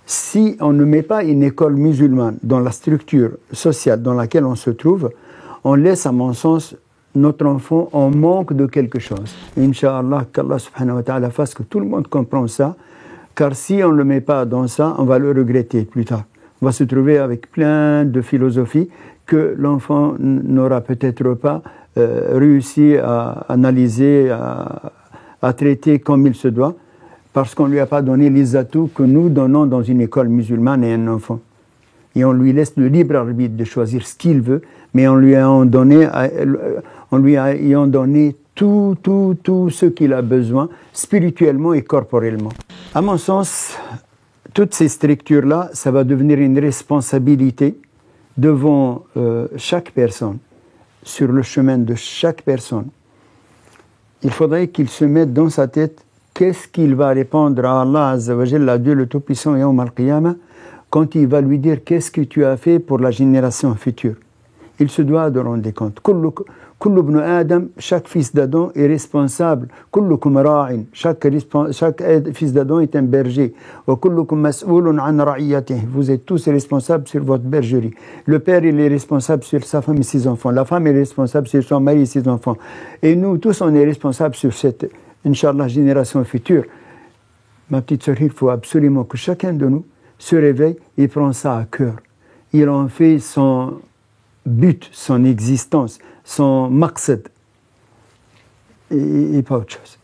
Si on ne met pas une école musulmane dans la structure sociale dans laquelle on se trouve, on laisse, à mon sens, notre enfant en manque de quelque chose. Inch'Allah, qu'Allah subhanahu wa ta'ala fasse que tout le monde comprenne ça, car si on ne le met pas dans ça, on va le regretter plus tard. On va se trouver avec plein de philosophies que l'enfant n'aura peut-être pas réussi à analyser, à traiter comme il se doit, parce qu'on ne lui a pas donné les atouts que nous donnons dans une école musulmane à un enfant. Et on lui laisse le libre arbitre de choisir ce qu'il veut, mais en lui ayant donné tout ce qu'il a besoin, spirituellement et corporellement. À mon sens, toutes ces structures-là, ça va devenir une responsabilité devant chaque personne, sur le chemin de chaque personne. Il faudrait qu'il se mette dans sa tête qu'est-ce qu'il va répondre à Allah Azza wa Jalla, à Dieu le Tout-Puissant, Yawm al-Qiyamah, quand il va lui dire qu'est-ce que tu as fait pour la génération future. Il se doit de rendre compte. Kullu ibn Adam, chaque fils d'Adam est responsable. Kullukum ra'in, chaque fils d'Adam est un berger. Wa kullukum mas'oulun an ra'iyatihi, vous êtes tous responsables sur votre bergerie. Le père, il est responsable sur sa femme et ses enfants. La femme est responsable sur son mari et ses enfants. Et nous tous, on est responsables sur cette, Inch'Allah, génération future. Ma petite sœur, il faut absolument que chacun de nous se réveille et prend ça à cœur. Il en fait son but, son existence, son maqsad et pas autre chose.